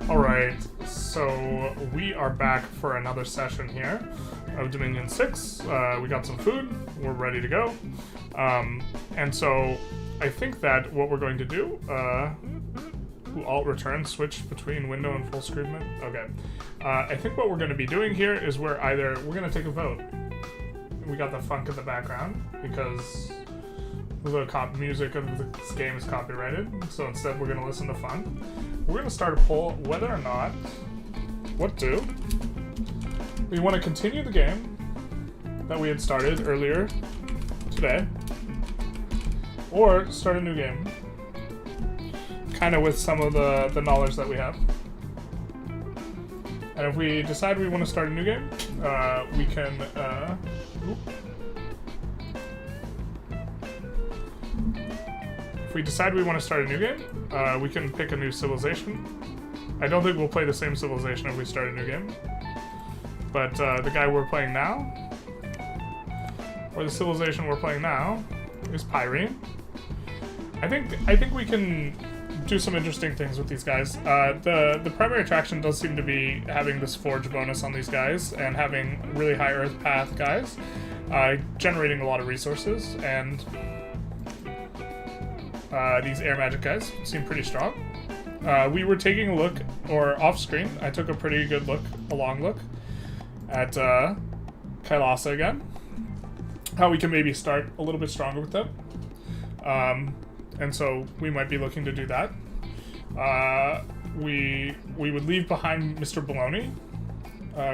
Alright, so we are back for another session here of Dominion 6. We got some food, we're ready to go. And so I think that what we're going to do, Alt return, switch between window and full screen mode. Okay. I think what we're going to be doing here is we're going to take a vote. We got the funk in the background because the music of this game is copyrighted, so instead we're going to listen to fun. We're going to start a poll whether or not we want to continue the game that we had started earlier today, or start a new game, kind of with some of the knowledge that we have. And if we decide we want to start a new game, we can if we decide we want to start a new game, we can pick a new civilization. I don't think we'll play the same civilization if we start a new game. But the guy we're playing now, or the civilization we're playing now, is Pyrene. I think we can do some interesting things with these guys. The primary attraction does seem to be having this forge bonus on these guys and having really high earth path guys, generating a lot of resources, and these air magic guys seem pretty strong. We were taking a look, or off screen, I took a pretty good look, a long look, at Kailasa again. How we can maybe start a little bit stronger with them. And so we might be looking to do that. We would leave behind Mr. Baloney,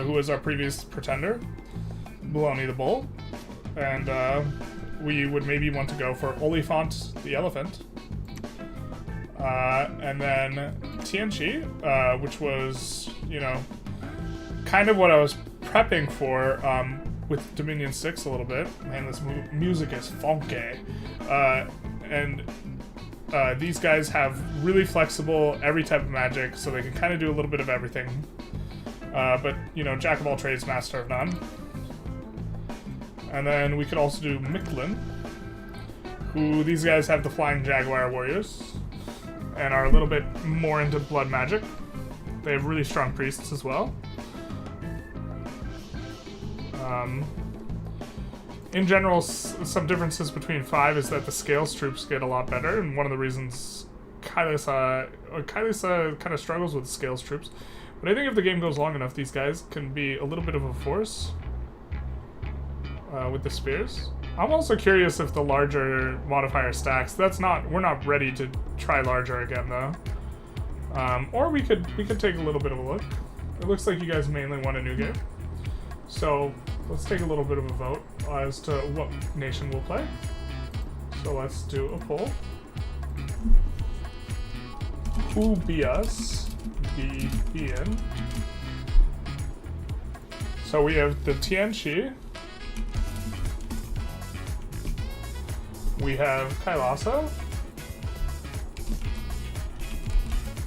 who was our previous pretender, Baloney the Bull, and we would maybe want to go for Oliphant the Elephant, and then Tianchi, which was, you know, kind of what I was prepping for with Dominion 6 a little bit. Man, this music is funky. And these guys have really flexible every type of magic, so they can kind of do a little bit of everything. But, you know, jack of all trades, master of none. And then we could also do Mictlin, who these guys have the Flying Jaguar Warriors, and are a little bit more into blood magic. They have really strong priests as well. In general, some differences between 5 is that the Scales troops get a lot better, and one of the reasons Kailasa kind of struggles with Scales troops. But I think if the game goes long enough, these guys can be a little bit of a force with the spears. I'm also curious if the larger modifier stacks. We're not ready to try larger again though. Or we could take a little bit of a look. It looks like you guys mainly want a new game. So let's take a little bit of a vote as to what nation we'll play. So let's do a poll. Who be us? Be in. So we have the Tianchi. We have Kailasa.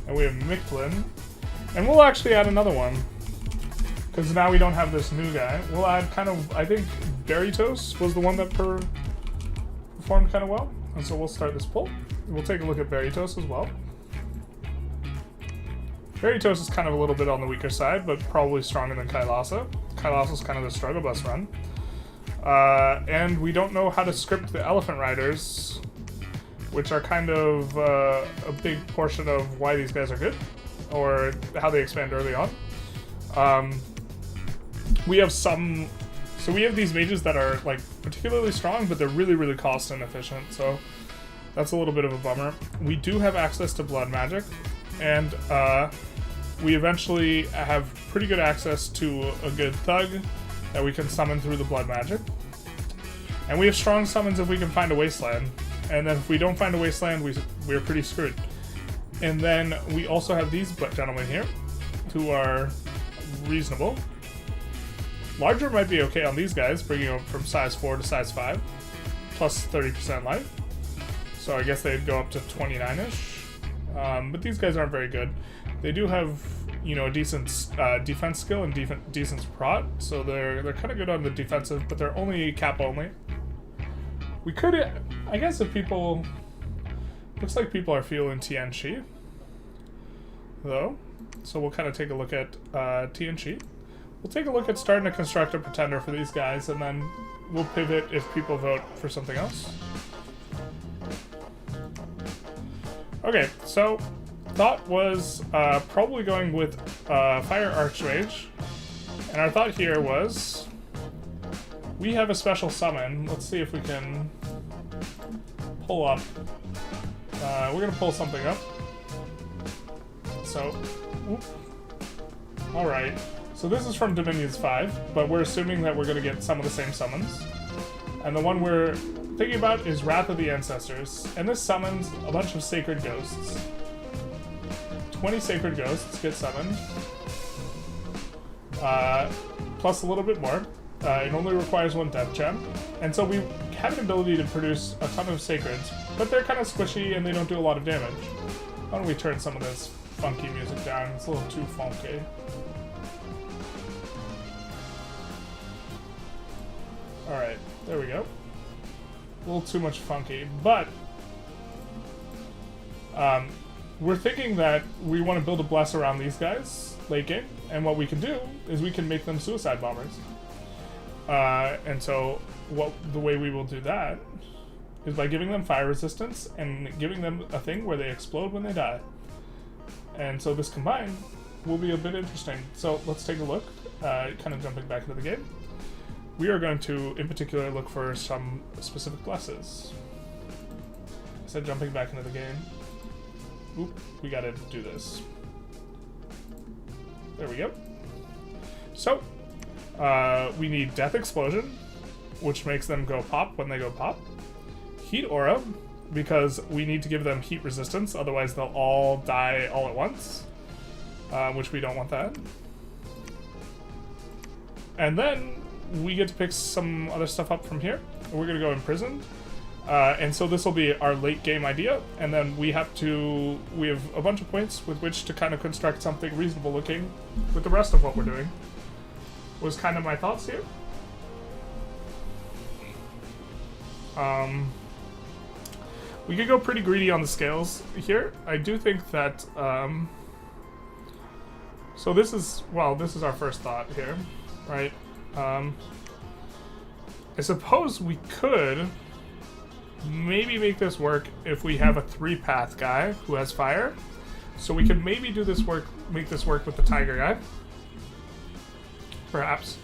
And we have Mictlin. And we'll actually add another one, because now we don't have this new guy. We'll add I think Veritos was the one that performed kind of well. And so we'll start this poll. We'll take a look at Veritos as well. Veritos is kind of a little bit on the weaker side, but probably stronger than Kailasa. Kailasa's kind of the struggle bus run. And we don't know how to script the Elephant Riders, which are kind of a big portion of why these guys are good, or how they expand early on. We have these mages that are like particularly strong, but they're really, really cost inefficient, so that's a little bit of a bummer. We do have access to blood magic, and we eventually have pretty good access to a good thug that we can summon through the blood magic. And we have strong summons if we can find a wasteland. And then if we don't find a wasteland, we're pretty screwed. And then we also have these gentlemen here, who are reasonable. Larger might be okay on these guys, bringing them from size 4 to size 5, plus 30% life. So I guess they'd go up to 29-ish. But these guys aren't very good. They do have, you know, a decent defense skill and decent prot, so they're kind of good on the defensive, but they're only cap only. We could, I guess, if people, looks like people are feeling Tianchi. though. So we'll kind of take a look at TNG. We'll take a look at starting to construct a pretender for these guys, and then we'll pivot if people vote for something else. Okay, so thought was probably going with Fire Archmage, and our thought here was we have a special summon. Let's see if we can pull up. We're gonna pull something up. So, all right. So this is from Dominions 5, but we're assuming that we're gonna get some of the same summons, and the one we're thinking about is Wrath of the Ancestors, and this summons a bunch of sacred ghosts. 20 sacred ghosts get summoned, plus a little bit more. It only requires 1 death gem, and so we have an ability to produce a ton of sacreds, but they're kind of squishy and they don't do a lot of damage. Why don't we turn some of this funky music down? It's a little too funky. Alright, there we go. A little too much funky, but we're thinking that we want to build a bless around these guys late game, and what we can do is we can make them suicide bombers. And so the way we will do that is by giving them fire resistance and giving them a thing where they explode when they die. And so this combined will be a bit interesting. So let's take a look, kind of jumping back into the game. We are going to, in particular, look for some specific blesses. I said jumping back into the game. Oop, we gotta do this. There we go. So, we need Death Explosion, which makes them go pop when they go pop. Heat Aura, because we need to give them heat resistance, otherwise they'll all die all at once, which we don't want that. And then we get to pick some other stuff up from here. We're going to go Imprisoned. And so this will be our late game idea, and then we have a bunch of points with which to kind of construct something reasonable looking with the rest of what we're doing. Was kind of my thoughts here. We could go pretty greedy on the scales here. I do think that, so this is our first thought here, right? I suppose we could maybe make this work if we have a 3-path guy who has fire. So we could maybe make this work with the tiger guy. Perhaps.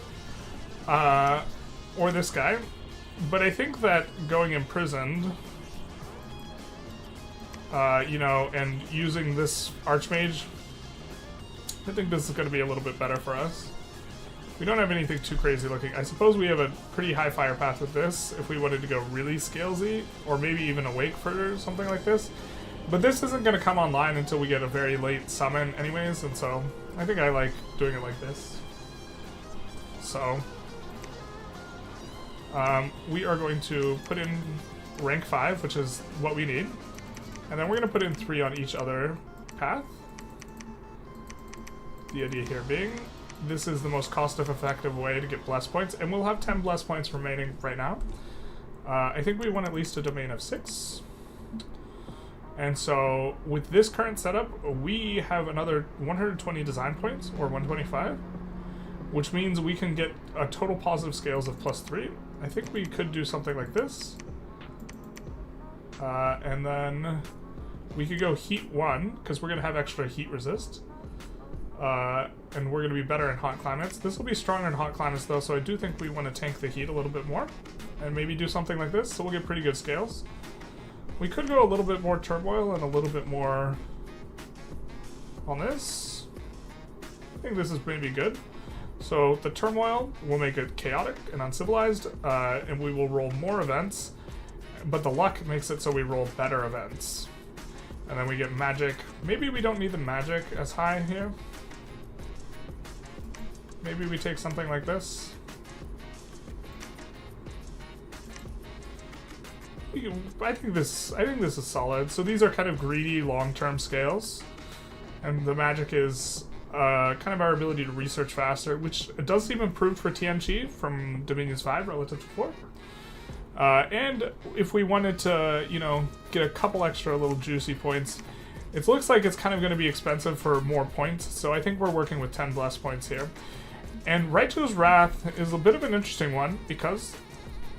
Or this guy. But I think that going Imprisoned, and using this Archmage, I think this is going to be a little bit better for us. We don't have anything too crazy looking. I suppose we have a pretty high fire path with this if we wanted to go really scalesy, or maybe even Awake for something like this. But this isn't going to come online until we get a very late summon anyways, and so I think I like doing it like this. So, we are going to put in rank 5, which is what we need. And then we're going to put in 3 on each other path. The idea here being, this is the most cost-effective way to get bless points, and we'll have 10 bless points remaining right now. I think we want at least a domain of 6. And so, with this current setup, we have another 120 design points, or 125, which means we can get a total positive scales of +3. I think we could do something like this. And then we could go Heat 1, because we're going to have extra heat resist. And we're going to be better in hot climates. This will be stronger in hot climates, though, so I do think we want to tank the heat a little bit more. And maybe do something like this, so we'll get pretty good scales. We could go a little bit more turmoil and a little bit more on this. I think this is maybe good. So the turmoil will make it chaotic and uncivilized, and we will roll more events, but the luck makes it so we roll better events. And then we get magic. Maybe we don't need the magic as high here. Maybe we take something like this. I think this is solid. So these are kind of greedy long-term scales, and the magic is kind of our ability to research faster, which does seem improved for TNG from Dominions 5 relative to 4. And if we wanted to, get a couple extra little juicy points, It looks like it's kind of going to be expensive for more points, so I think we're working with 10 bless points here. And Righteous Wrath is a bit of an interesting one because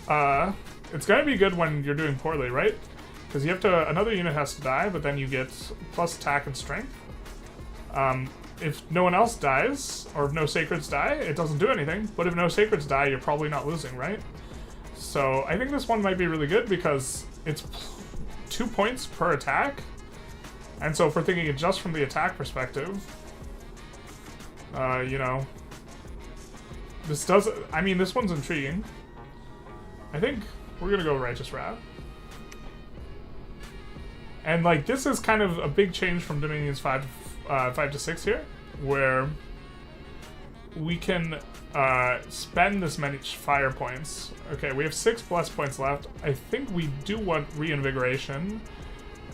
it's going to be good when you're doing poorly, right? Because you have to, another unit has to die, but then you get plus attack and strength. If no one else dies, or if no sacreds die, it doesn't do anything. But if no sacreds die, you're probably not losing, right? So I think this one might be really good because it's 2 points per attack. And so if we're thinking it just from the attack perspective, you know, this does, I mean, this one's intriguing. I think we're gonna go Righteous Wrath. And like, this is kind of a big change from Dominion's 5 to 6 here, where we can spend this many fire points. Okay, we have 6 bless points left. I think we do want reinvigoration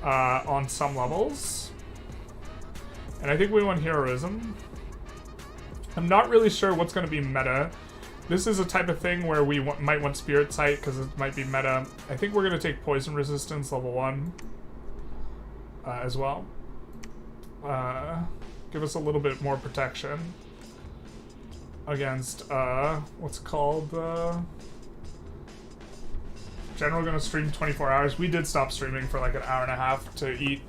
on some levels. And I think we want heroism. I'm not really sure what's going to be meta. This is a type of thing where we might want Spirit Sight because it might be meta. I think we're going to take Poison Resistance level 1 as well. Give us a little bit more protection against, what's it called? General gonna stream 24 hours. We did stop streaming for like an hour and a half to eat.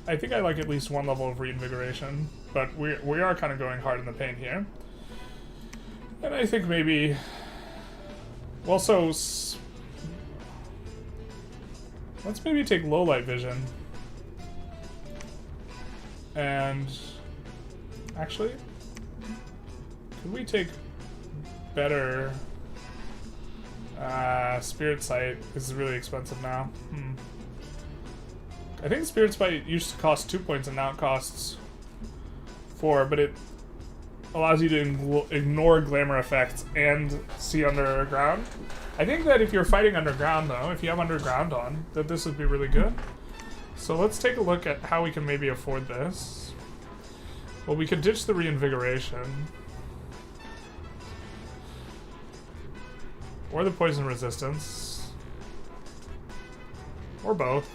I think I like at least 1 level of reinvigoration, but we are kind of going hard in the paint here. And I think maybe, well, so let's maybe take low light vision. And actually, could we take better Spirit Sight? This is really expensive now. I think Spirit Sight used to cost 2 points and now it costs 4, but it allows you to ignore glamour effects and see underground. I think that if you're fighting underground though, if you have underground on, that this would be really good. So let's take a look at how we can maybe afford this. Well, we could ditch the reinvigoration. Or the poison resistance. Or both.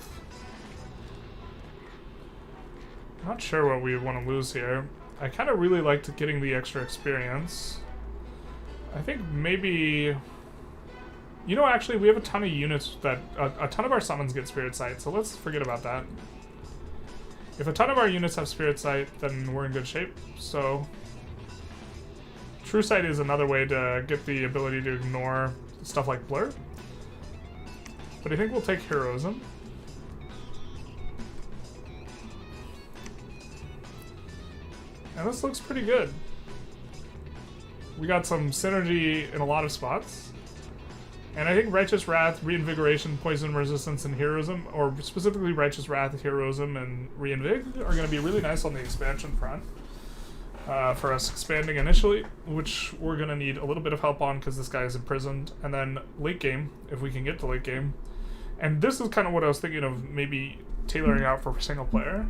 I'm not sure what we want to lose here. I kind of really liked getting the extra experience. I think maybe... You know, actually, we have a ton of units that... A ton of our summons get Spirit Sight, so let's forget about that. If a ton of our units have Spirit Sight, then we're in good shape, so... True Sight is another way to get the ability to ignore stuff like Blur. But I think we'll take Heroism. And this looks pretty good. We got some synergy in a lot of spots. And I think Righteous Wrath, Reinvigoration, Poison Resistance, and Heroism, or specifically Righteous Wrath, Heroism, and Reinvig, are going to be really nice on the expansion front. For us expanding initially, which we're going to need a little bit of help on because this guy is imprisoned. And then late game, if we can get to late game. And this is kind of what I was thinking of maybe tailoring out for single player,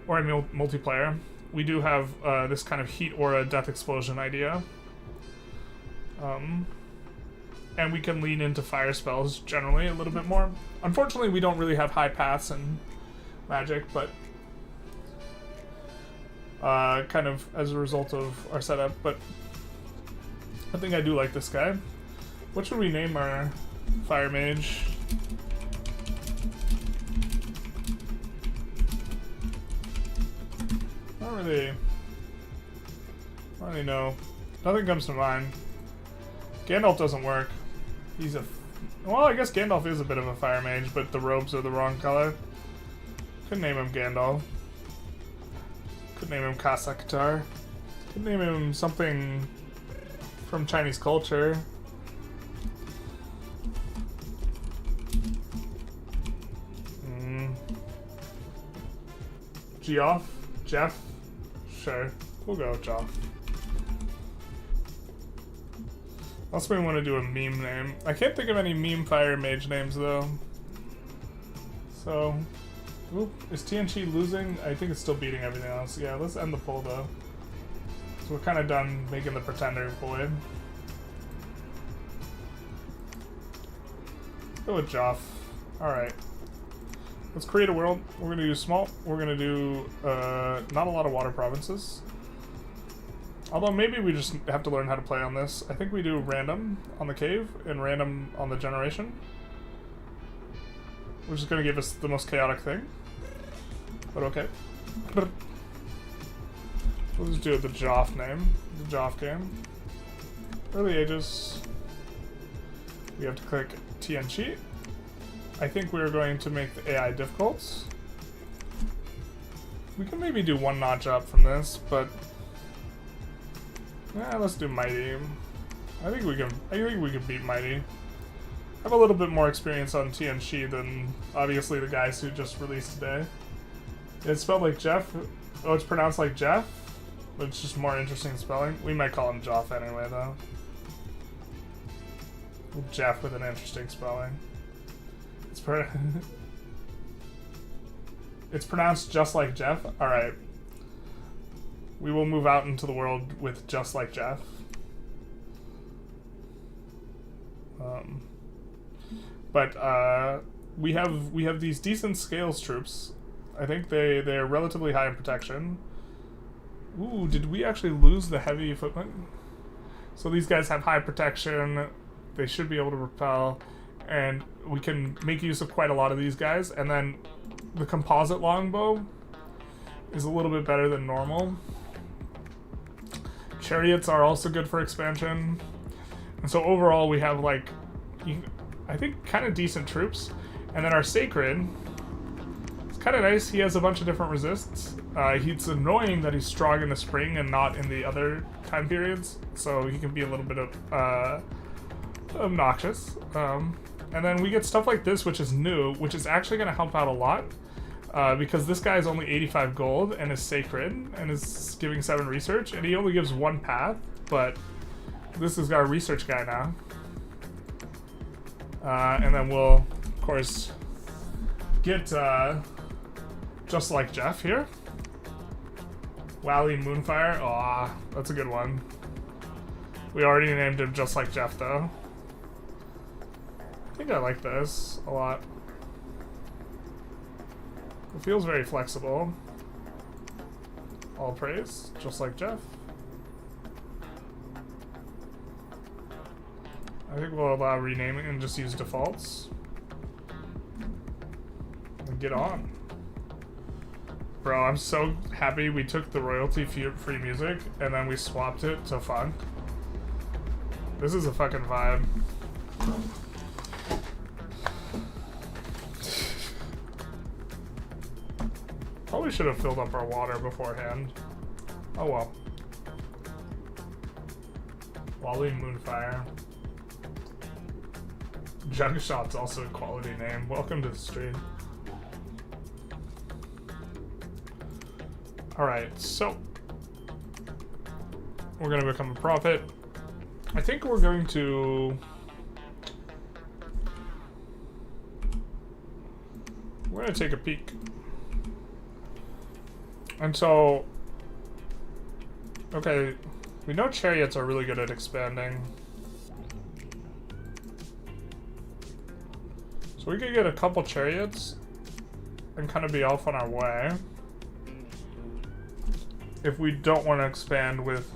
or multiplayer. We do have this kind of Heat Aura Death Explosion idea. And we can lean into fire spells generally a little bit more. Unfortunately, we don't really have high paths in Magic, but kind of as a result of our setup. But I think I do like this guy. What should we name our Fire Mage? Not really know. Nothing comes to mind. Gandalf doesn't work. He's a... Well, I guess Gandalf is a bit of a fire mage, but the robes are the wrong color. Could name him Gandalf. Could name him Kasakatar. Could name him something from Chinese culture. Geoff? Jeff? Sure. We'll go with Geoff. Unless we want to do a meme name. I can't think of any meme fire mage names though. So, oop, is TNT losing? I think it's still beating everything else. Yeah, let's end the poll though. So we're kind of done making the pretender boy. Go with Joff. Alright. Let's create a world. We're gonna do small. We're gonna do not a lot of water provinces. Although maybe we just have to learn how to play on this. I think we do random on the cave and random on the generation. Which is gonna give us the most chaotic thing. But okay. We'll just do it the Joff name. The Joff game. Early ages. We have to click TN cheat. I think we're going to make the AI difficult. We can maybe do one notch up from this, but yeah, let's do Mighty. I think we can beat Mighty. I have a little bit more experience on TNC than obviously the guys who just released today. It's spelled like Jeff. Oh, it's pronounced like Jeff, but it's just more interesting spelling. We might call him Joff anyway, though. Jeff with an interesting spelling. It's pronounced just like Jeff. All right. We will move out into the world with just like Jeff. But we have these decent scales troops. I think they're relatively high in protection. Ooh, did we actually lose the heavy equipment? So these guys have high protection. They should be able to repel. And we can make use of quite a lot of these guys. And then the composite longbow is a little bit better than normal. Chariots are also good for expansion. And so overall we have like, I think kind of decent troops. And then our Sacred, it's kind of nice. He has a bunch of different resists. It's annoying that he's strong in the spring and not in the other time periods. So he can be a little bit of obnoxious. And then we get stuff like this, which is new, which is actually going to help out a lot. Because this guy is only 85 gold and is Sacred and is giving 7 research. And he only gives 1 path, but this is our research guy now. And then we'll, of course, get just like Jeff here. Wally Moonfire. Aw, that's a good one. We already named him just like Jeff, though. I think I like this a lot. It feels very flexible. All praise, just like Jeff. I think we'll allow renaming and just use defaults. And get on. Bro, I'm so happy we took the royalty-free music and then we swapped it to funk. This is a fucking vibe. Probably should have filled up our water beforehand. Oh well. Wally Moonfire. Jugshot's also a quality name. Welcome to the stream. Alright, so we're gonna become a prophet. I think we're going to take a peek. And so, okay, we know chariots are really good at expanding. So we could get a couple chariots and kind of be off on our way. If we don't want to expand with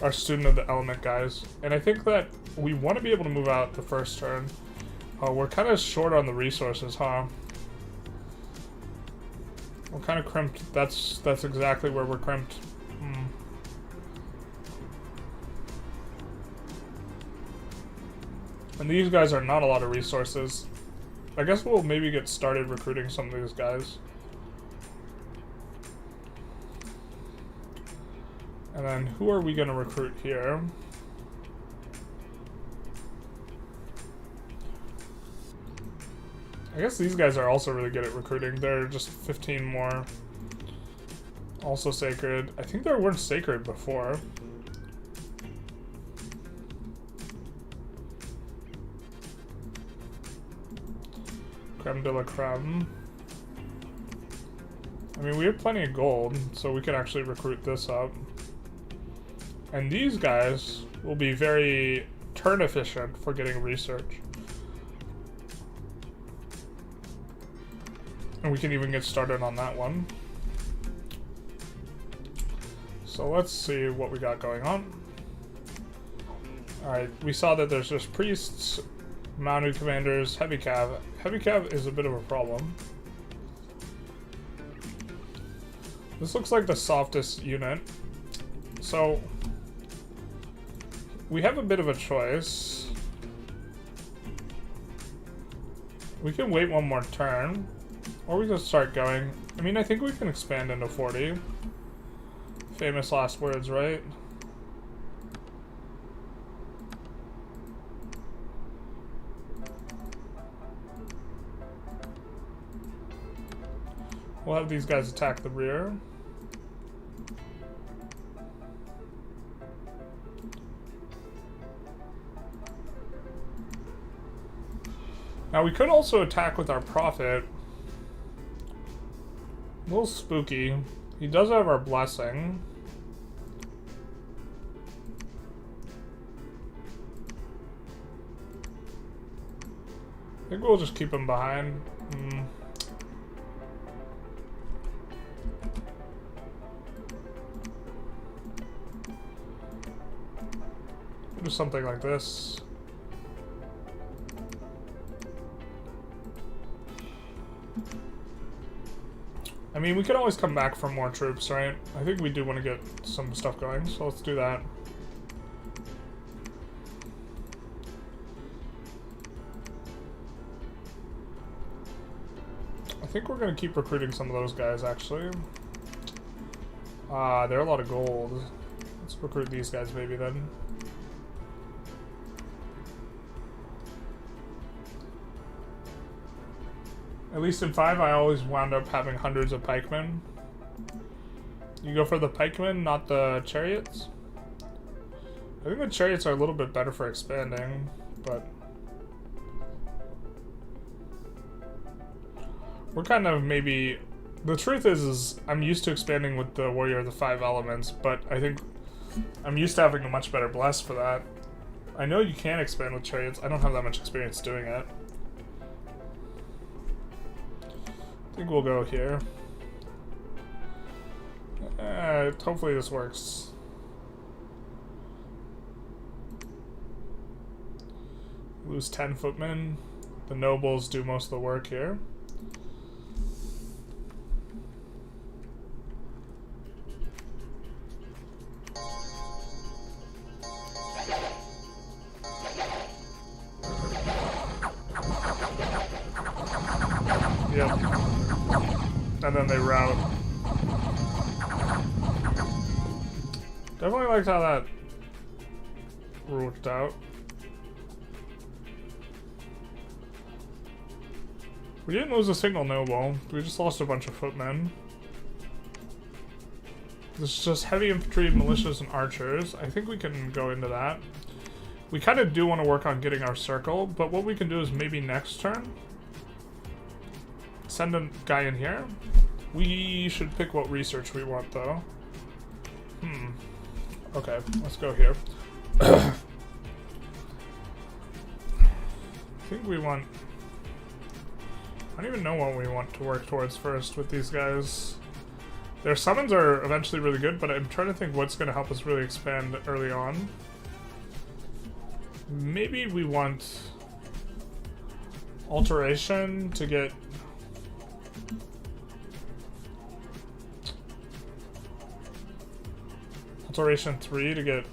our Student of the Element guys. And I think that we want to be able to move out the first turn. We're kind of short on the resources, huh? We're kind of crimped. That's exactly where we're crimped. And these guys are not a lot of resources. I guess we'll maybe get started recruiting some of these guys. And then who are we going to recruit here? I guess these guys are also really good at recruiting. They're just 15 more. Also Sacred. I think they weren't Sacred before. Creme de la creme. I mean, we have plenty of gold, so we could actually recruit this up. And these guys will be very turn efficient for getting research. And we can even get started on that one. So let's see what we got going on. Alright, we saw that there's just priests, mounted commanders, heavy cav. Heavy cav is a bit of a problem. This looks like the softest unit. So we have a bit of a choice. We can wait one more turn, or we can start going. I mean, I think we can expand into 40. Famous last words, right? We'll have these guys attack the rear. Now we could also attack with our prophet. A little spooky. He does have our blessing. I think we'll just keep him behind. Do something like this. I mean, we could always come back for more troops, right? I think we do want to get some stuff going, so let's do that. I think we're going to keep recruiting some of those guys, actually. They're a lot of gold. Let's recruit these guys maybe then. At least in 5, I always wound up having hundreds of pikemen. You go for the pikemen, not the chariots? I think the chariots are a little bit better for expanding, but... we're kind of maybe... The truth is I'm used to expanding with the warrior of the 5 elements, but I think I'm used to having a much better bless for that. I know you can expand with chariots, I don't have that much experience doing it. I think we'll go here. Hopefully this works. Lose 10 footmen. The nobles do most of the work here. Yep. And then they rout. Definitely liked how that worked out. We didn't lose a single noble. We just lost a bunch of footmen. This is just heavy infantry, militias, and archers. I think we can go into that. We kind of do want to work on getting our circle, but what we can do is maybe next turn send a guy in here. We should pick what research we want, though. Okay, let's go here. I think we want... I don't even know what we want to work towards first with these guys. Their summons are eventually really good, but I'm trying to think what's going to help us really expand early on. Maybe we want alteration to get... Alteration 3 to get...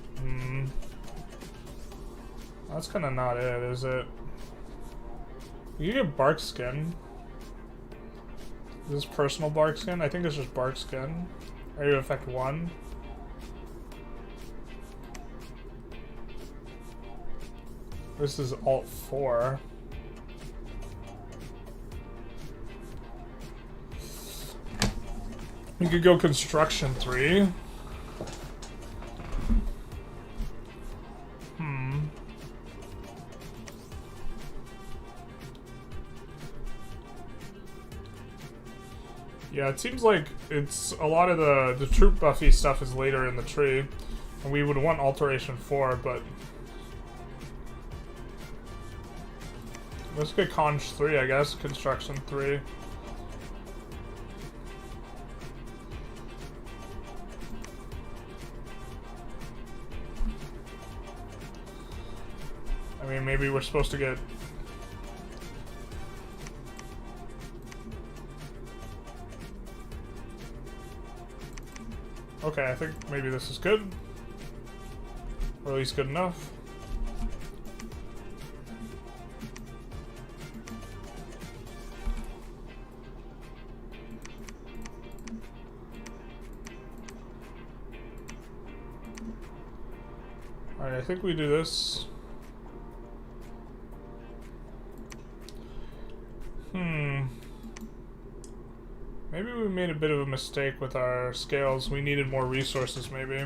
That's kind of not it, is it? You can get bark skin. Is this personal bark skin? I think it's just bark skin. Area effect 1. This is alt 4. We could go construction 3. Yeah, it seems like it's a lot of the troop buffy stuff is later in the tree, and we would want alteration 4, but let's get conch 3, I guess. Construction 3. I mean, maybe we're supposed to get... Okay, I think maybe this is good. Or at least good enough. Alright, I think we do this. Maybe we made a bit of a mistake with our scales. We needed more resources, maybe.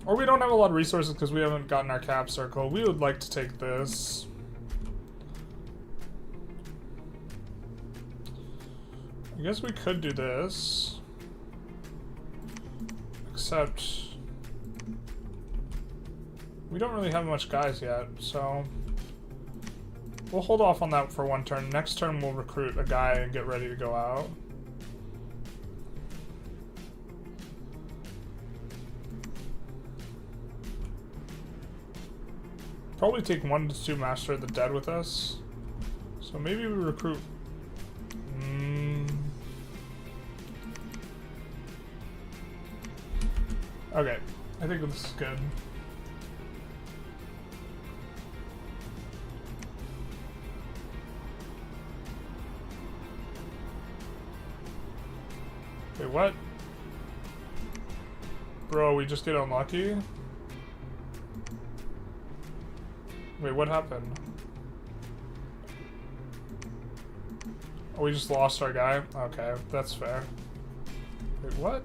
Or we don't have a lot of resources because we haven't gotten our cap circle. We would like to take this. I guess we could do this. Except... we don't really have much guys yet, so... we'll hold off on that for one turn. Next turn we'll recruit a guy and get ready to go out. Probably take 1 to 2 Master of the Dead with us. So maybe we recruit... Okay, I think this is good. Wait, what? Bro, we just get unlucky? Wait, what happened? Oh, we just lost our guy? Okay, that's fair. Wait, what?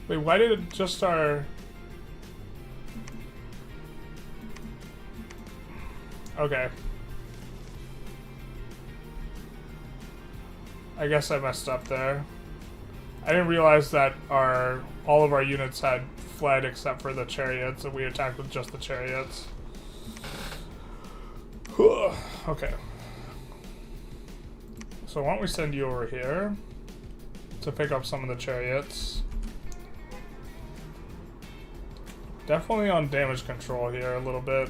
Wait, why did it just our... Okay. I guess I messed up there. I didn't realize that all of our units had fled except for the chariots, and we attacked with just the chariots. Okay. So why don't we send you over here to pick up some of the chariots. Definitely on damage control here a little bit.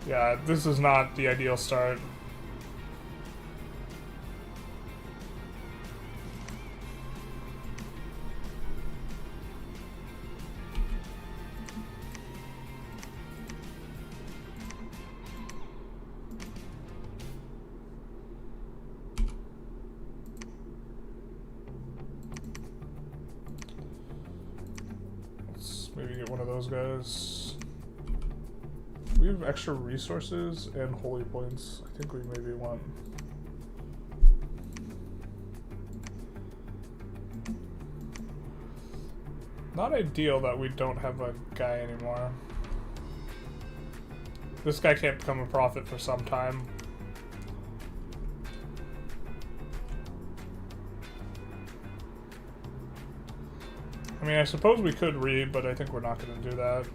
Yeah, this is not the ideal start. Let's maybe get one of those guys. We have extra resources and holy points. I think we maybe want... Not ideal that we don't have a guy anymore. This guy can't become a prophet for some time. I mean, I suppose we could read, but I think we're not going to do that.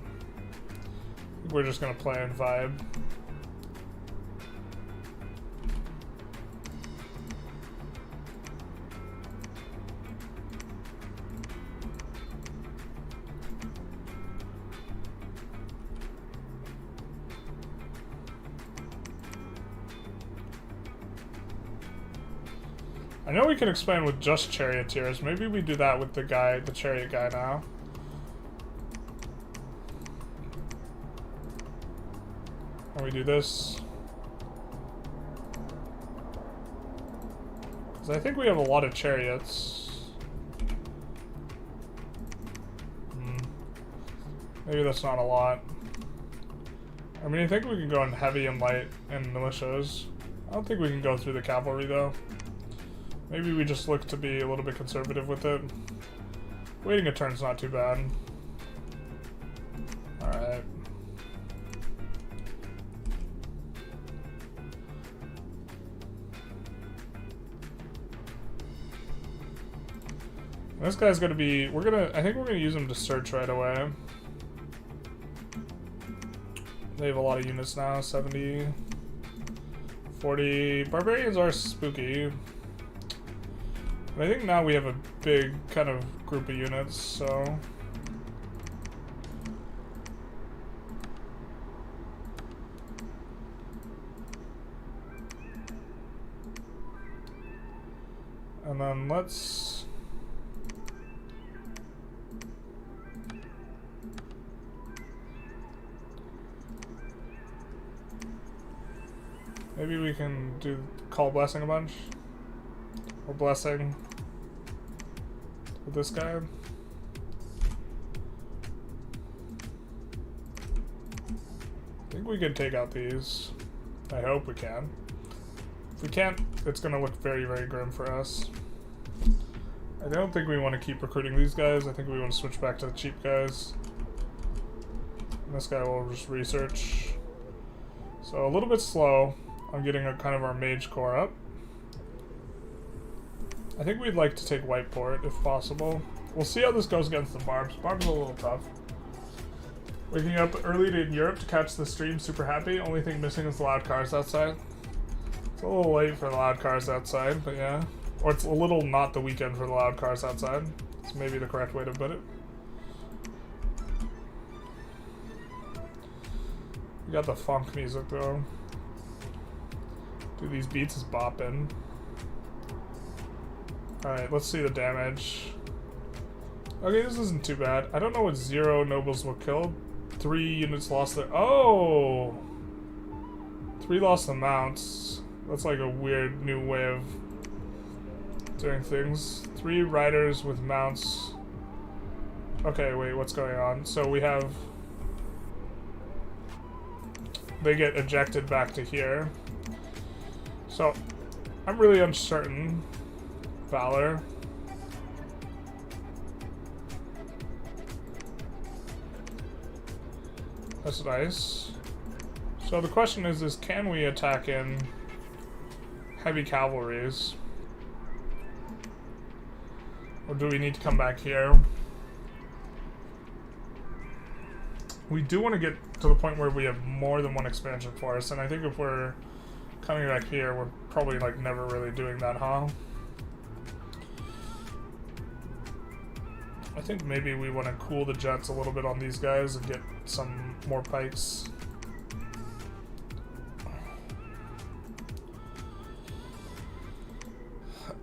We're just gonna play and vibe. I know we can expand with just charioteers. Maybe we do that with the chariot guy now. And we do this. Because I think we have a lot of chariots. Maybe that's not a lot. I mean, I think we can go in heavy and light and militias. I don't think we can go through the cavalry though. Maybe we just look to be a little bit conservative with it. Waiting a turn's not too bad. Alright. This guy's gonna be, I think we're gonna use him to search right away. They have a lot of units now, 70, 40. Barbarians are spooky. But I think now we have a big kind of group of units, so... And then let's... Maybe we can do call blessing a bunch. Or blessing with this guy. I think we can take out these. I hope we can. If we can't, it's gonna look very, very grim for us. I don't think we want to keep recruiting these guys. I think we want to switch back to the cheap guys. And this guy will just research. So a little bit slow on getting a kind of our mage core up. I think we'd like to take Whiteport if possible. We'll see how this goes against the Barbs. Barbs are a little tough. Waking up early in Europe to catch the stream, super happy. Only thing missing is the loud cars outside. It's a little late for the loud cars outside, but yeah. Or it's a little not the weekend for the loud cars outside. It's maybe the correct way to put it. We got the funk music though. Dude, these beats is bopping. Alright, let's see the damage. Okay, this isn't too bad. I don't know what 0 nobles were killed. 3 units lost their... Oh! 3 lost the mounts. That's like a weird new way of doing things. 3 riders with mounts. Okay, wait, what's going on? So we have... They get ejected back to here. So, I'm really uncertain. Valor. That's nice. So the question is can we attack in heavy cavalries? Or do we need to come back here? We do want to get to the point where we have more than one expansion force, and I think if we're coming back here, we're probably like never really doing that, huh? I think maybe we want to cool the jets a little bit on these guys and get some more pikes.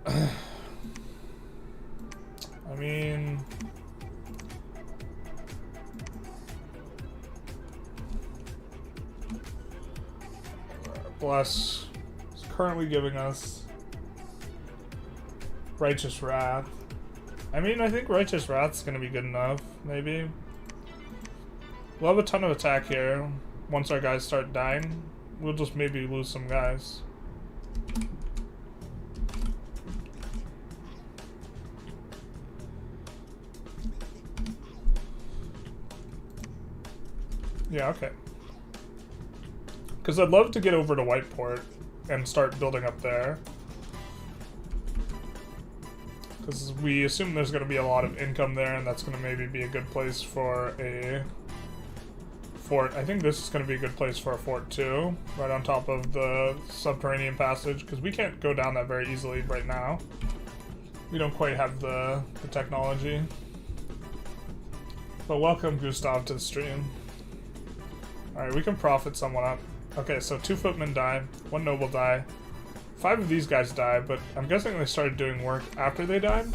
I mean... Bless is currently giving us Righteous Wrath. I mean, I think Righteous Wrath's gonna be good enough, maybe. We'll have a ton of attack here. Once our guys start dying, we'll just maybe lose some guys. Yeah, okay. Because I'd love to get over to Whiteport and start building up there. Because we assume there's going to be a lot of income there, and that's going to maybe be a good place for a fort. I think this is going to be a good place for a fort too, right on top of the subterranean passage, because we can't go down that very easily right now. We don't quite have the technology. But welcome, Gustav, to the stream. Alright, we can profit someone up. Okay, so 2 footmen die, 1 noble die. 5 of these guys die, but I'm guessing they started doing work after they died?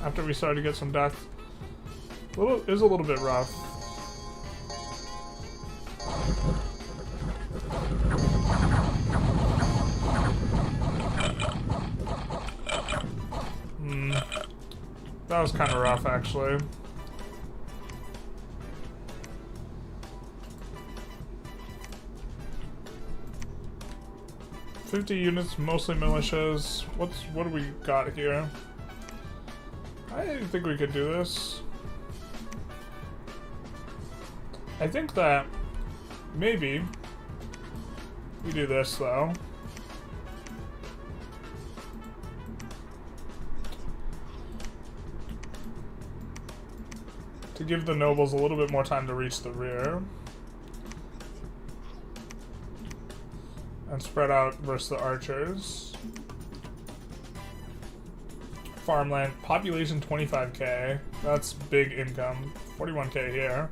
After we started to get some death? It was a little bit rough. That was kind of rough, actually. $50 units, mostly militias. What do we got here? I think we could do this. I think that maybe we do this though. To give the nobles a little bit more time to reach the rear. and spread out versus the archers. Farmland, population 25k. That's big income. 41k here.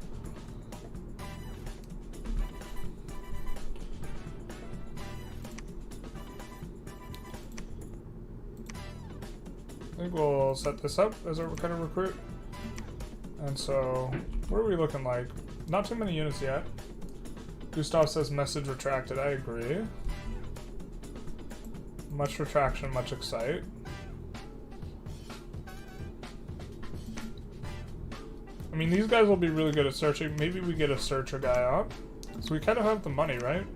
I think we'll set this up as a kind of recruit. And so, what are we looking like? Not too many units yet. Gustav says message retracted. I agree. Much retraction, much excite. I mean, these guys will be really good at searching. Maybe we get a searcher guy out. So we kind of have the money, right?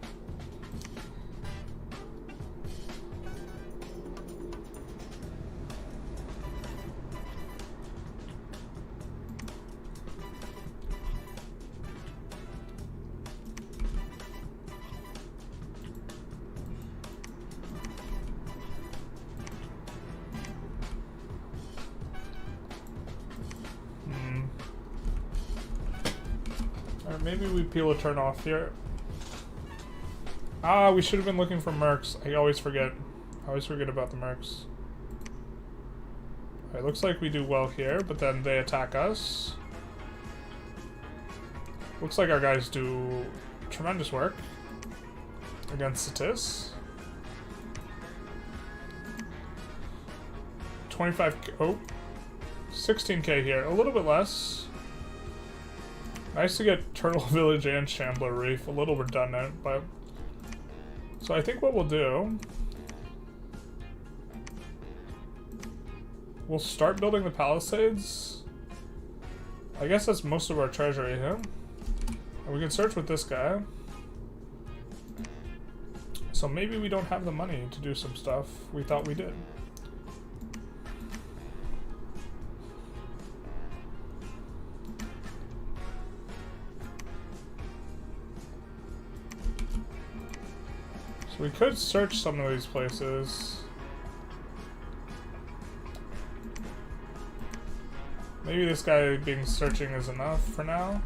Maybe we peel a turn off here. Ah, we should have been looking for mercs. I always forget. I always forget about the mercs. Alright, looks like we do well here, but then they attack us. Looks like our guys do tremendous work against Satis. 25k. Oh, 16k here. A little bit less. Nice to get Turtle Village and Shambler Reef. A little redundant, but... So I think what we'll do... We'll start building the palisades. I guess that's most of our treasury here. And we can search with this guy. So maybe we don't have the money to do some stuff we thought we did. We could search some of these places. Maybe this guy being searching is enough for now.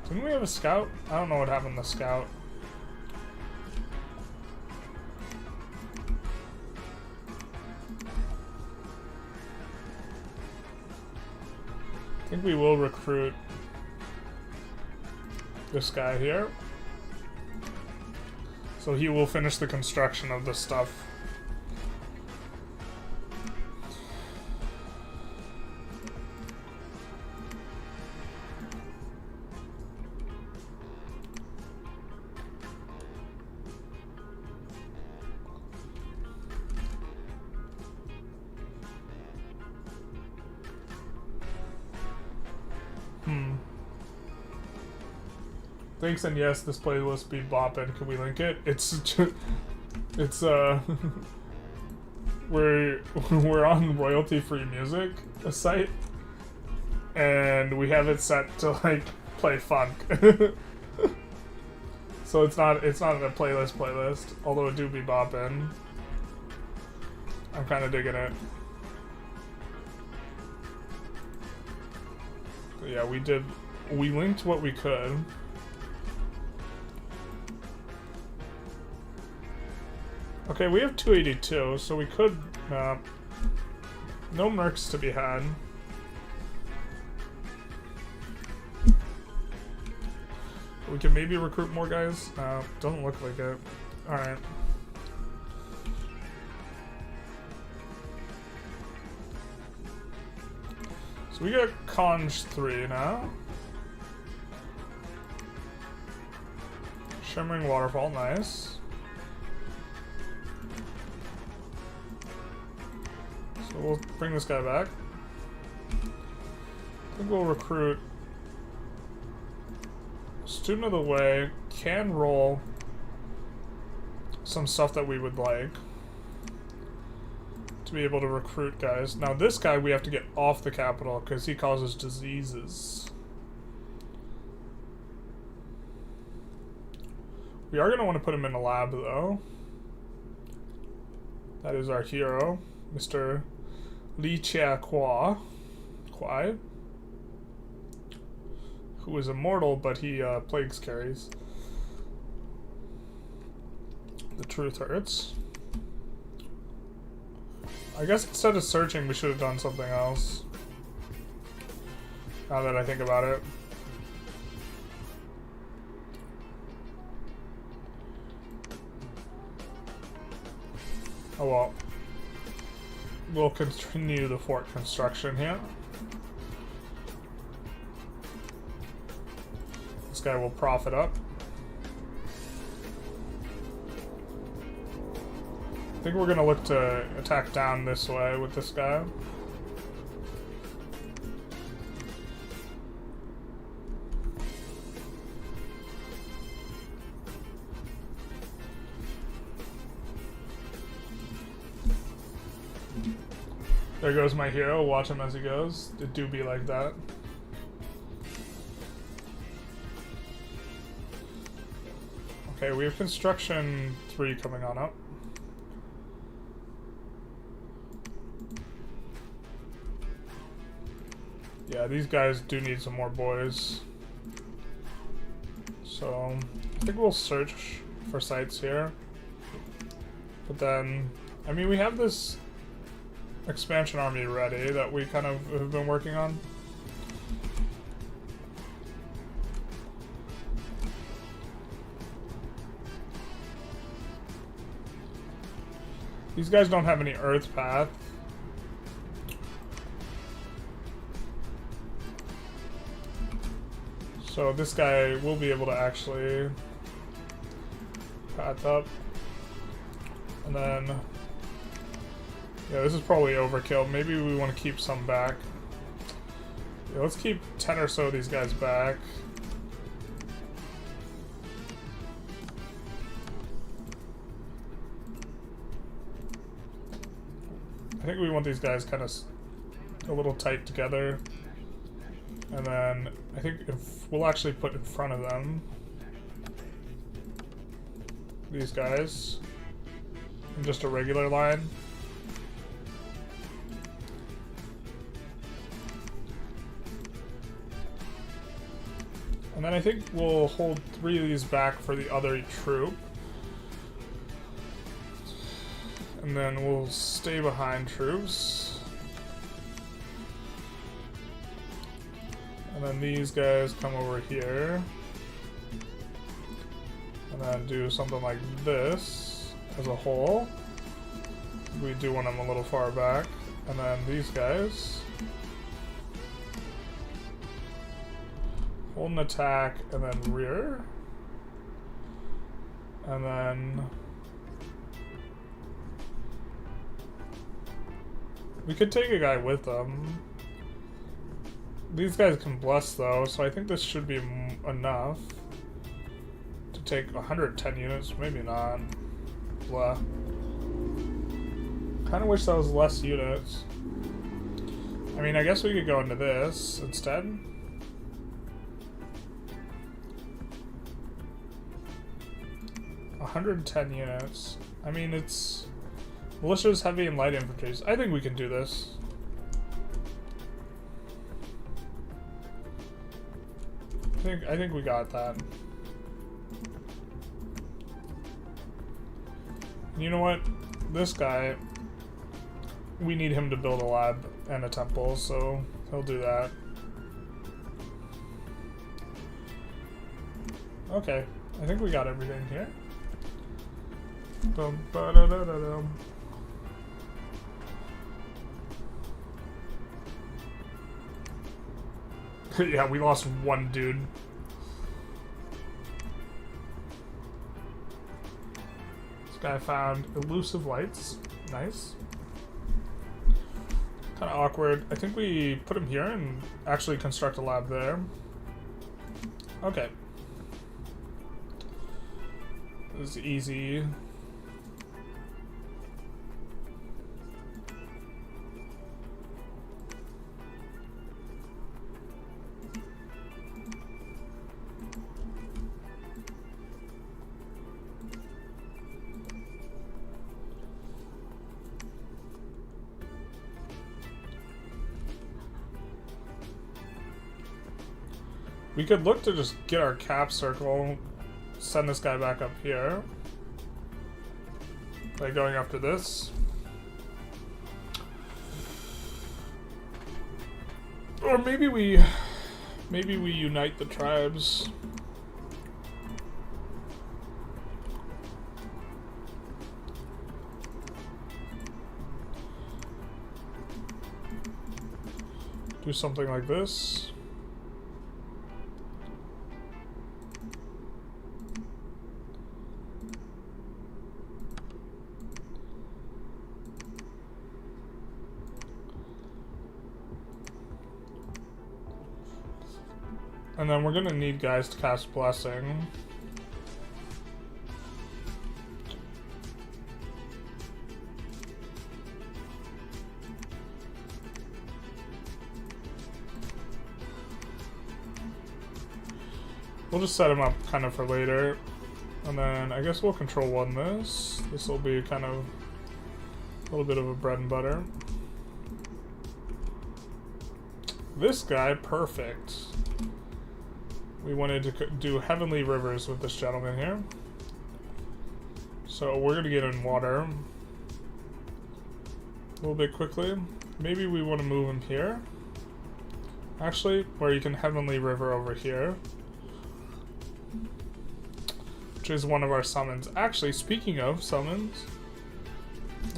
Didn't we have a scout? I don't know what happened to the scout. I think we will recruit this guy here. So he will finish the construction of this stuff. Thanks and yes, this playlist be bopping. Can we link it? It's we're on royalty-free music, a site, and we have it set to like play funk. So it's not a playlist, although it do be bopping. I'm kind of digging it. But yeah, we linked what we could. Okay, we have 282, so we could, no mercs to be had. We can maybe recruit more guys. Doesn't look like it. Alright. So we got Conj 3 now. Shimmering Waterfall, nice. So we'll bring this guy back. I think we'll recruit Student of the Way, can roll some stuff that we would like to be able to recruit guys. Now this guy we have to get off the capital because he causes diseases. We are going to want to put him in a lab though. That is our hero, Mr. Li Chia-Kwa, who is immortal, but he plagues carries. The truth hurts. I guess instead of searching, we should have done something else. Now that I think about it. Oh well. We'll continue the fort construction here. This guy will profit up. I think we're gonna look to attack down this way with this guy. There goes my hero. Watch him as he goes. It do be like that. Okay, we have construction 3 coming on up. Yeah, these guys do need some more boys. So, I think we'll search for sites here. But then, I mean, we have this expansion army ready that we kind of have been working on. These guys don't have any earth path. So this guy will be able to actually path up. And then, yeah, this is probably overkill. Maybe we want to keep some back. Yeah, let's keep 10 or so of these guys back. I think we want these guys kind of a little tight together. And then I think if we'll actually put in front of them these guys in just a regular line. And then I think we'll hold 3 of these back for the other troop. And then we'll stay behind troops. And then these guys come over here. And then do something like this as a whole. We do want them a little far back. And then these guys hold an attack and then rear. And then we could take a guy with them. These guys can bless though, so I think this should be enough to take 110 units. Maybe not. Blah. Kind of wish that was less units. I mean, I guess we could go into this instead. $110 units. I mean, it's militias, heavy, and light infantry. I think we can do this. I think we got that. You know what? This guy, we need him to build a lab and a temple, so he'll do that. Okay, I think we got everything here. Dum, ba, da, da, da, dum. Yeah, we lost 1 dude. This guy found elusive lights. Nice. Kind of awkward. I think we put him here and actually construct a lab there. Okay. This is easy. We could look to just get our cap circle, send this guy back up here. By going after this. Or maybe we unite the tribes. Do something like this. And then we're gonna need guys to cast Blessing. We'll just set him up kind of for later. And then I guess we'll control one this. This will be kind of a little bit of a bread and butter. This guy, perfect. We wanted to do Heavenly Rivers with this gentleman here. So we're gonna get in water a little bit quickly. Maybe we want to move him here. Actually, where you can Heavenly River over here. Which is one of our summons. Actually, speaking of summons,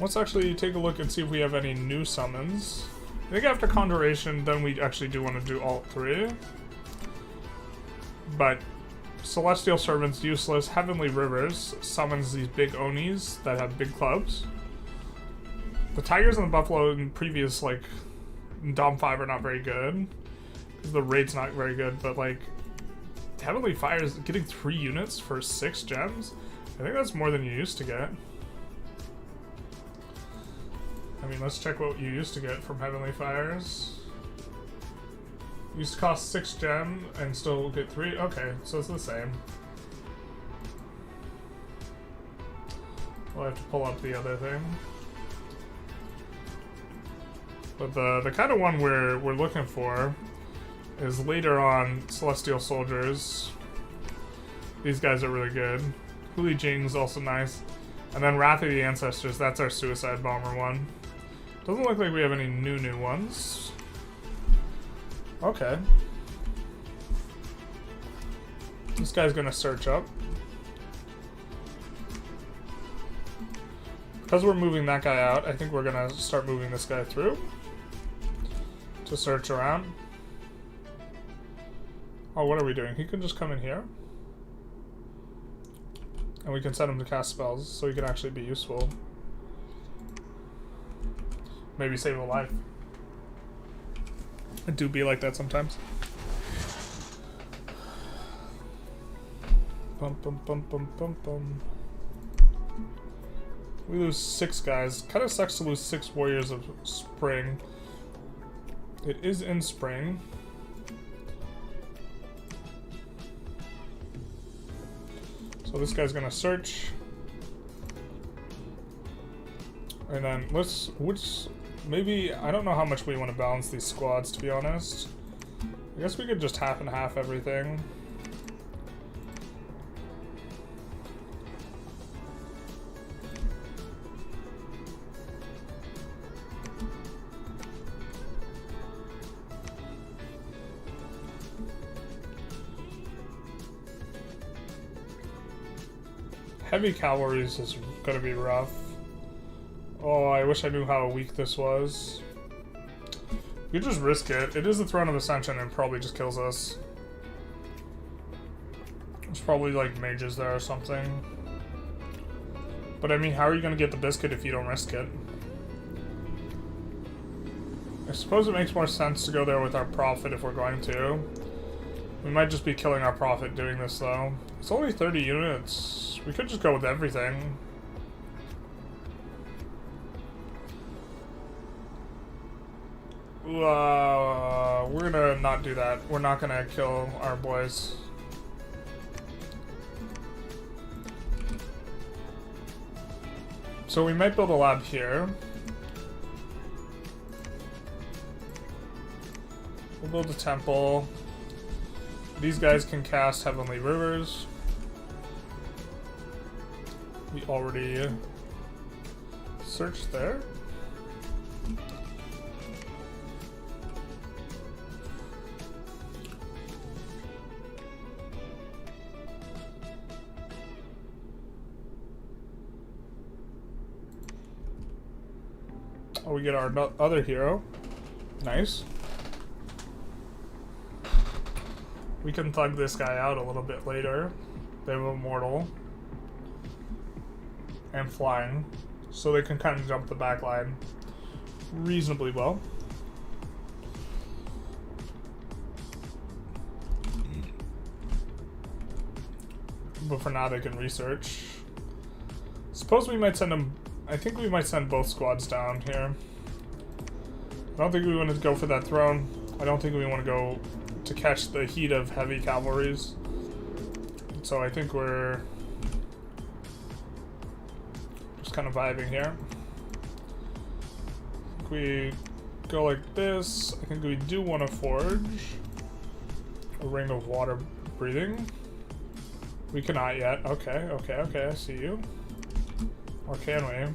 let's actually take a look and see if we have any new summons. I think after Conjuration, then we actually do want to do Alt 3. But Celestial Servants, useless. Heavenly Rivers summons these big Onis that have big clubs. The Tigers and the Buffalo in previous, like, Dom 5 are not very good. The rate's not very good, but, like, Heavenly Fire is getting 3 units for 6 gems. I think that's more than you used to get. I mean, let's check what you used to get from Heavenly Fires. Used to cost 6 gem and still get 3. Okay, so it's the same. We'll have to pull up the other thing. But the kind of one we're looking for is later on Celestial Soldiers. These guys are really good. Huli Jing's also nice. And then Wrath of the Ancestors, that's our Suicide Bomber one. Doesn't look like we have any new ones. Okay. This guy's gonna search up. Because we're moving that guy out, I think we're gonna start moving this guy through to search around. Oh, what are we doing? He can just come in here. And we can set him to cast spells so he can actually be useful. Maybe save a life. It do be like that sometimes. Bum, bum, bum, bum, bum, bum. We lose 6 guys. Kind of sucks to lose 6 Warriors of Spring. It is in spring. So this guy's gonna search. And then maybe, I don't know how much we want to balance these squads, to be honest. I guess we could just half and half everything. Heavy cavalry is just gonna be rough. Oh, I wish I knew how weak this was. You just risk it. It is the Throne of Ascension and probably just kills us. There's probably like mages there or something. But I mean, how are you gonna get the biscuit if you don't risk it? I suppose it makes more sense to go there with our Prophet if we're going to. We might just be killing our Prophet doing this though. It's only 30 units. We could just go with everything. We're gonna not do that. We're not gonna kill our boys. So we might build a lab here. We'll build a temple. These guys can cast Heavenly Rivers. We already searched there. Oh, we get our other hero. Nice. We can thug this guy out a little bit later. They have Immortal and Flying, so they can kind of jump the back line reasonably well. But for now, they can research. Suppose we might send them. I think we might send both squads down here. I don't think we want to go for that throne. I don't think we want to go to catch the heat of heavy cavalries. So I think we're just kind of vibing here. I think we go like this. I think we do want to forge a ring of water breathing. We cannot yet. Okay, okay, okay, I see you. Or can we?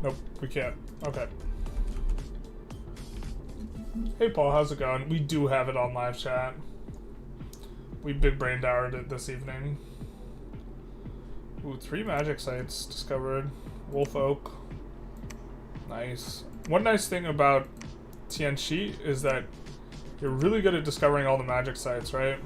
Nope, we can't. Okay. Hey Paul, how's it going? We do have it on live chat. We big brain doured it this evening. Ooh, 3 magic sites discovered. Wolf Oak. Nice. One nice thing about Tianqi is that you're really good at discovering all the magic sites, right?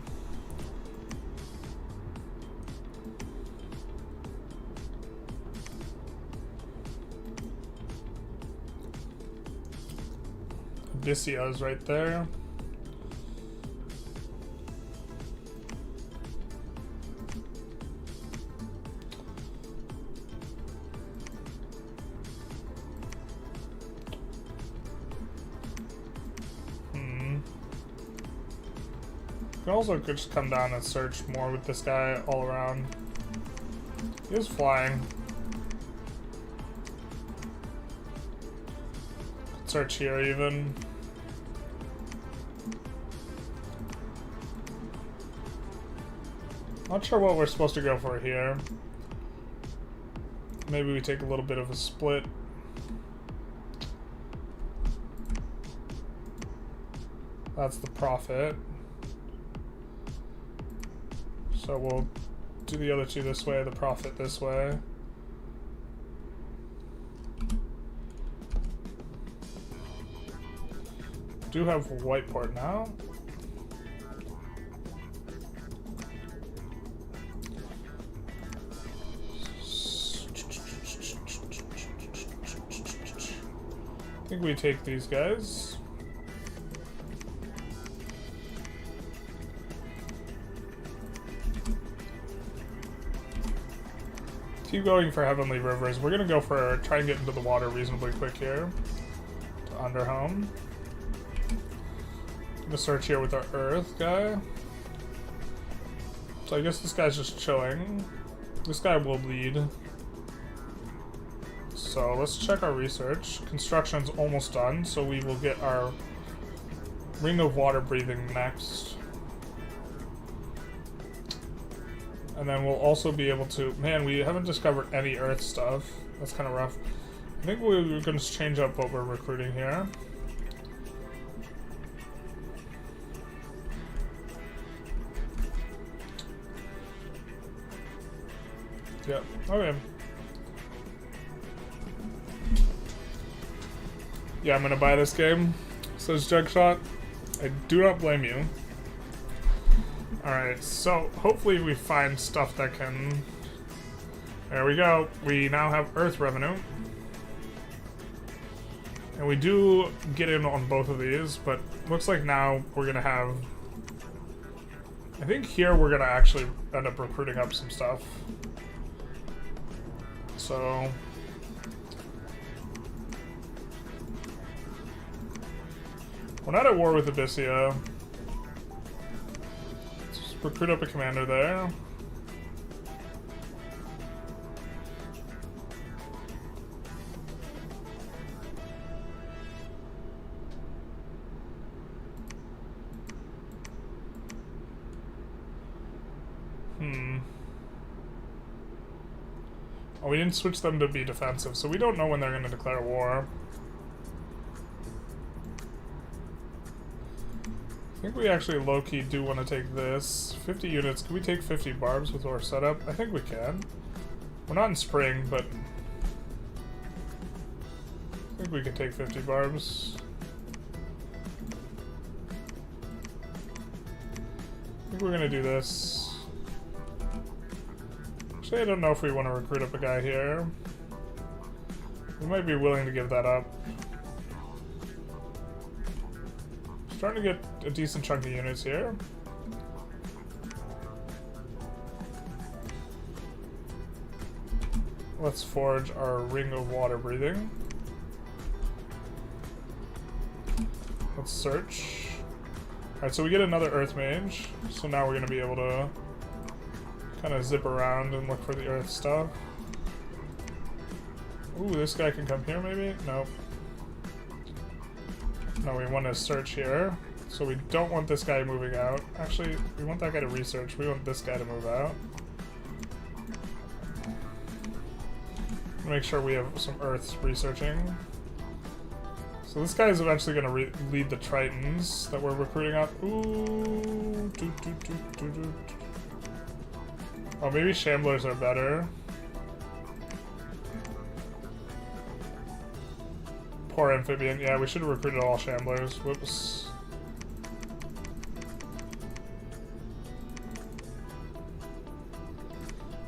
Odyssea's right there. You can also just come down and search more with this guy all around. He is flying. Search here even. Not sure what we're supposed to go for here. Maybe we take a little bit of a split. That's the profit. So we'll do the other 2 this way, the profit this way. Do have white port now. I think we take these guys. Keep going for Heavenly Rivers. We're gonna go for try and get into the water reasonably quick here. To Underhome. Gonna search here with our Earth guy. So I guess this guy's just chilling. This guy will lead. So let's check our research. Construction's almost done, so we will get our Ring of Water Breathing next. And then we'll also be able to... Man, we haven't discovered any Earth stuff. That's kind of rough. I think we're going to change up what we're recruiting here. Yep, okay. Yeah, I'm going to buy this game, says Jugshot. I do not blame you. Alright, so hopefully we find stuff that can... There we go. We now have Earth revenue. And we do get in on both of these, but looks like now we're going to have... I think here we're going to actually end up recruiting up some stuff. So... We're not at war with Abyssea. Recruit up a commander there. Oh, we didn't switch them to be defensive, so we don't know when they're going to declare war. I think we actually low-key do want to take this. 50 units. Can we take 50 barbs with our setup? I think we can. We're not in spring, but I think we can take 50 barbs. I think we're going to do this. Actually, I don't know if we want to recruit up a guy here. We might be willing to give that up. Starting to get a decent chunk of units here. Let's forge our ring of water breathing. Let's search. Alright, so we get another earth mage. So now we're going to be able to kind of zip around and look for the earth stuff. Ooh, this guy can come here maybe? Nope. No, we want to search here. So we don't want this guy moving out. Actually, we want that guy to research. We want this guy to move out. Make sure we have some earths researching. So this guy is eventually going to lead the Tritons that we're recruiting up. Ooh. Oh, maybe Shamblers are better. Poor Amphibian. Yeah, we should have recruited all Shamblers. Whoops.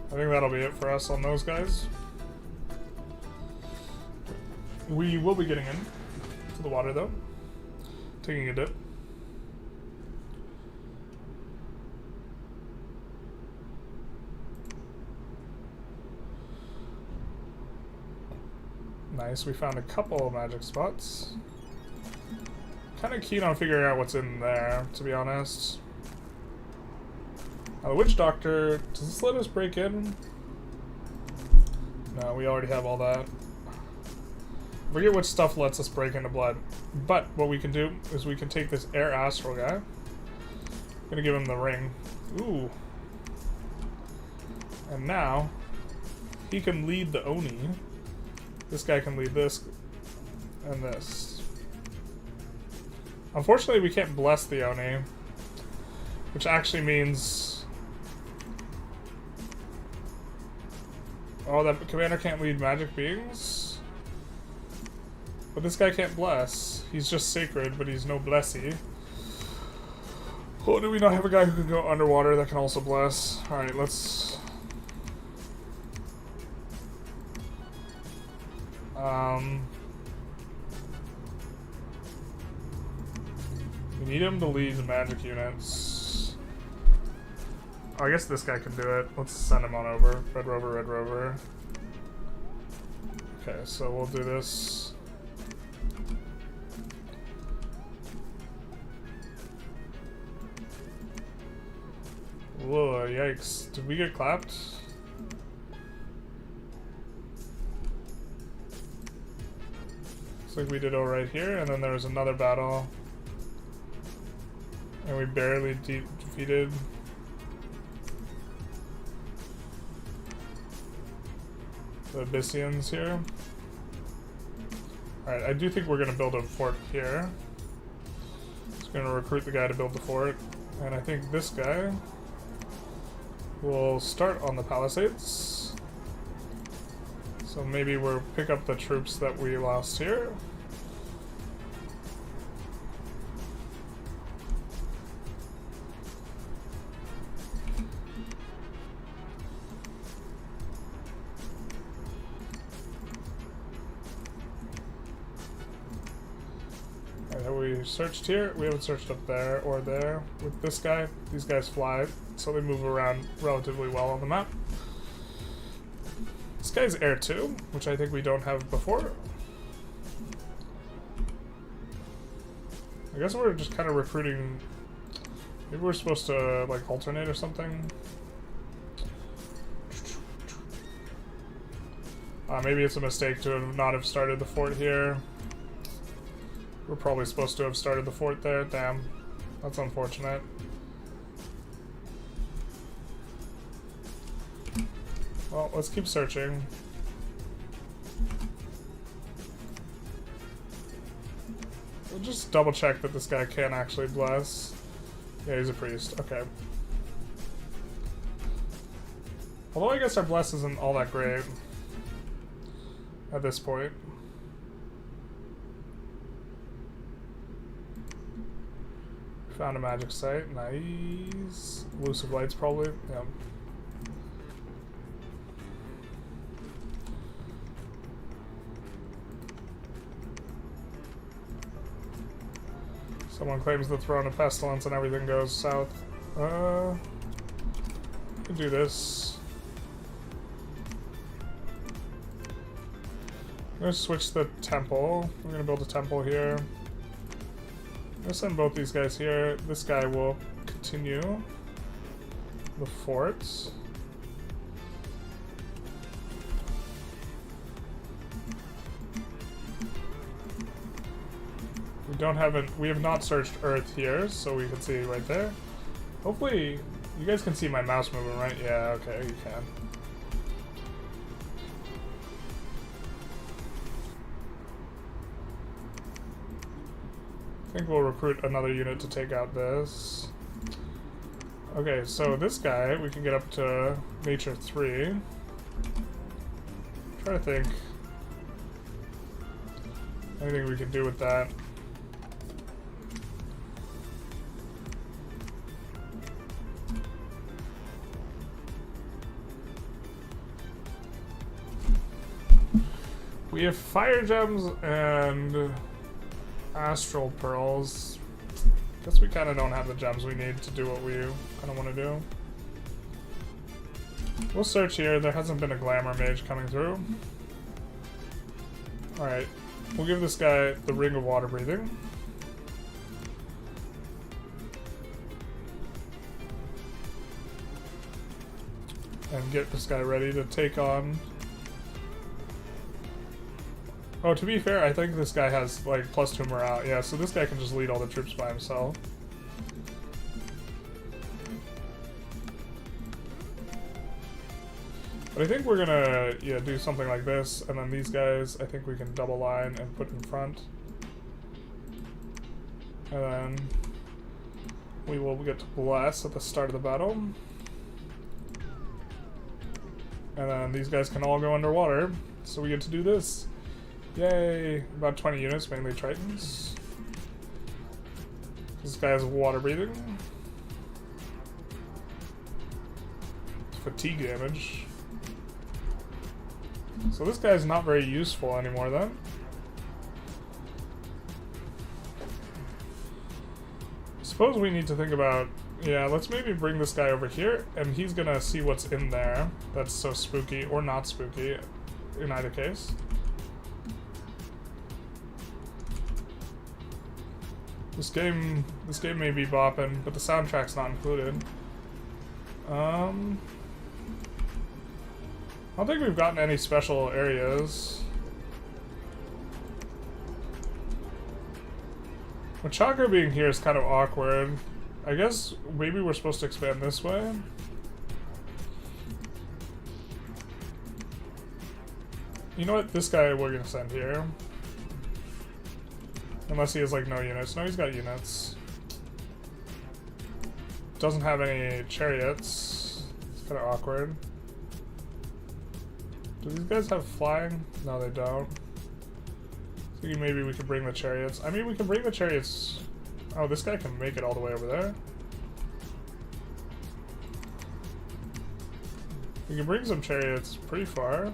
I think that'll be it for us on those guys. We will be getting in to the water though. Taking a dip. Nice, we found a couple of magic spots. Kind of keen on figuring out what's in there, to be honest. The Witch Doctor, does this let us break in? No, we already have all that. I forget which stuff lets us break into blood. But what we can do is we can take this Air Astral guy. I'm gonna give him the ring. Ooh. And now, he can lead the Oni. This guy can lead this and this. Unfortunately, we can't bless the Oni, which actually means... Oh, that commander can't lead magic beings? But this guy can't bless. He's just sacred, but he's no blessy. Oh, do we not have a guy who can go underwater that can also bless? Alright, let's... We need him to lead the magic units. Oh, I guess this guy can do it. Let's send him on over. Red Rover, Red Rover. Okay, so we'll do this. Whoa, yikes. Did we get clapped? Looks like we did all right here, and then there was another battle. And we barely defeated. The Abyssians here. Alright, I do think we're going to build a fort here. Just going to recruit the guy to build the fort. And I think this guy will start on the palisades. So maybe we'll pick up the troops that we lost here. Searched here. We haven't searched up there or there with this guy. These guys fly, so they move around relatively well on the map. This guy's Air 2, which I think we don't have before. I guess we're just kind of recruiting. Maybe we're supposed to like alternate or something. Maybe it's a mistake to not have started the fort here. We're probably supposed to have started the fort there. Damn. That's unfortunate. Well, let's keep searching. We'll just double check that this guy can actually bless. Yeah, he's a priest. Okay. Although I guess our bless isn't all that great at this point. Found a magic site. Nice. Elusive lights, probably. Yeah. Someone claims the throne of pestilence and everything goes south. We can do this. I'm gonna switch the temple. We're gonna build a temple here. I'm gonna send both these guys here. This guy will continue the forts. We have not searched Earth here, so we can see right there. Hopefully, you guys can see my mouse moving, right? Yeah, okay, you can. I think we'll recruit another unit to take out this. Okay, so this guy, we can get up to Nature 3. Try to think. Anything we can do with that. We have fire gems and astral pearls. Guess we kind of don't have the gems we need to do what we kind of want to do. We'll search here. There hasn't been a glamour mage coming through. Alright. We'll give this guy the ring of water breathing. And get this guy ready to take on... Oh, to be fair, I think this guy has, like, +2 morale. Yeah, so this guy can just lead all the troops by himself. But I think we're gonna, yeah, do something like this, and then these guys, I think we can double line and put in front. And then we will get to bless at the start of the battle. And then these guys can all go underwater, so we get to do this. Yay! About 20 units, mainly Tritons. This guy has water breathing. Fatigue damage. So this guy's not very useful anymore then. Suppose we need to think about... Yeah, let's maybe bring this guy over here, and he's gonna see what's in there that's so spooky, or not spooky, in either case. This game may be bopping, but the soundtrack's not included. I don't think we've gotten any special areas. Machaka being here is kind of awkward. I guess maybe we're supposed to expand this way. You know what? This guy we're gonna send here. Unless he has, like, no units. No, he's got units. Doesn't have any chariots. It's kind of awkward. Do these guys have flying? No, they don't. Thinking maybe we could bring the chariots. I mean, we can bring the chariots... Oh, this guy can make it all the way over there. We can bring some chariots pretty far.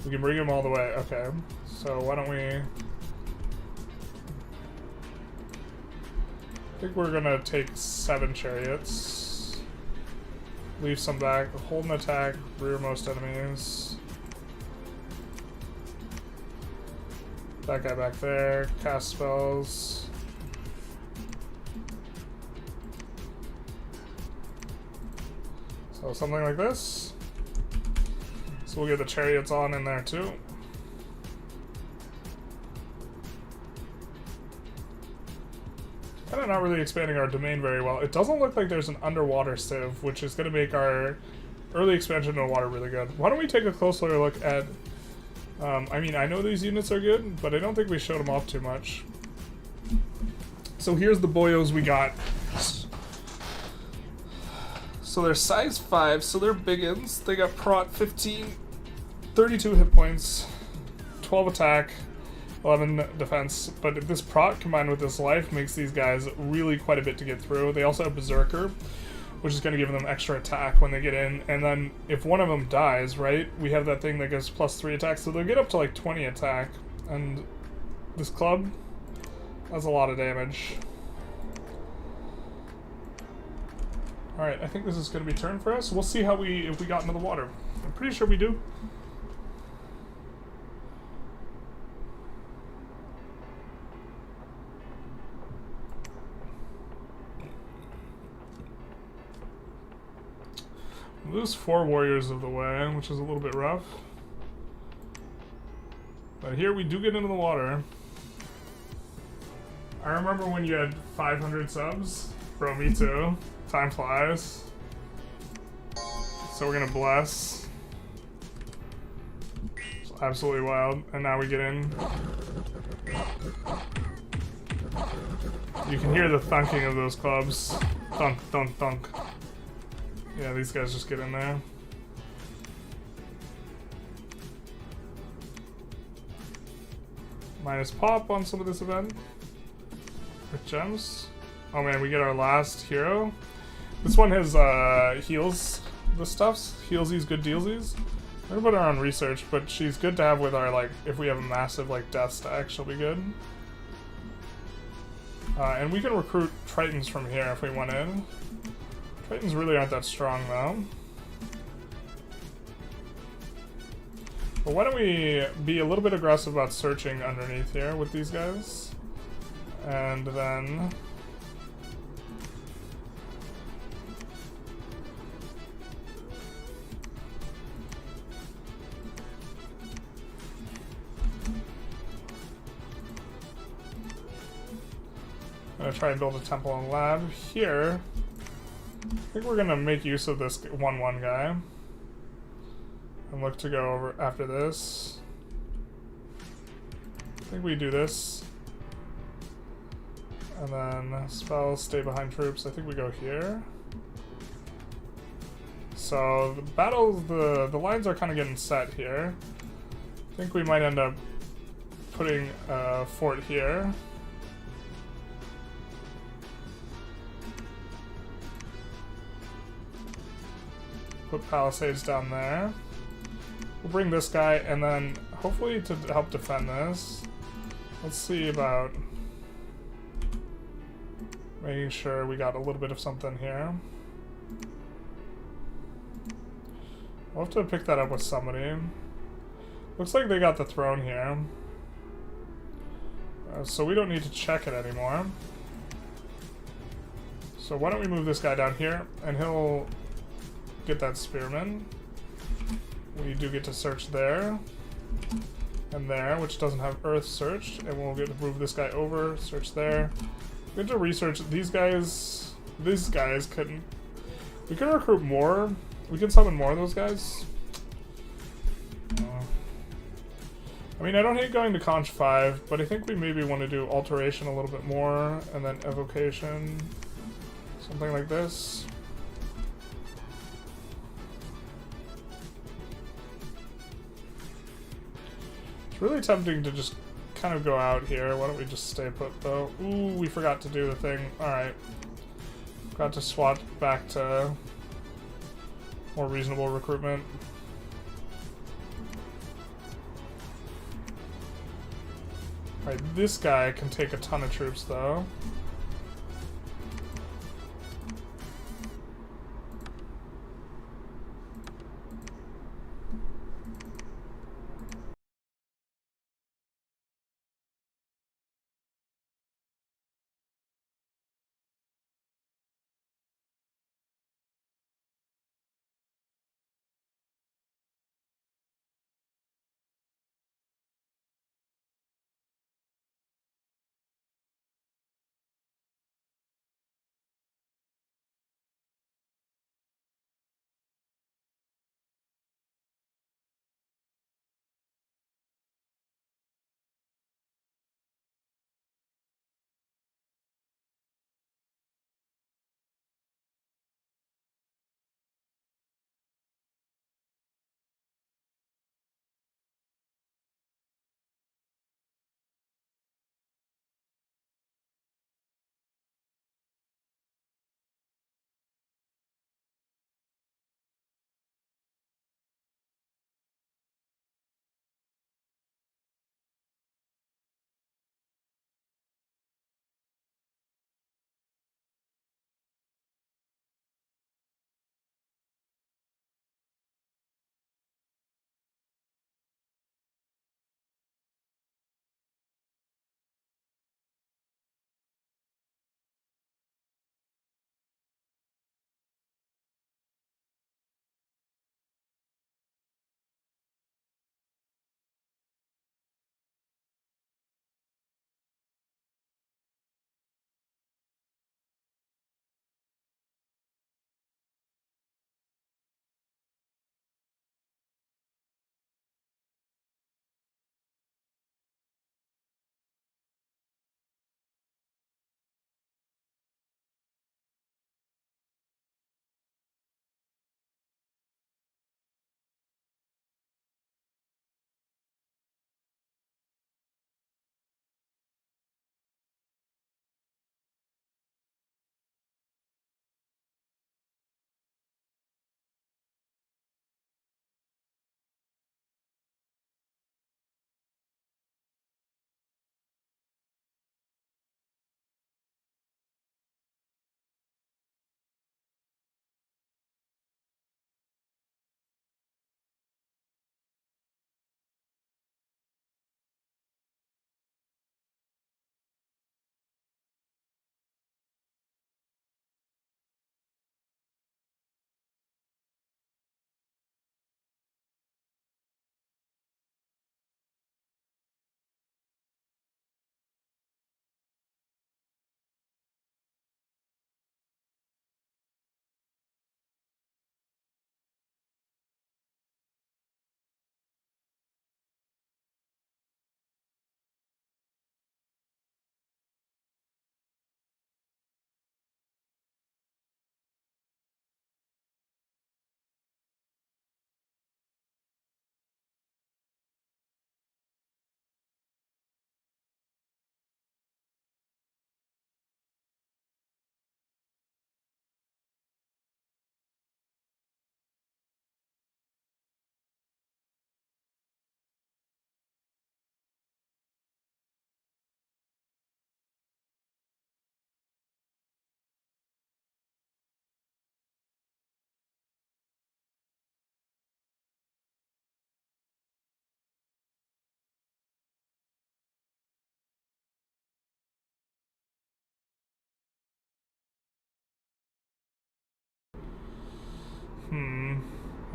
We can bring them all the way. Okay. So why don't we... I think we're gonna take 7 chariots. Leave some back. Hold an attack. Rear most enemies. That guy back there. Cast spells. So something like this. So we'll get the chariots on in there too. Kind of not really expanding our domain very well. It doesn't look like there's an underwater civ, which is going to make our early expansion into water really good. Why don't we take a closer look at... I mean, I know these units are good, but I don't think we showed them off too much. So here's the boyos we got. So they're size 5, so they're biggins. They got prot 15, 32 hit points, 12 attack, 11 defense. But this prot combined with this life makes these guys really quite a bit to get through. They also have berserker, which is going to give them extra attack when they get in. And then if one of them dies, right, we have that thing that gives +3 attack, so they'll get up to like 20 attack. And this club has a lot of damage. Alright, I think this is going to be turn for us. We'll see how if we got into the water. I'm pretty sure we do. We'll lose 4 warriors of the way, which is a little bit rough. But here we do get into the water. I remember when you had 500 subs. Bro, me too. Time flies. So we're gonna bless. It's absolutely wild. And now we get in. You can hear the thunking of those clubs. Thunk, thunk, thunk. Yeah, these guys just get in there. Minus pop on some of this event. With gems. Oh man, we get our last hero. This one has heals the stuffs. Healsies, good dealsies. We're gonna put her on research, but she's good to have with our, like, if we have a massive, like, death stack, she'll be good. And we can recruit Tritons from here if we want in. Tritons really aren't that strong, though. But why don't we be a little bit aggressive about searching underneath here with these guys? And then... I'm gonna try and build a temple and lab here. I think we're gonna make use of this 1-1 guy. And look to go over after this. I think we do this. And then spells, stay behind troops. I think we go here. So the battles, the lines are kind of getting set here. I think we might end up putting a fort here. Put palisades down there. We'll bring this guy, and then hopefully to help defend this, let's see about making sure we got a little bit of something here. We'll have to pick that up with somebody. Looks like they got the throne here. So we don't need to check it anymore. So why don't we move this guy down here, and he'll get that spearman. We do get to search there and there, which doesn't have earth searched, and we'll get to move this guy over, search there. We get to research these guys. These guys couldn't. We could recruit more. We can summon more of those guys. I mean, I don't hate going to Conch 5, but I think we maybe want to do alteration a little bit more, and then evocation, something like this. It's really tempting to just kind of go out here. Why don't we just stay put, though? Ooh, we forgot to do the thing. Alright. Forgot to swap back to more reasonable recruitment. Alright, this guy can take a ton of troops, though.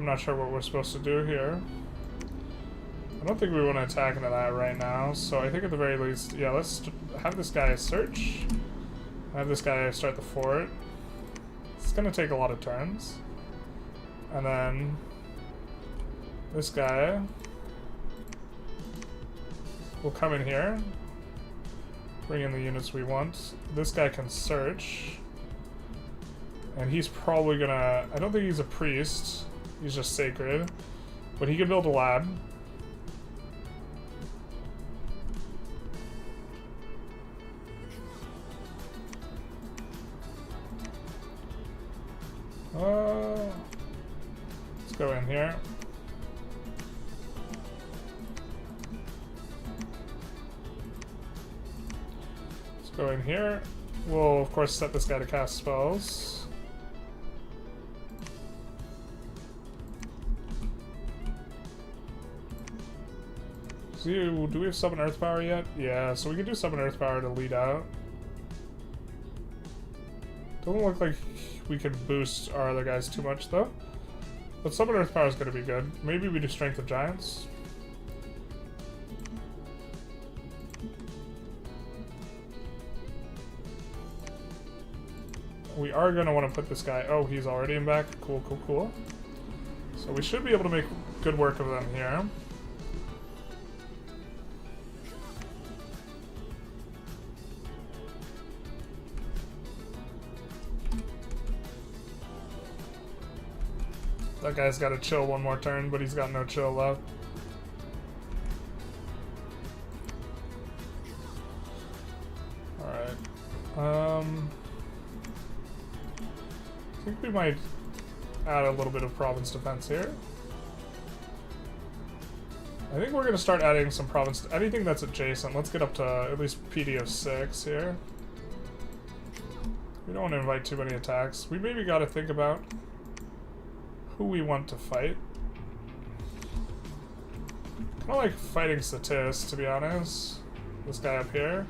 I'm not sure what we're supposed to do here. I don't think we want to attack into that right now, so I think at the very least, yeah, let's have this guy search. Have this guy start the fort. It's gonna take a lot of turns. And then this guy will come in here, bring in the units we want. This guy can search. And he's probably gonna... I don't think he's a priest. He's just sacred. But he can build a lab. Let's go in here. Let's go in here. We'll, of course, set this guy to cast spells. So, do we have Summon Earth Power yet? Yeah, so we can do Summon Earth Power to lead out. Doesn't look like we can boost our other guys too much, though. But Summon Earth Power is going to be good. Maybe we do Strength of Giants. We are going to want to put this guy... Oh, he's already in back. Cool, cool, cool. So we should be able to make good work of them here. That guy's got to chill one more turn, but he's got no chill left. Alright. I think we might add a little bit of province defense here. I think we're going to start adding some province... Anything that's adjacent. Let's get up to at least PD of 6 here. We don't want to invite too many attacks. We maybe got to think about who we want to fight. Kind of like fighting Satis, to be honest. This guy up here.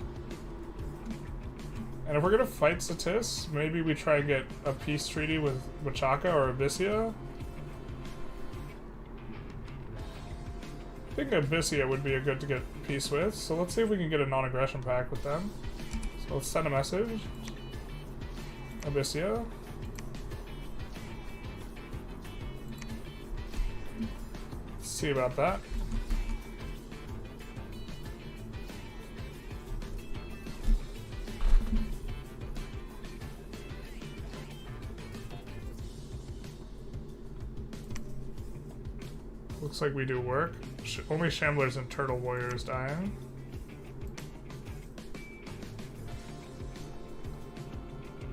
And if we're gonna fight Satis, maybe we try and get a peace treaty with Wachaka or Abyssia. I think Abyssia would be a good to get peace with, so let's see if we can get a non-aggression pact with them. So let's send a message. Abyssia. See about that. Looks like we do work. Only Shamblers and Turtle Warriors dying.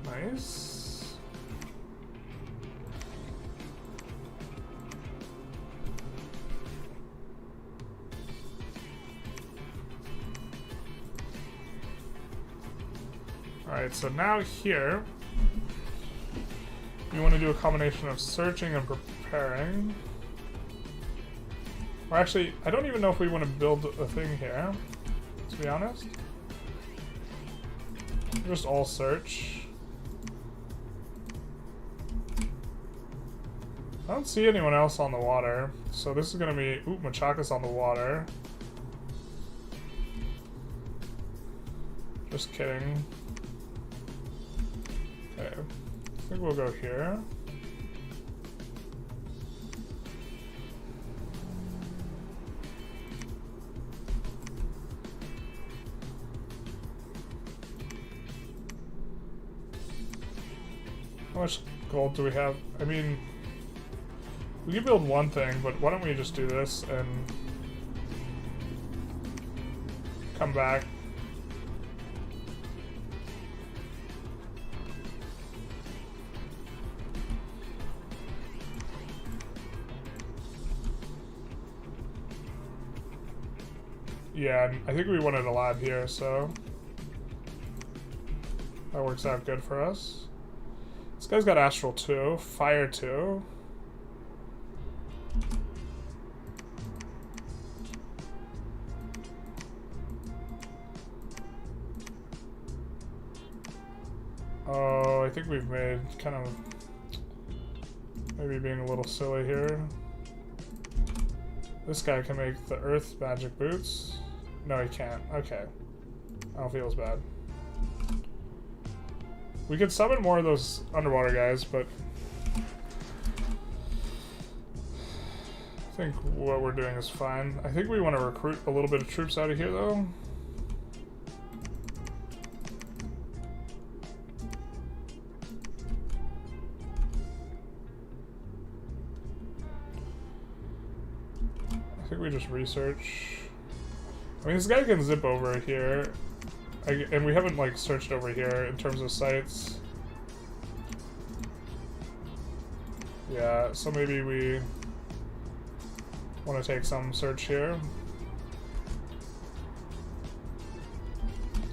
Nice. Alright, so now here, we want to do a combination of searching and preparing. Or actually, I don't even know if we want to build a thing here, to be honest. Just all search. I don't see anyone else on the water, so this is going to be... Ooh, Machaka's on the water. Just kidding. Okay, I think we'll go here. How much gold do we have? I mean, we could build one thing, but why don't we just do this and come back. Yeah, I think we wanted a lab here, so that works out good for us. This guy's got Astral 2, Fire 2. Oh, I think we've made kind of... Maybe being a little silly here. This guy can make the earth magic boots. No, he can't. Okay. I don't feel as bad. We could summon more of those underwater guys, but I think what we're doing is fine. I think we want to recruit a little bit of troops out of here, though. I think we just research. I mean, this guy can zip over here. And we haven't, like, searched over here in terms of sites. Yeah, so maybe we want to take some search here.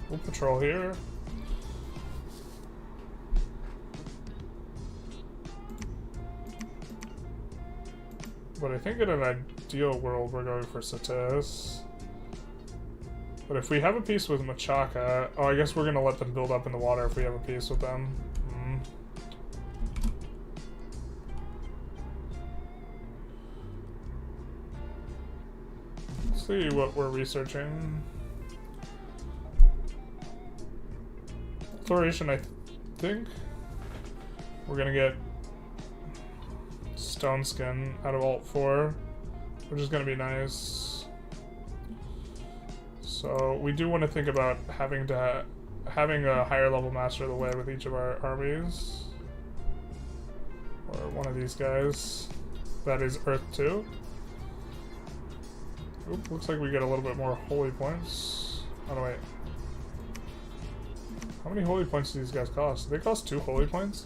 We'll patrol here. But I think in an ideal world, we're going for Satis. But if we have a peace with Machaka... Oh, I guess we're going to let them build up in the water if we have a peace with them. Let's see what we're researching. Exploration, I think. We're going to get Stone Skin out of Alt 4, which is going to be nice. So we do want to think about having a higher level Master of the Way with each of our armies. Or one of these guys. That is Earth 2. Oop, looks like we get a little bit more holy points. Oh no, wait. How many holy points do these guys cost? Do they cost 2 holy points?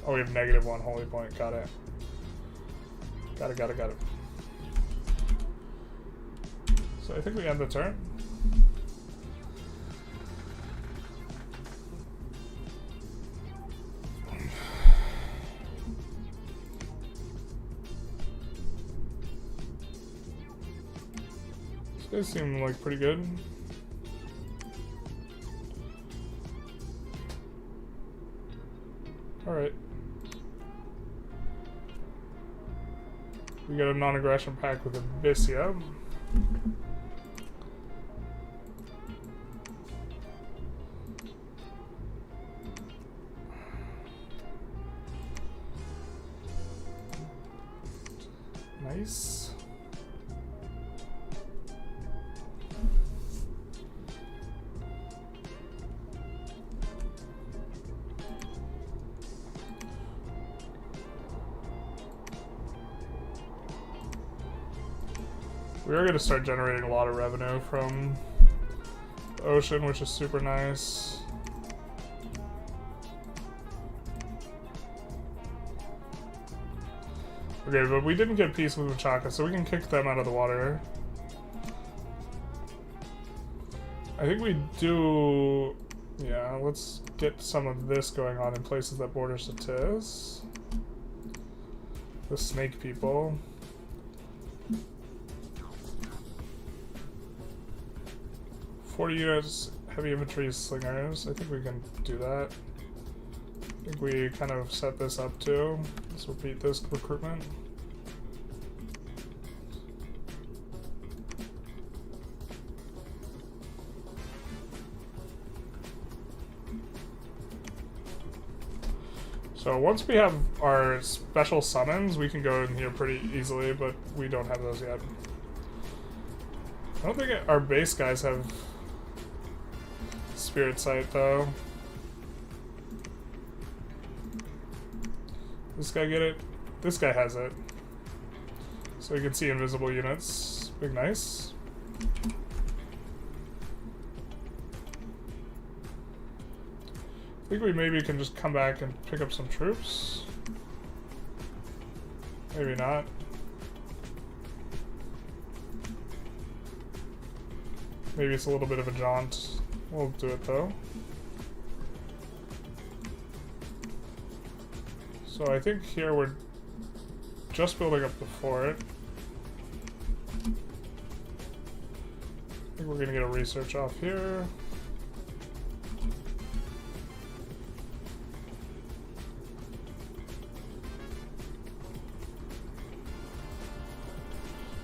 Oh, we have -1 holy point. Got it. Got it. So I think we end the turn. These guys seem like pretty good. Alright. We got a non-aggression pact with Abyssia. Nice. We are going to start generating a lot of revenue from the ocean, which is super nice. Okay, but we didn't get peace with Machaka, so we can kick them out of the water. I think we do... Yeah, let's get some of this going on in places that border Satis. The snake people. "40 units, heavy infantry slingers." I think we can do that. I think we kind of set this up too. Let's repeat this recruitment. So once we have our special summons, we can go in here pretty easily, but we don't have those yet. I don't think our base guys have Spirit Sight though. This guy get it? This guy has it. So you can see invisible units. Big nice. I think we maybe can just come back and pick up some troops. Maybe not. Maybe it's a little bit of a jaunt. We'll do it though. So I think here we're just building up the fort. I think we're gonna get a research off here.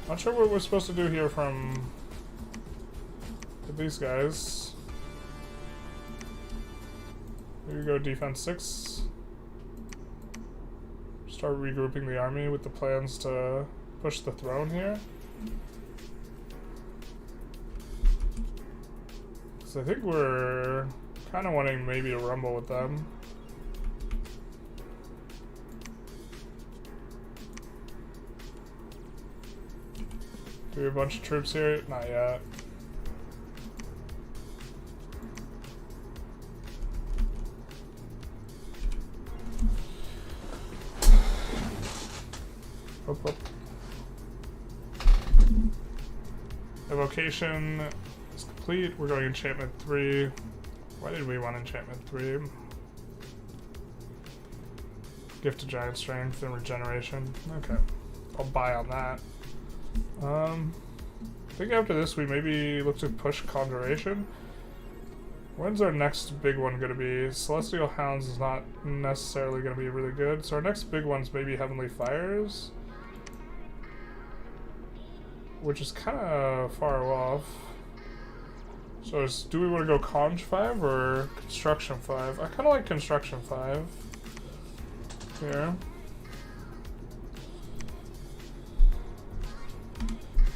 Not sure what we're supposed to do here from these guys. Here we go, defense 6. Start regrouping the army with the plans to push the throne here. So I think we're kind of wanting maybe to rumble with them. Do we have a bunch of troops here? Not yet. Up. Evocation is complete. We're going enchantment 3. Why did we want enchantment 3? Gift of giant strength and regeneration. Okay. I'll buy on that. I think after this we maybe look to push Conjuration. When's our next big one going to be? Celestial Hounds is not necessarily going to be really good. So our next big one's maybe Heavenly Fires, which is kind of far off. So do we want to go Conj 5 or Construction 5? I kind of like Construction 5 here.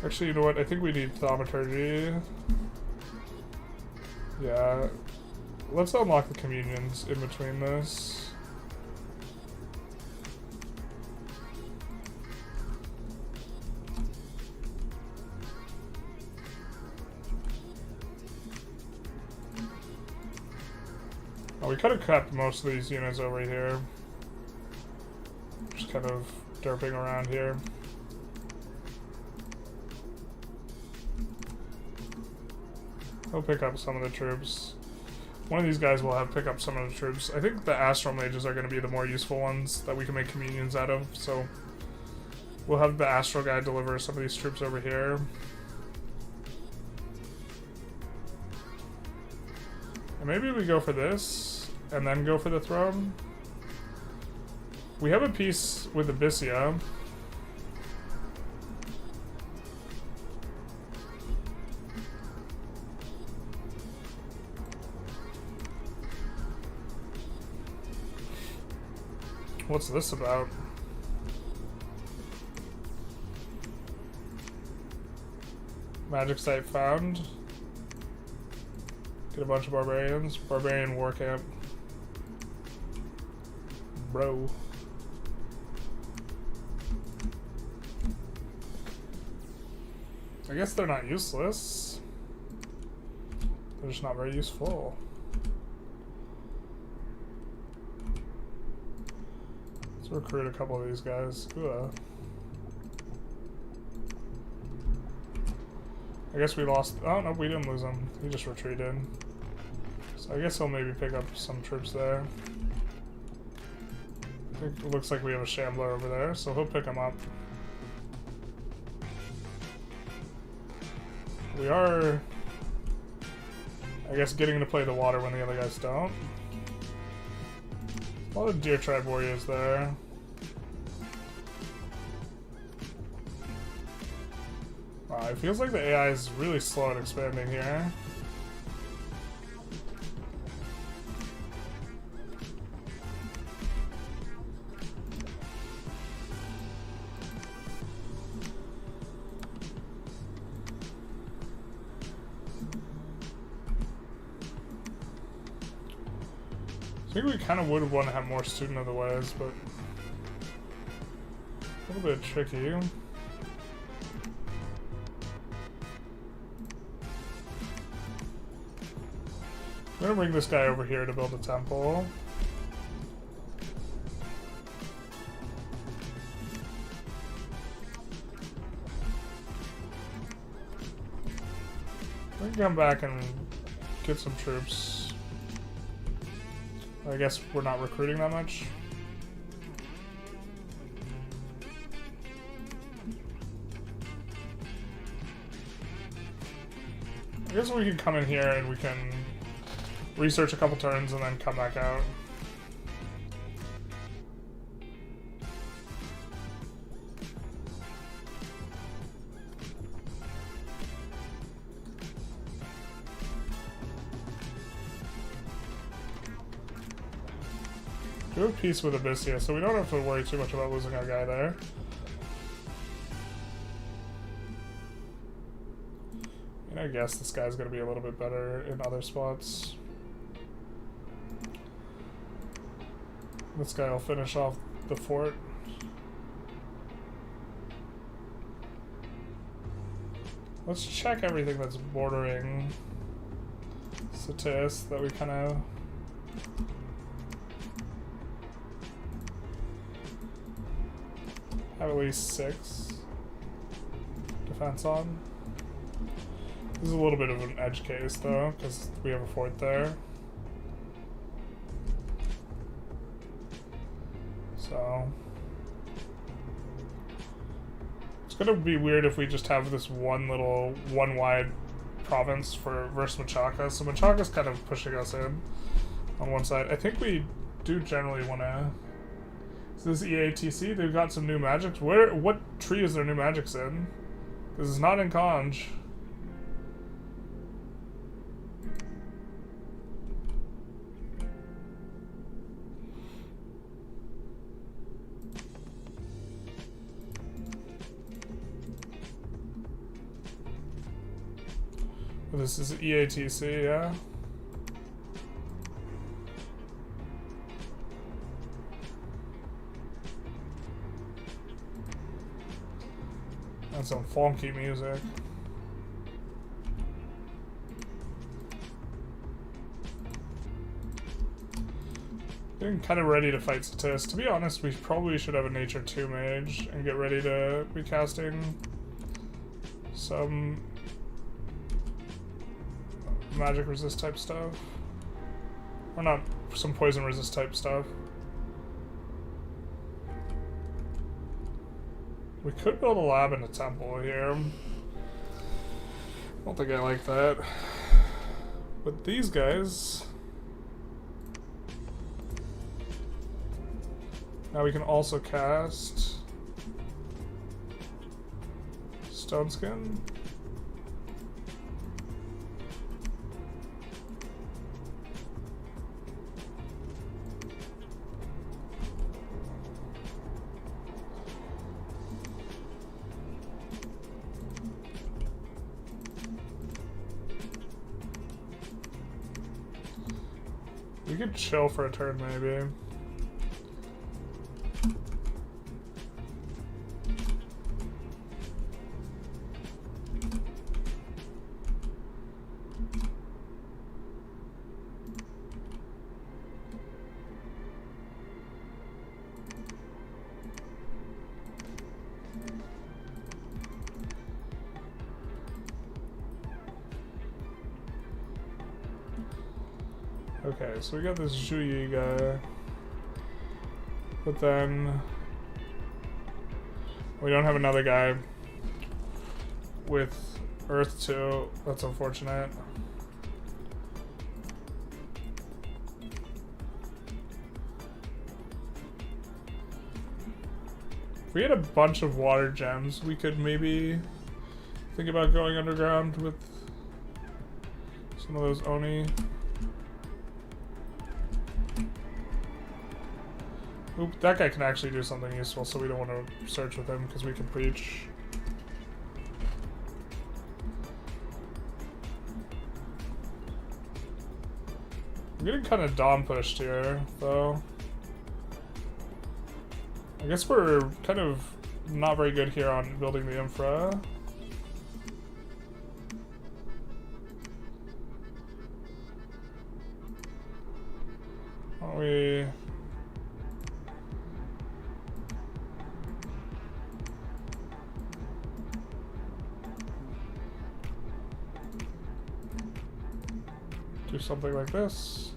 Actually, you know what? I think we need Thaumaturgy. Yeah. Let's unlock the communions in between this. Oh, we could have kept most of these units over here. Just kind of derping around here. He'll pick up some of the troops. One of these guys will have pick up some of the troops. I think the Astral Mages are going to be the more useful ones that we can make communions out of, so we'll have the Astral guy deliver some of these troops over here. And maybe we go for this, and then go for the throne. We have a piece with Abyssia. What's this about? Magic site found. Get a bunch of barbarians. Barbarian war camp. Bro. I guess they're not useless. They're just not very useful. Let's recruit a couple of these guys. Ugh. I guess we lost. Oh no, we didn't lose him. He just retreated. So I guess he'll maybe pick up some troops there. I think it looks like we have a Shambler over there, so he'll pick him up. We are, I guess, getting to play the water when the other guys don't. A lot of Deer Tribe warriors there. Wow, it feels like the AI is really slow at expanding here. I think we kind of would want to have more Student of the Ways, but a little bit tricky. I'm gonna bring this guy over here to build a temple. We can come back and get some troops. I guess we're not recruiting that much. I guess we can come in here and we can research a couple turns and then come back out. We have peace with Abyssia, so we don't have to worry too much about losing our guy there. And I guess this guy's gonna be a little bit better in other spots. This guy will finish off the fort. Let's check everything that's bordering Satis that we kind of... have at least 6 defense on. This is a little bit of an edge case though, because we have a fort there. So it's gonna be weird if we just have this one wide province for versus Machaca. So Machaca's kind of pushing us in on one side. I think we do generally want to. So this EATC, they've got some new magics. What tree is their new magics in? This is not in Conj. This is EATC, yeah. That's some funky music. Getting kind of ready to fight Satis. To be honest, we probably should have a Nature 2 mage and get ready to be casting some magic resist type stuff. Or not, some poison resist type stuff. We could build a lab and a temple here. I don't think I like that. But these guys... Now we can also cast Stone Skin. We could chill for a turn, maybe. Okay, so we got this Zhuyi guy, but then we don't have another guy with Earth 2. That's unfortunate. If we had a bunch of water gems, we could maybe think about going underground with some of those Oni. Oop, that guy can actually do something useful, so we don't want to search with him because we can preach. I'm getting kind of Dom pushed here, though. I guess we're kind of not very good here on building the infra. Why don't we... do something like this.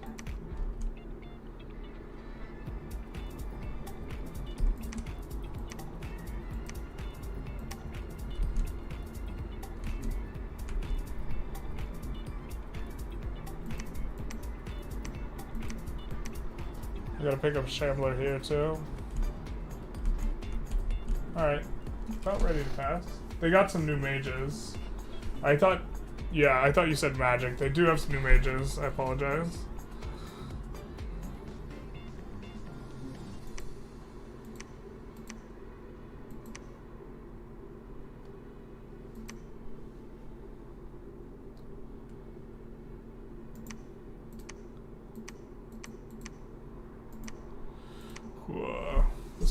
I gotta pick up Shambler here too. Alright, about ready to pass. They got some new mages. I thought you said magic. They do have some new mages. I apologize.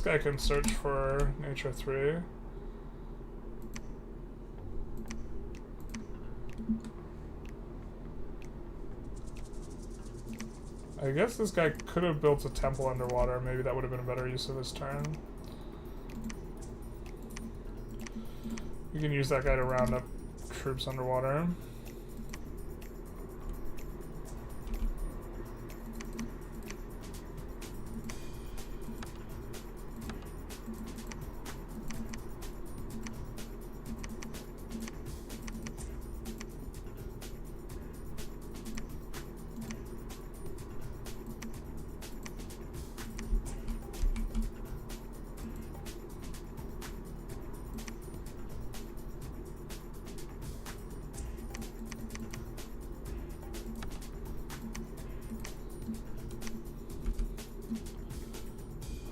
This guy can search for Nature 3. I guess this guy could have built a temple underwater. Maybe that would have been a better use of his turn. You can use that guy to round up troops underwater.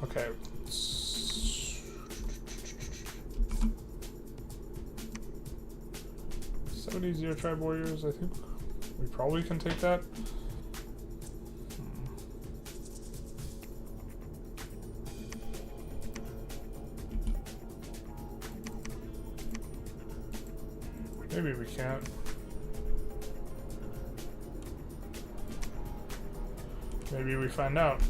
Okay. 70 Zero Tribe Warriors, I think we probably can take that. Maybe we can't. Maybe we find out.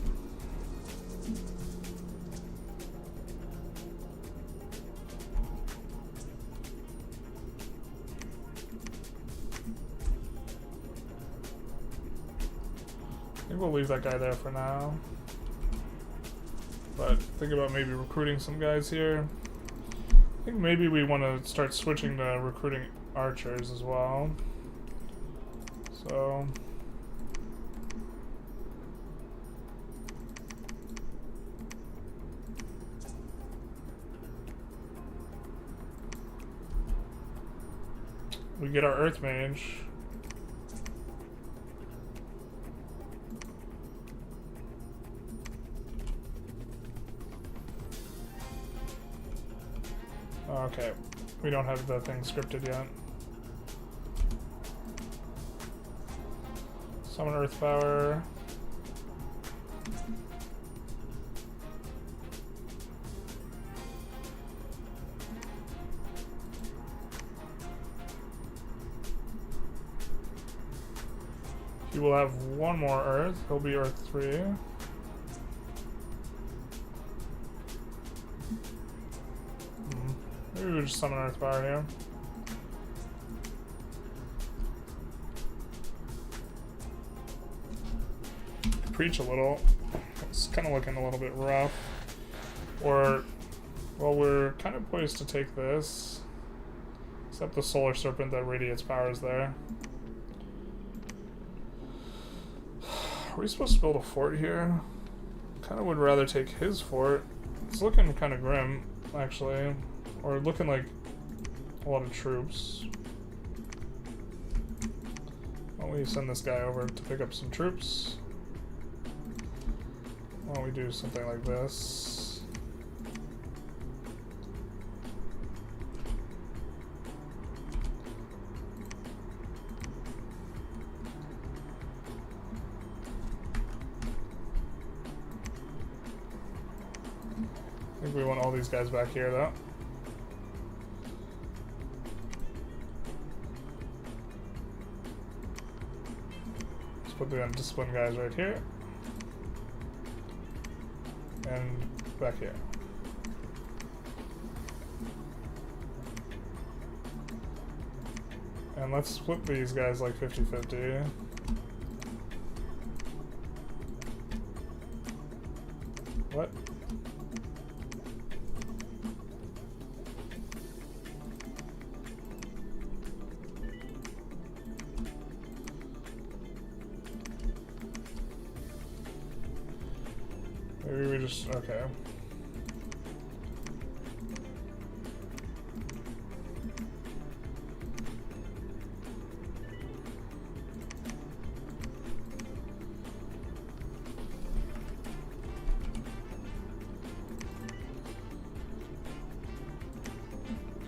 I think we'll leave that guy there for now. But think about maybe recruiting some guys here. I think maybe we want to start switching to recruiting archers as well. So we get our Earth Mage. Okay, we don't have the thing scripted yet. Summon Earth Power. He will have one more Earth. He'll be Earth 3. Maybe we'll just summon Earth Power here. Preach a little. It's kind of looking a little bit rough. Or, well, we're kind of poised to take this. Except the Solar Serpent that radiates power is there. Are we supposed to build a fort here? Kind of would rather take his fort. It's looking kind of grim, actually. Or looking like a lot of troops. Why don't we send this guy over to pick up some troops? Why don't we do something like this? I think we want all these guys back here, though. Let's put the undisciplined guys right here. And back here. And let's split these guys like 50-50. What? Maybe we just, okay.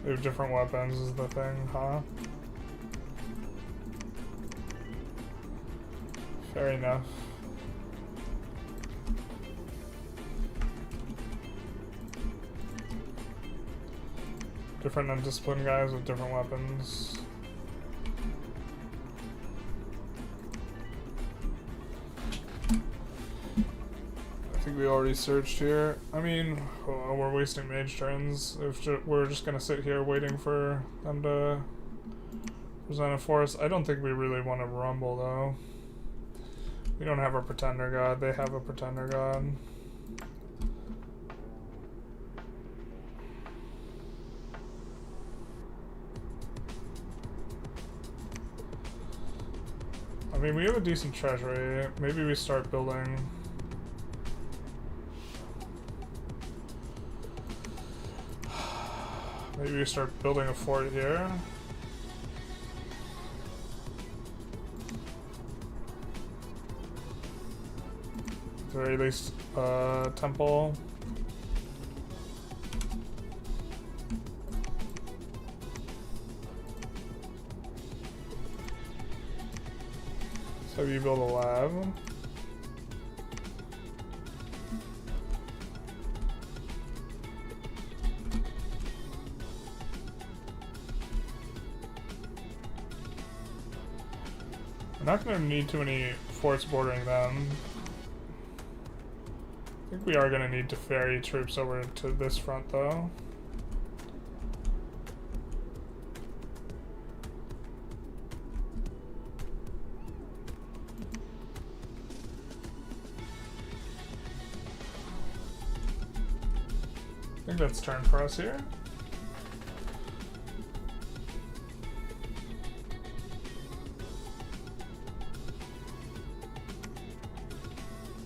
We have different weapons is the thing, huh? Fair enough. different undisciplined guys with different weapons. I think we already searched here. I mean, we're wasting mage turns. If we're just gonna sit here waiting for them to present a force. I don't think we really want to rumble though. We don't have a pretender god. They have a pretender god. I mean, we have a decent treasury. Maybe we start building. Maybe we start building a fort here. At the very least, temple. So you build a lab. We're not going to need too many forts bordering them. I think we are going to need to ferry troops over to this front though. I think that's turn for us here.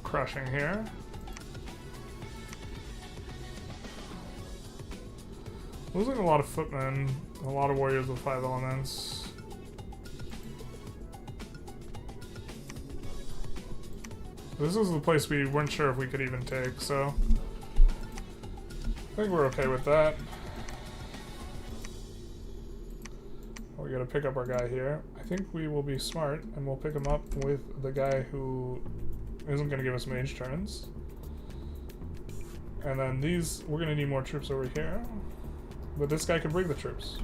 Crushing here. Losing a lot of footmen, a lot of warriors with 5 elements. This is the place we weren't sure if we could even take, so I think we're okay with that. We gotta pick up our guy here. I think we will be smart and we'll pick him up with the guy who isn't gonna give us mage turns. And then these, we're gonna need more troops over here. But this guy can bring the troops.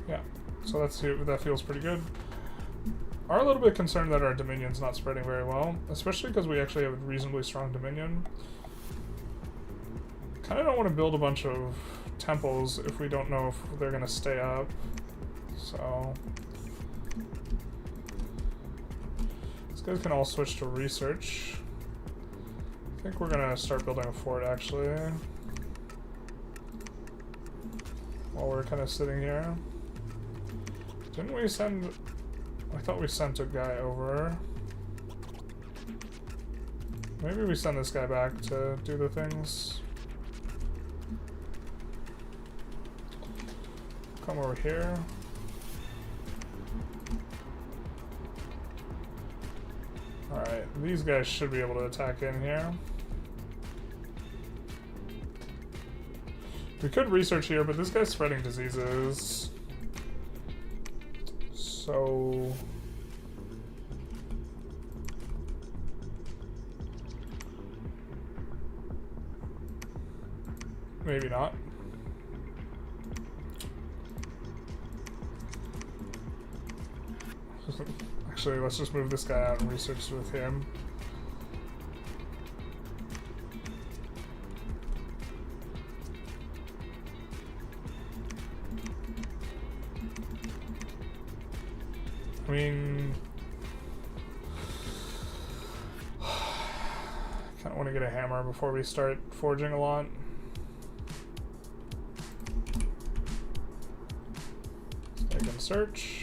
Yeah, so that feels pretty good. Are a little bit concerned that our Dominion's not spreading very well, especially because we actually have a reasonably strong Dominion. Kind of don't want to build a bunch of temples if we don't know if they're going to stay up. So these guys can all switch to research. I think we're going to start building a fort actually, while we're kind of sitting here. Didn't we send... I thought we sent a guy over. Maybe we send this guy back to do the things. Come over here. Alright, these guys should be able to attack in here. We could research here, but this guy's spreading diseases. So maybe not. Actually, let's just move this guy out and research with him. I mean, kind of want to get a hammer before we start forging a lot. So I can search.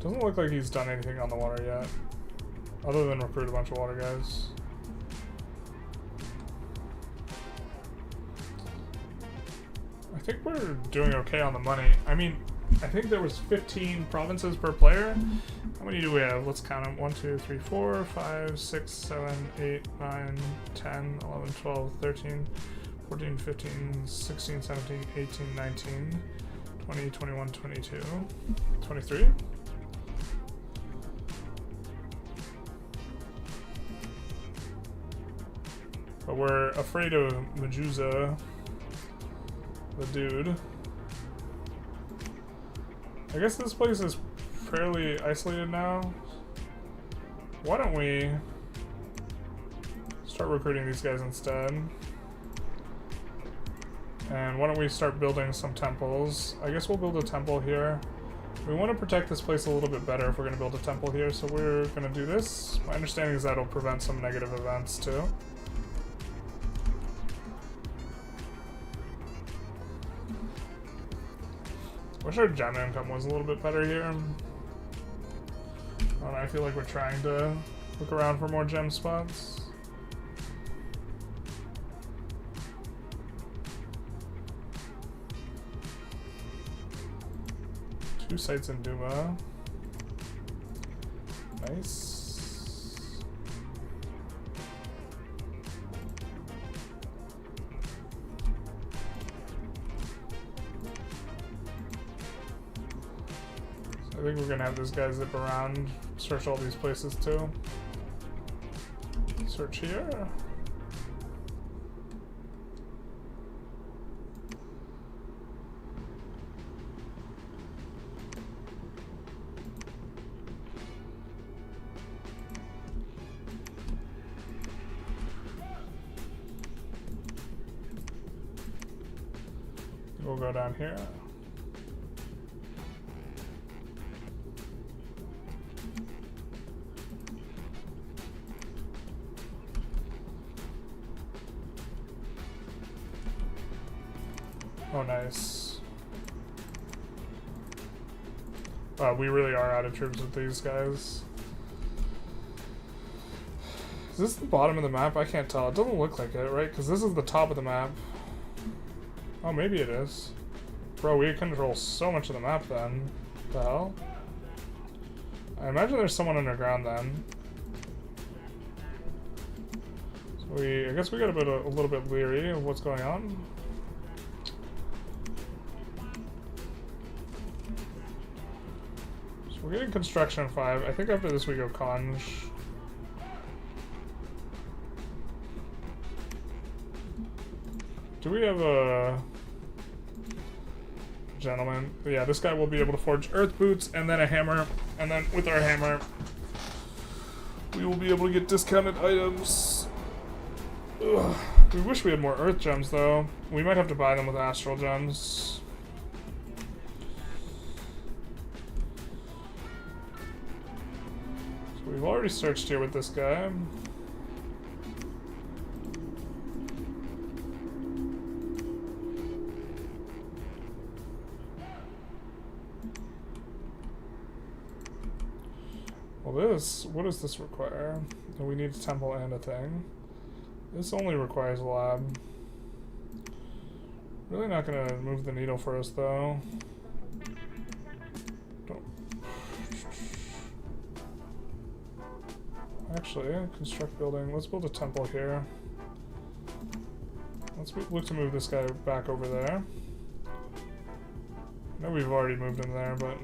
Doesn't look like he's done anything on the water yet, other than recruit a bunch of water guys. I think we're doing okay on the money. I mean, I think there was 15 provinces per player. How many do we have? Let's count them. 1, 2, 3, 4, 5, 6, 7, 8, 9, 10, 11, 12, 13, 14, 15, 16, 17, 18, 19, 20, 21, 22, 23. But we're afraid of Medusa, the dude. I guess this place is fairly isolated now. Why don't we start recruiting these guys instead? And why don't we start building some temples? I guess we'll build a temple here. We want to protect this place a little bit better if we're going to build a temple here, so we're going to do this. My understanding is that'll prevent some negative events too. Wish our gem income was a little bit better here. I feel like we're trying to look around for more gem spots. Two sites in Duma. Nice. I think we're gonna have this guy zip around, search all these places too. Search here. We'll go down here. Oh, nice. We really are out of troops with these guys. Is this the bottom of the map? I can't tell. It doesn't look like it, right? Because this is the top of the map. Oh, maybe it is. Bro, we control so much of the map then. What the hell? I imagine there's someone underground then. So I guess we got a little bit leery of what's going on. We're getting construction 5. I think after this we go conj. Do we have a gentleman? Yeah, this guy will be able to forge earth boots and then a hammer. And then with our hammer, we will be able to get discounted items. Ugh. We wish we had more earth gems though. We might have to buy them with astral gems. We've already searched here with this guy. Well, what does this require? We need a temple and a thing. This only requires a lab. Really not gonna move the needle for us though. Actually, construct building. Let's build a temple here. Let's look to move this guy back over there. I know we've already moved him there, but...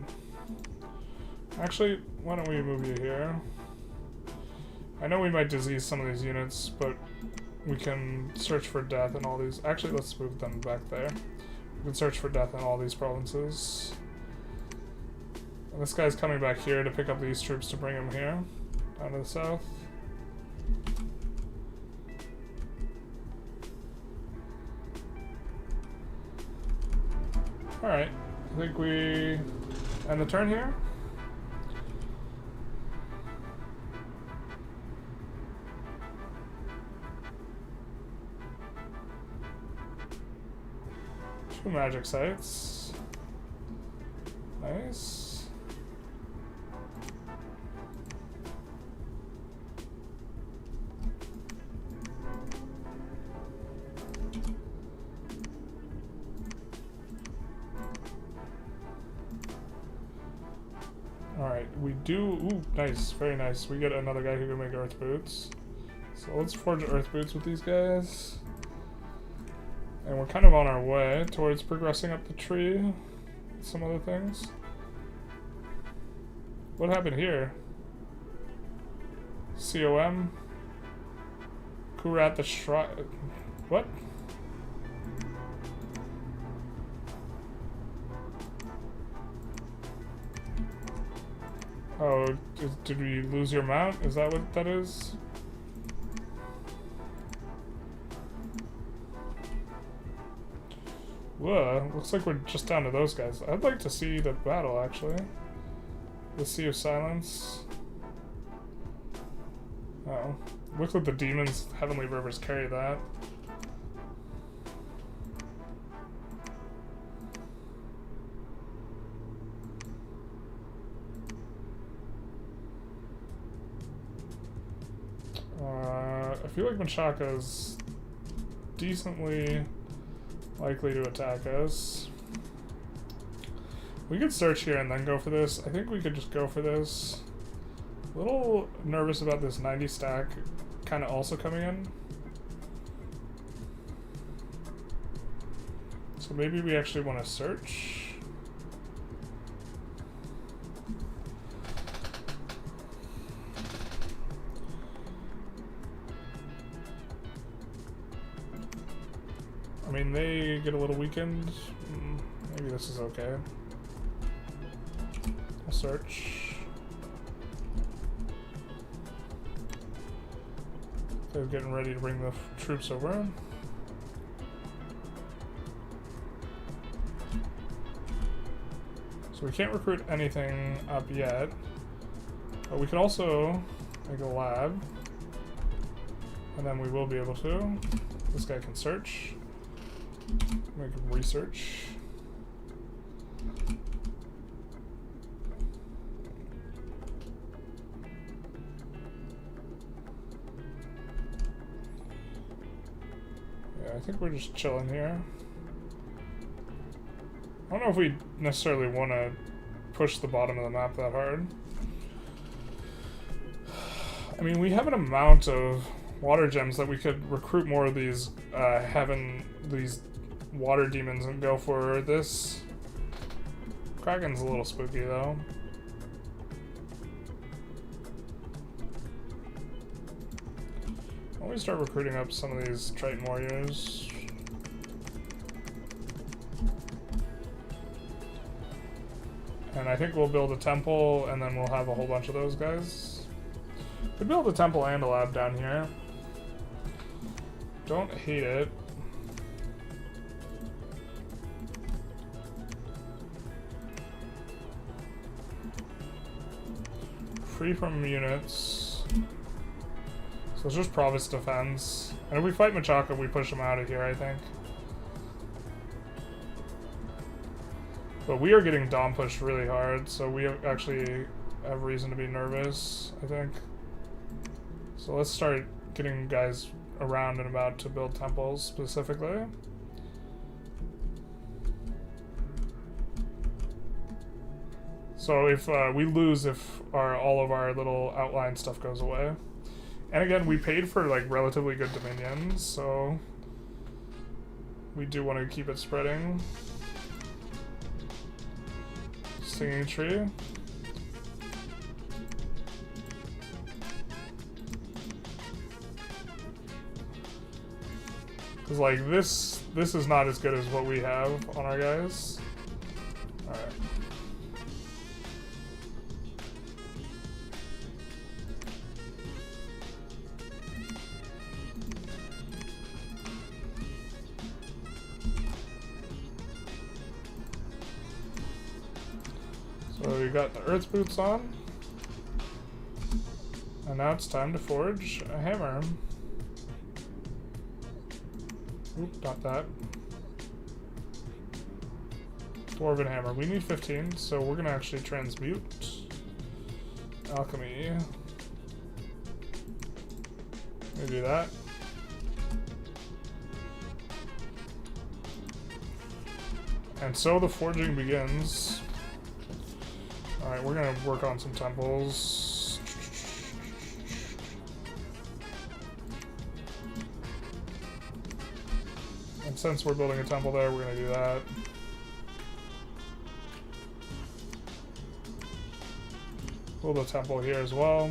Actually, why don't we move you here? I know we might disease some of these units, but we can search for death in all these... Actually, let's move them back there. We can search for death in all these provinces. And this guy's coming back here to pick up these troops to bring him here. Down to the south. Alright, I think we end the turn here. Two magic sites. Nice. we do... Ooh, nice. Very nice. We get another guy who can make earth boots. So let's forge earth boots with these guys. And we're kind of on our way towards progressing up the tree. Some other things. What happened here? COM? Kurat the Shrine. What? Oh, did we lose your mount? Is that what that is? Whoa, looks like we're just down to those guys. I'd like to see the battle, actually. The Sea of Silence. Oh. Looks like the demons' heavenly rivers carry that. I feel like Menchaca's decently likely to attack us. We could search here and then go for this. I think we could just go for this. A little nervous about this 90 stack kind of also coming in. So maybe we actually want to search. I mean, they get a little weakened. Maybe this is okay. I'll search. They're getting ready to bring the troops over. So we can't recruit anything up yet. But we can also make a lab. And then we will be able to. This guy can search. Make research. Yeah, I think we're just chilling here. I don't know if we necessarily want to push the bottom of the map that hard. I mean, we have an amount of water gems that we could recruit more of these these water demons and go for this. Kraken's a little spooky though. Why don't we start recruiting up some of these Triton warriors? And I think we'll build a temple and then we'll have a whole bunch of those guys. We build a temple and a lab down here. Don't hate it. Free from units. So it's just Province defense. And if we fight Menchaca, we push him out of here, I think. But we are getting Dom pushed really hard, so we actually have reason to be nervous, I think. So let's start getting guys around and about to build temples specifically. So if we lose if all of our little outline stuff goes away. And again, we paid for like relatively good dominions, so we do want to keep it spreading. Singing tree. Cause like this is not as good as what we have on our guys. Alright. So we got the earth boots on. And now it's time to forge a hammer. Oop, not that. Dwarven hammer. We need 15, so we're gonna actually transmute. Alchemy. Let me do that. And so the forging begins. Alright, we're gonna work on some temples. And since we're building a temple there, we're gonna do that. Build a temple here as well.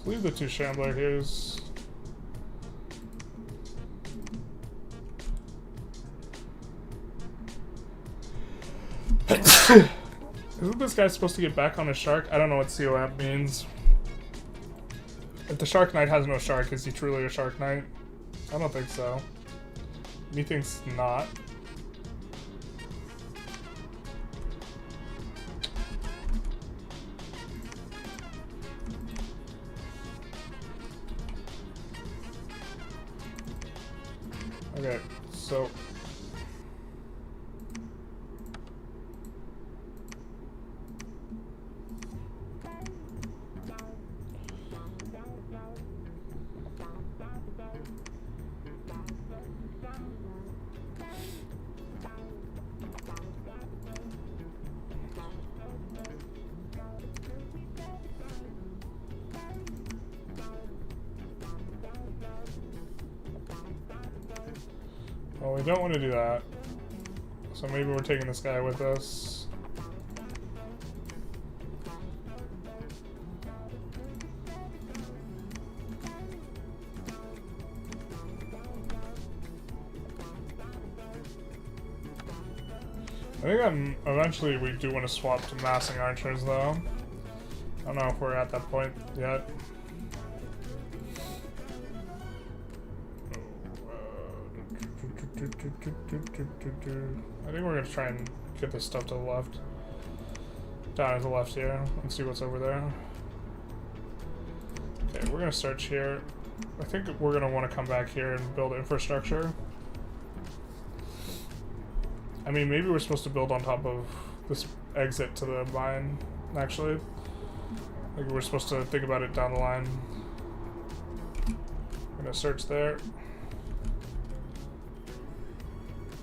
Leave the 2 Shambler here's. Isn't this guy supposed to get back on his shark? I don't know what COM means. If the Shark Knight has no shark, is he truly a Shark Knight? I don't think so. Methinks not. Okay, so well, we don't want to do that. So maybe we're taking this guy with us. I think eventually we do want to swap to massing archers though. I don't know if we're at that point yet. I think we're gonna try and get this stuff to the left. Down to the left here and see what's over there. Okay, we're gonna search here. I think we're gonna want to come back here and build infrastructure. I mean, maybe we're supposed to build on top of this exit to the mine, actually. Like, we're supposed to think about it down the line. I'm gonna search there.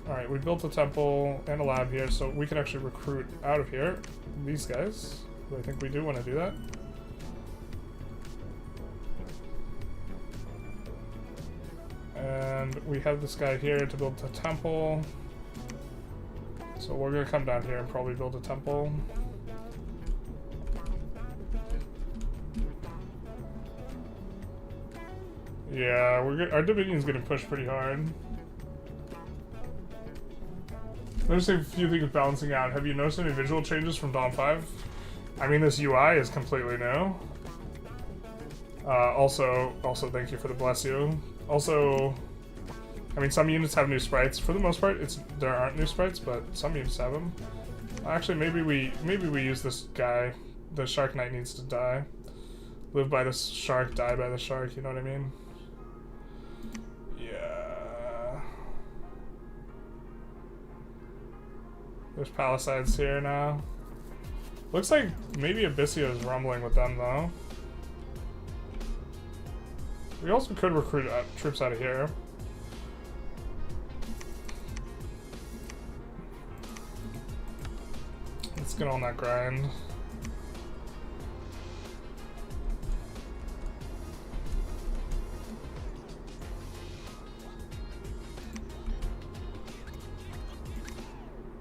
Alright, we built a temple and a lab here, so we can actually recruit out of here these guys. I think we do want to do that. And we have this guy here to build a temple. So we're going to come down here and probably build a temple. Yeah, our Dominion's getting pushed pretty hard. There's a few things balancing out. Have you noticed any visual changes from Dawn 5? I mean, this UI is completely new. Also, thank you for the bless you. Also, I mean, some units have new sprites. For the most part, there aren't new sprites, but some units have them. Actually, maybe we use this guy. The Shark Knight needs to die. Live by the shark, die by the shark. You know what I mean? Yeah. There's Palisades here now. Looks like maybe Abyssio is rumbling with them though. We also could recruit troops out of here. Let's get on that grind.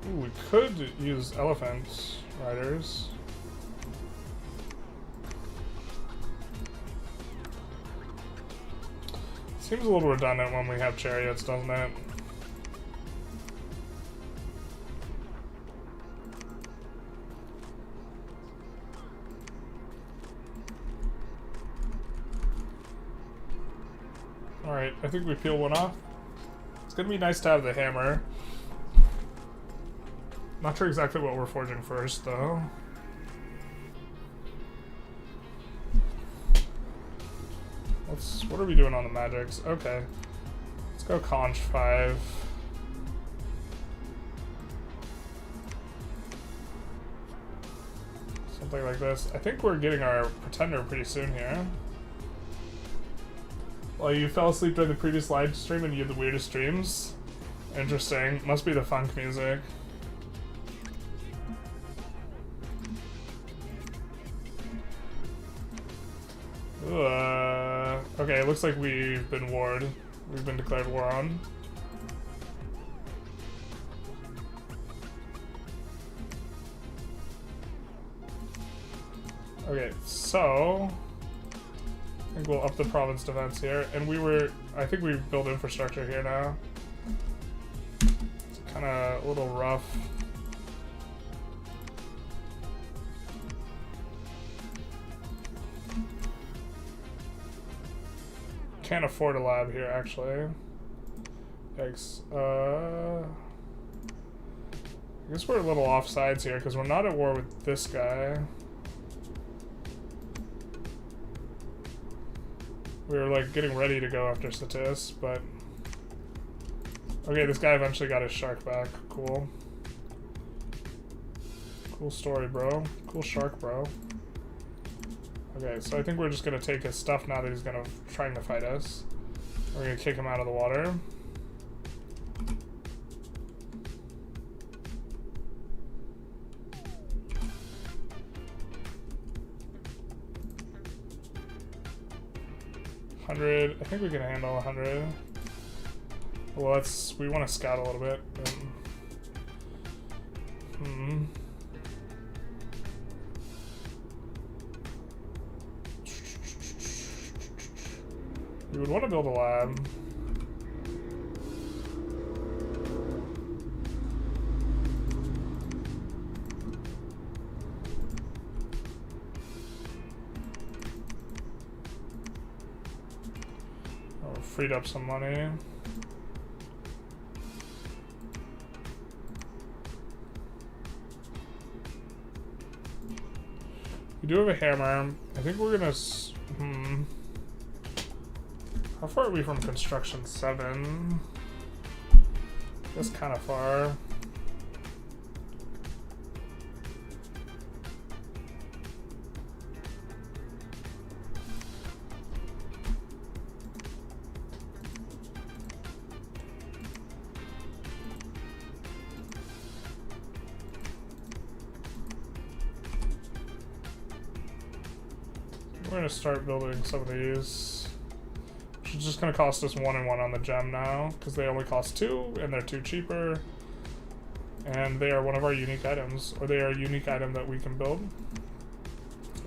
Ooh, we could use elephant riders. Seems a little redundant when we have chariots, doesn't it? Alright, I think we peel one off. It's gonna be nice to have the hammer. Not sure exactly what we're forging first, though. What are we doing on the magics? Okay. Let's go conch 5. Something like this. I think we're getting our pretender pretty soon here. Well, you fell asleep during the previous live stream and you had the weirdest dreams. Interesting. Must be the funk music. Okay, it looks like we've been warred. We've been declared war on. Okay, so I think we'll up the province defense here, and I think we've built infrastructure here now. It's kind of a little rough. Can't afford a lab here, actually. Yikes. I guess we're a little off sides here because we're not at war with this guy. We were like getting ready to go after Satis, but okay, this guy eventually got his shark back. Cool. Cool story, bro. Cool shark, bro. Okay, so I think we're just gonna take his stuff now that he's trying to fight us. We're gonna kick him out of the water. I think we can handle 100. Well, we want to scout a little bit. We would want to build a lab. Freed up some money. We do have a hammer. I think we're gonna. How far are we from construction 7? That's kind of far. We're gonna start building some of these. Which is just gonna cost us 1 and 1 on the gem now, because they only cost 2 and they're 2 cheaper. And they are one of our unique items, or they are a unique item that we can build.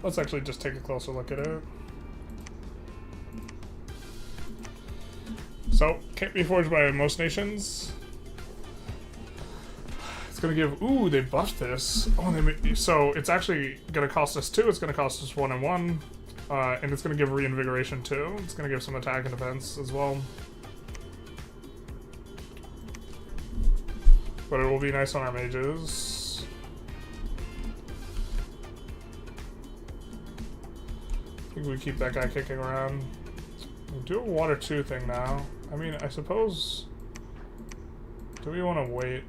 Let's actually just take a closer look at it. So, can't be forged by most nations. It's gonna give, ooh, they buffed this. Oh, so it's actually gonna cost us 2, it's gonna cost us 1 and 1. And it's going to give reinvigoration too. It's going to give some attack and defense as well. But it will be nice on our mages. I think we keep that guy kicking around. We do a water 2 thing now. I mean, I suppose... Do we want to wait?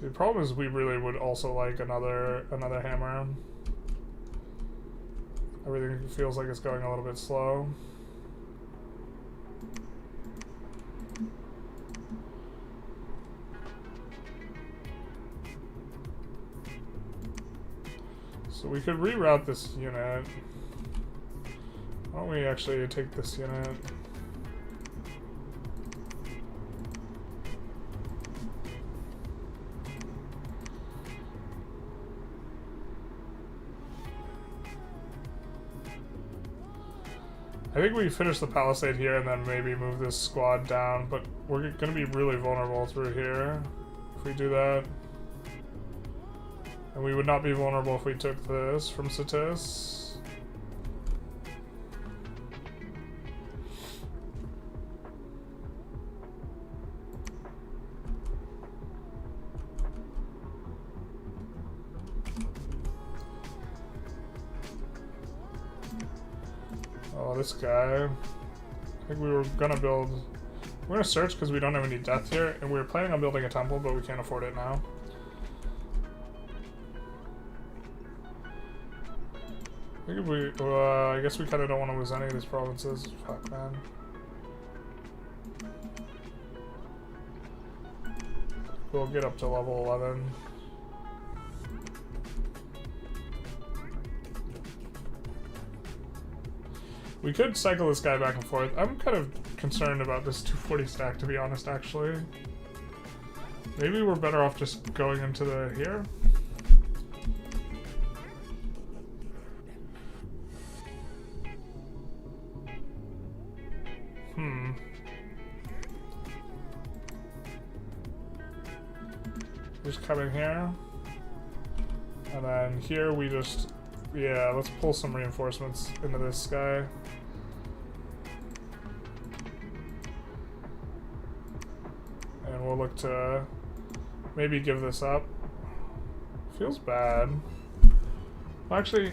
The problem is we really would also like another hammer. Everything feels like it's going a little bit slow. So we could reroute this unit. Why don't we actually take this unit? I think we finish the palisade here and then maybe move this squad down, but we're going to be really vulnerable through here if we do that. And we would not be vulnerable if we took this from Satis. Oh, this guy. I think we were gonna build... We're gonna search because we don't have any death here, and we were planning on building a temple, but we can't afford it now. I think if we, I guess we kind of don't want to lose any of these provinces. Fuck, man. We'll get up to level 11. We could cycle this guy back and forth. I'm kind of concerned about this 240 stack, to be honest, actually. Maybe we're better off just going into the here. Just come in here. And then here we just, yeah, let's pull some reinforcements into this guy. And we'll look to maybe give this up. Feels bad. Well, actually,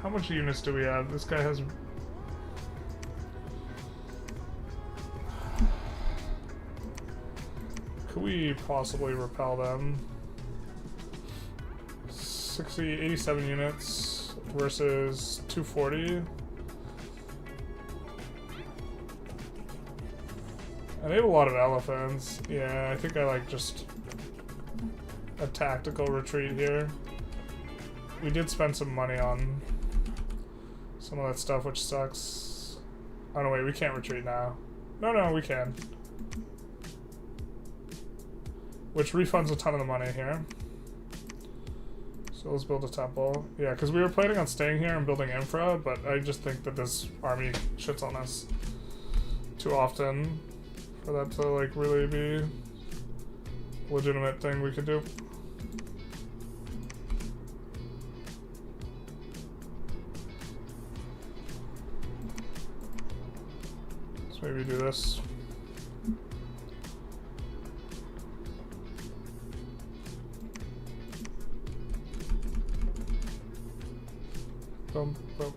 how much units do we have? This guy has... Could we possibly repel them? 87 units versus 240. And they have a lot of elephants. Yeah, I think I like just a tactical retreat here. We did spend some money on some of that stuff, which sucks. Oh no, wait, we can't retreat now. No, we can. Which refunds a ton of the money here. So let's build a temple. Yeah, because we were planning on staying here and building infra, but I just think that this army shits on us too often for that to like really be a legitimate thing we could do. Let's maybe do this. Boom, boom.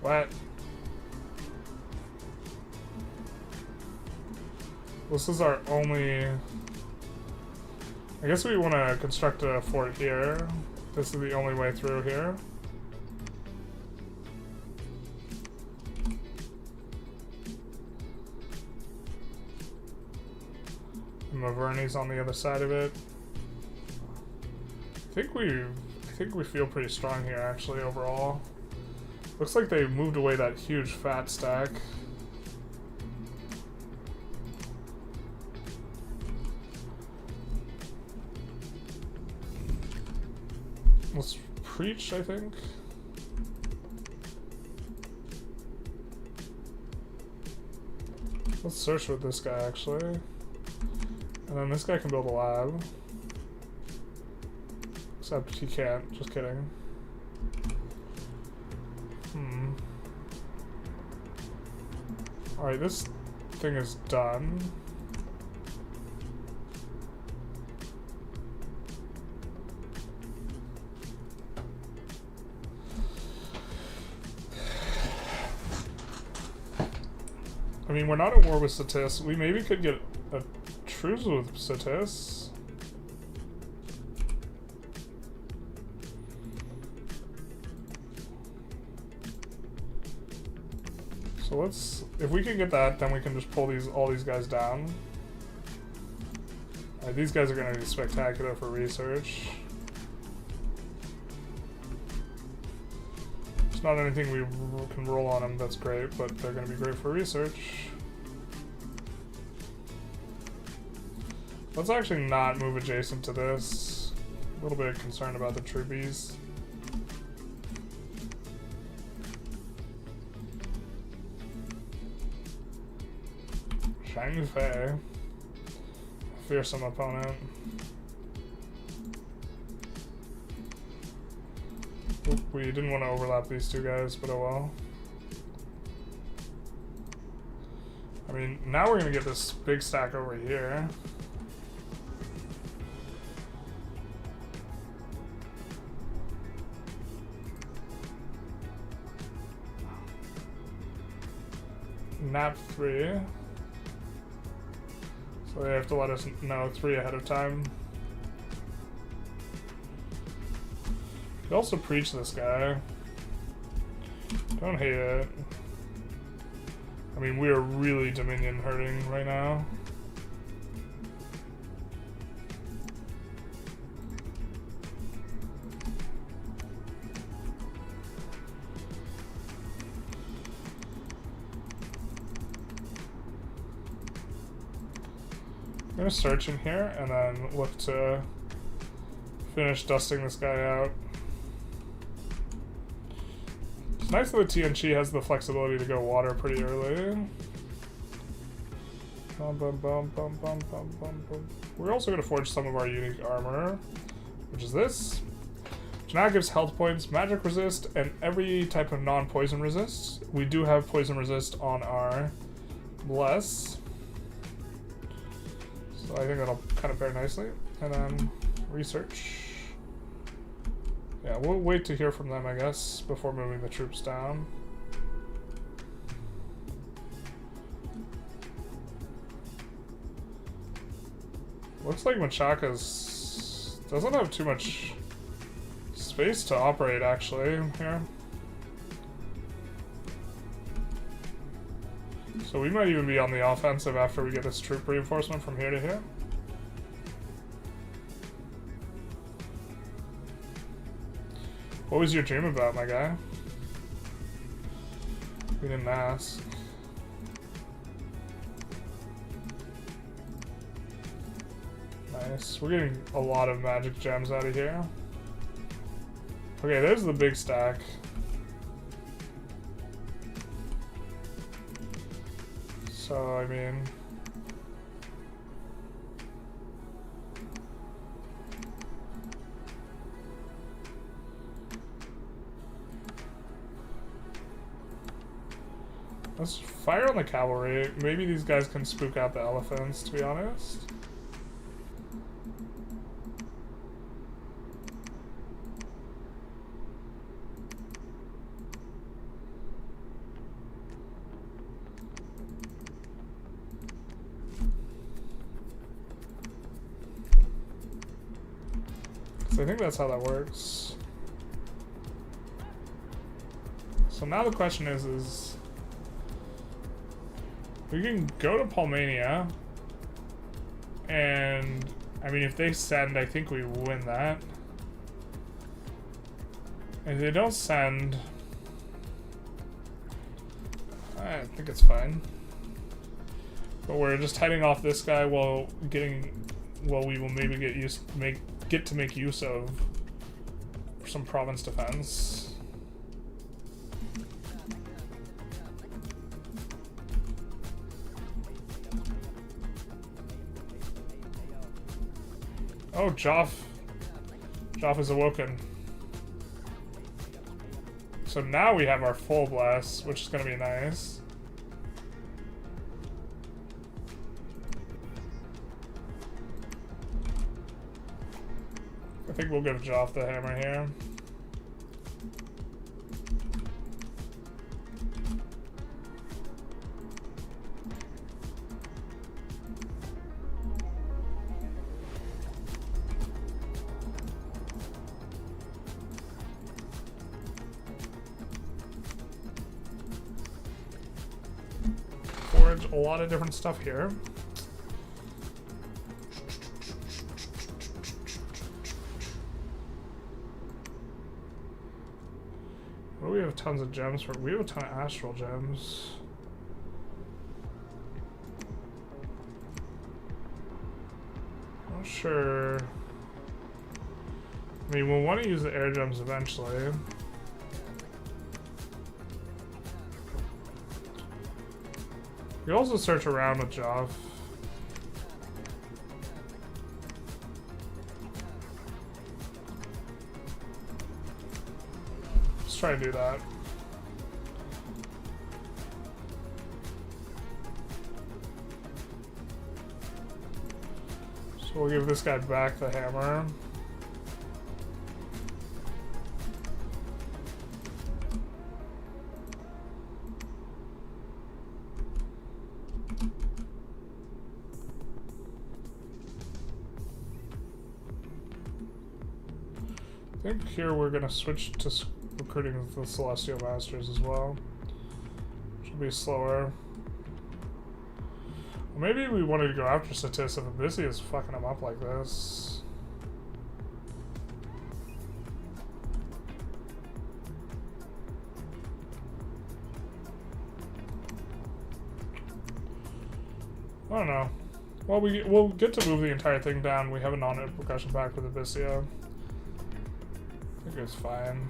What? This is our only... I guess we want to construct a fort here. This is the only way through here. And Maverni's on the other side of it. I think we feel pretty strong here actually overall. Looks like they moved away that huge fat stack. Let's preach, I think. Let's search with this guy, actually. And then this guy can build a lab. Except he can't, just kidding. Alright, this thing is done. I mean, we're not at war with Satis. We maybe could get a truce with Satis. So let's, if we can get that, then we can just pull all these guys down. Alright, these guys are going to be spectacular for research. There's not anything we can roll on them that's great, but they're going to be great for research. Let's actually not move adjacent to this. A little bit concerned about the troopies. Shang Fei. Fearsome opponent. Oop, we didn't want to overlap these two guys, but oh well. I mean, now we're going to get this big stack over here. nap 3. So they have to let us know 3 ahead of time. Could also preach this guy. Don't hate it. I mean, we are really Dominion hurting right now. I'm gonna search in here and then look to finish dusting this guy out. It's nice that the TNT has the flexibility to go water pretty early. Bum, bum, bum, bum, bum, bum, bum, bum. We're also gonna forge some of our unique armor, which is this. Which now gives health points, magic resist, and every type of non-poison resist. We do have poison resist on our bless. So I think that'll kind of pair nicely. And then research. Yeah, we'll wait to hear from them, I guess, before moving the troops down. Looks like Machaca's doesn't have too much space to operate, actually, here. So we might even be on the offensive after we get this troop reinforcement from here to here. What was your dream about, my guy? We didn't ask. Nice. We're getting a lot of magic gems out of here. Okay, there's the big stack. So, I mean... let's fire on the cavalry. Maybe these guys can spook out the elephants, to be honest. I think that's how that works. So now the question is we can go to Palmania, and I mean, if they send, I think we win that. If they don't send, I think it's fine. But we're just heading off this guy while we will maybe get to make use of some province defense. Oh, Joff is awoken. So now we have our full blast, which is going to be nice. I think we'll give Joff the hammer here. Forge a lot of different stuff here. We have tons of gems for. We have a ton of astral gems. Not sure. I mean, we'll want to use the air gems eventually. We also search around with Joff. Try to do that. So we'll give this guy back the hammer. I think here we're gonna switch to recruiting the Celestial Masters as well. Which will be slower. Well, maybe we wanted to go after Satis if Abyssea is fucking him up like this. I don't know. Well, we'll get to move the entire thing down. We have a non-hit percussion pack with Abyssea. I think it's fine.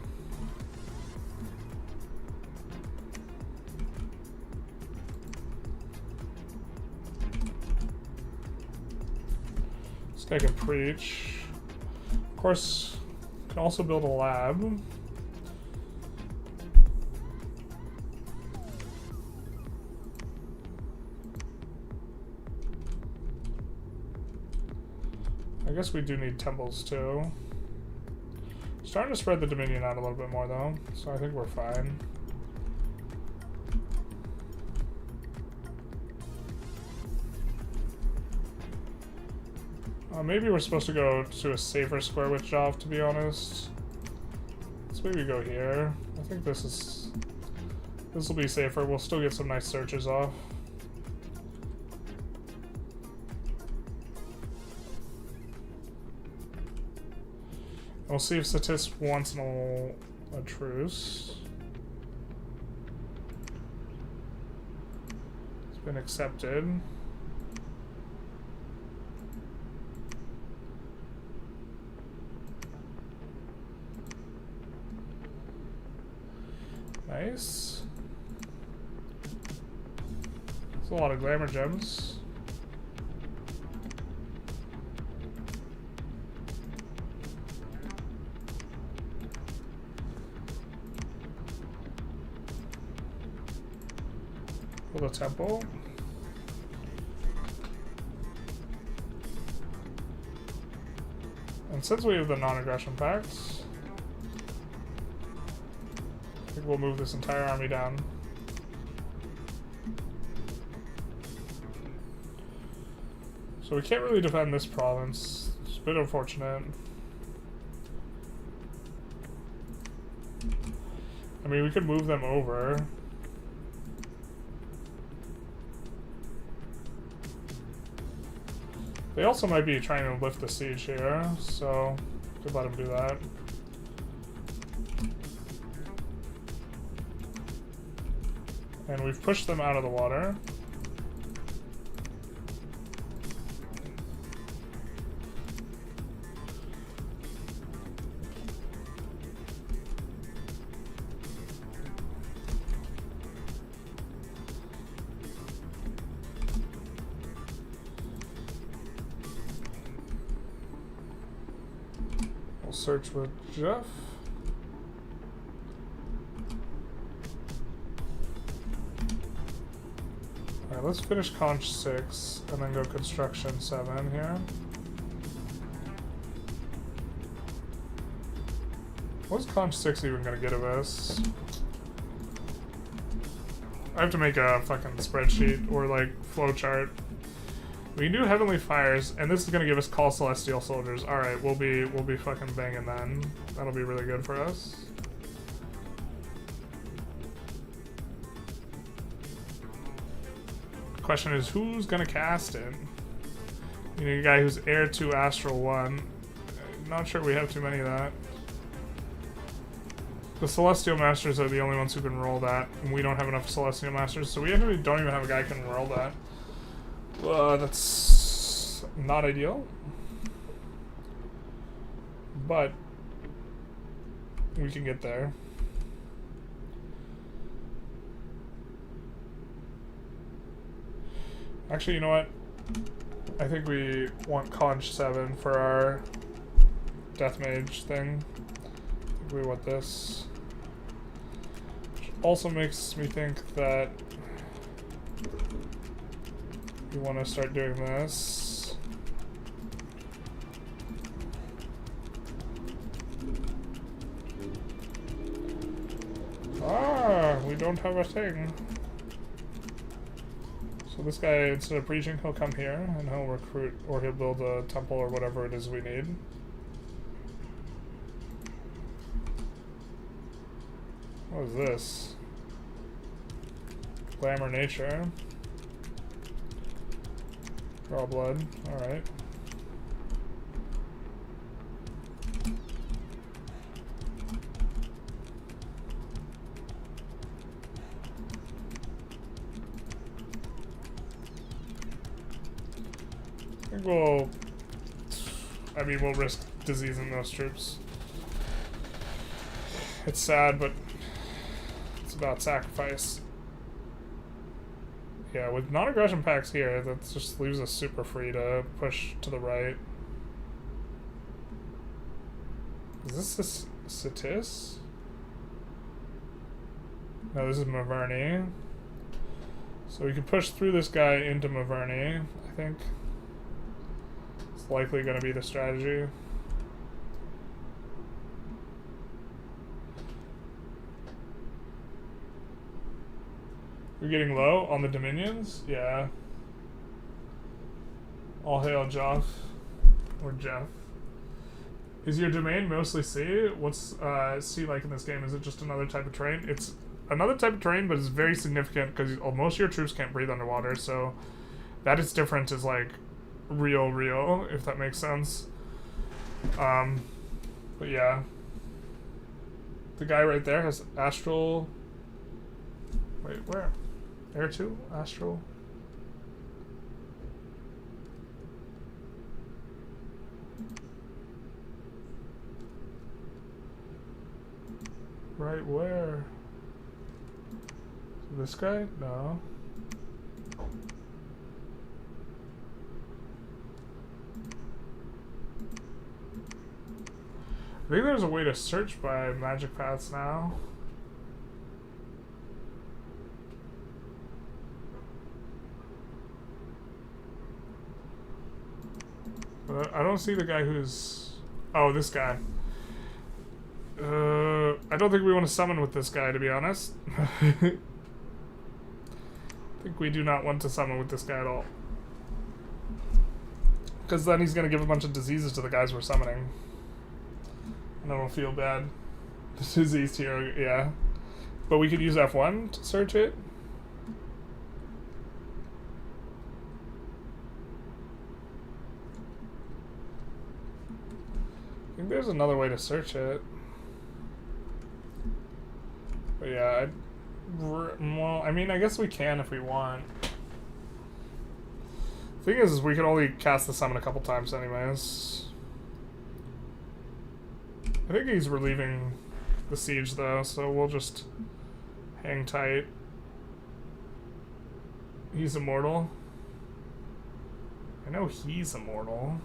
This guy can preach. Of course, can also build a lab. I guess we do need temples too. Starting to spread the Dominion out a little bit more though, so I think we're fine. Maybe we're supposed to go to a safer square with Jov, to be honest. Let's maybe go here. I think this will be safer. We'll still get some nice searches off. We'll see if Satis wants a truce. It's been accepted. Nice. That's a lot of glamour gems. Build a temple. And since we have the non-aggression pacts, I think we'll move this entire army down. So we can't really defend this province. It's a bit unfortunate. I mean, we could move them over. They also might be trying to lift the siege here, so could let them do that. And we've pushed them out of the water. We'll search with Jeff. Alright, let's finish Conch 6 and then go Construction 7 here. What's Conch 6 even gonna get of us? I have to make a fucking spreadsheet or like flowchart. We can do Heavenly Fires, and this is gonna give us Call Celestial Soldiers. Alright, we'll be fucking banging then. That'll be really good for us. Question is, who's gonna cast it? You need a guy who's heir to Astral 1. Not sure we have too many of that. The Celestial Masters are the only ones who can roll that, and we don't have enough Celestial Masters, so we actually don't even have a guy who can roll that. That's not ideal. But we can get there. Actually, you know what? I think we want Conch 7 for our Death Mage thing. I think we want this. Which also makes me think that we want to start doing this. Ah, we don't have a thing. So this guy, instead of preaching, he'll come here and he'll recruit, or he'll build a temple or whatever it is we need. What is this? Glamour nature. Draw blood. Alright. I think we'll... I mean, we'll risk diseasing those troops. It's sad, but it's about sacrifice. Yeah, with non-aggression packs here, that just leaves us super free to push to the right. Is this Satis? No, this is Maverny. So we can push through this guy into Maverny, I think. It's likely going to be the strategy. You're getting low on the Dominions? Yeah. All hail Joff. Or Jeff. Is your domain mostly C? What's C like in this game? Is it just another type of terrain? It's another type of terrain, but it's very significant because most of your troops can't breathe underwater, so that is different is like real, if that makes sense. But yeah. The guy right there has astral... Wait, where? Air 2? Astral? Right where? This guy? No. I think there's a way to search by magic paths now. But I don't see the guy who's... Oh, this guy. I don't think we want to summon with this guy, to be honest. I think we do not want to summon with this guy at all. Because then he's going to give a bunch of diseases to the guys we're summoning. And I don't feel bad. The disease here, yeah. But we could use F1 to search it. I think there's another way to search it. But yeah, well, I mean, I guess we can if we want. The thing is we can only cast the summon a couple times anyways. I think he's relieving the siege though, so we'll just hang tight. He's immortal. I know he's immortal.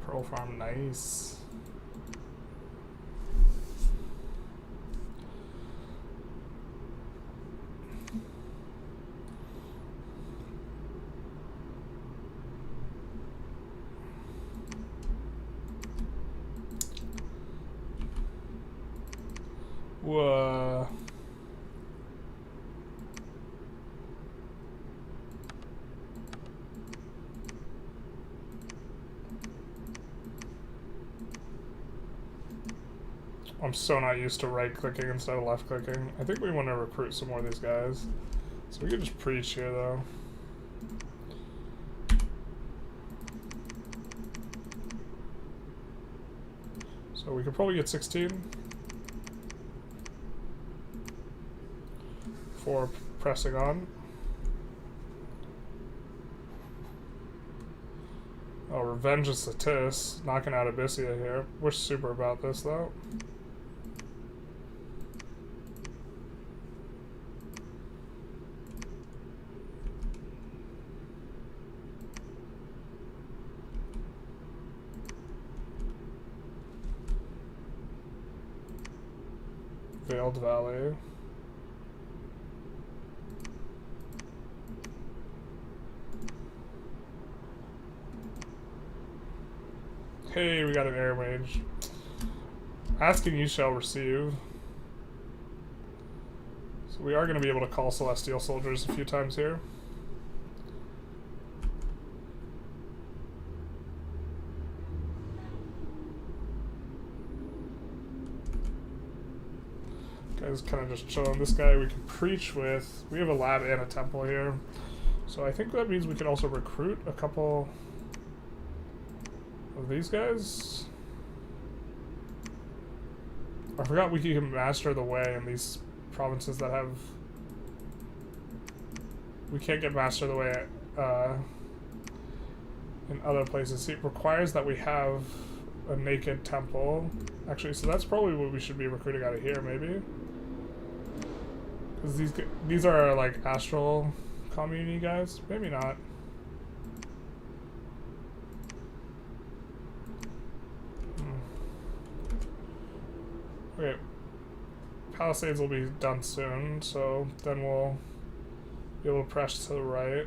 Pearl farm, nice. Whoa. I'm so not used to right-clicking instead of left-clicking. I think we want to recruit some more of these guys. So we can just preach here, though. So we could probably get 16. For pressing on. Oh, Revenge of Satis, knocking out Abyssia here. We're super about this, though. Veiled Valley. Hey, we got an air mage. Asking you shall receive. So we are going to be able to call Celestial Soldiers a few times here. Guy's kind of just chilling. This guy we can preach with. We have a lab and a temple here. So I think that means we can also recruit a couple of these guys. I forgot we can master the way in these provinces that have... We can't get master the way in other places. See, it requires that we have a naked temple. Actually, so that's probably what we should be recruiting out of here, maybe. Because these are like astral community guys. Maybe not. Okay. Palisades will be done soon, so then we'll be able to press to the right.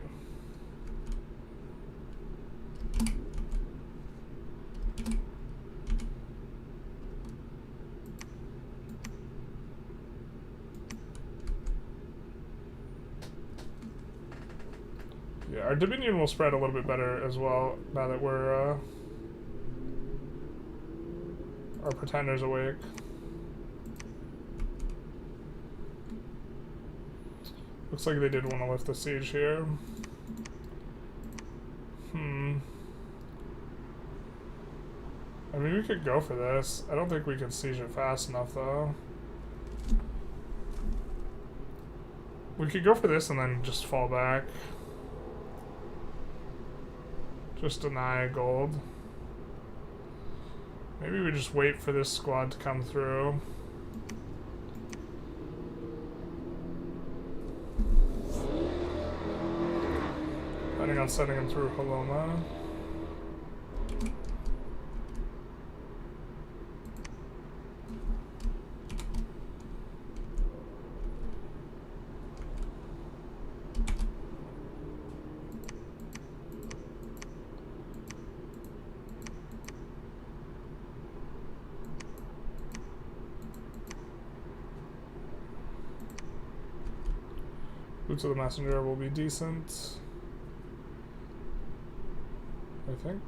Yeah, our Dominion will spread a little bit better as well now that we're our Pretender's awake. Looks like they did want to lift the siege here. I mean, we could go for this. I don't think we can siege it fast enough, though. We could go for this and then just fall back. Just deny gold. Maybe we just wait for this squad to come through. Planning on sending him through Haloma. Boots of the Messenger will be decent, I think.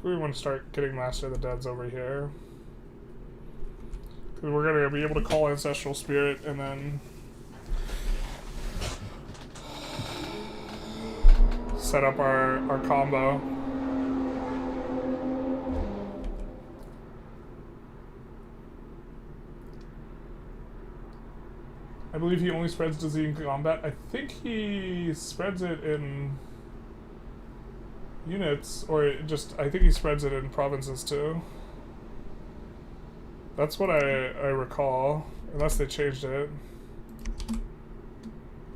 We want to start getting Master of the Deads over here. Because we're going to be able to call Ancestral Spirit and then set up our combo. I believe he only spreads disease in combat. I think he spreads it in units, or I think he spreads it in provinces too. That's what I recall, unless they changed it.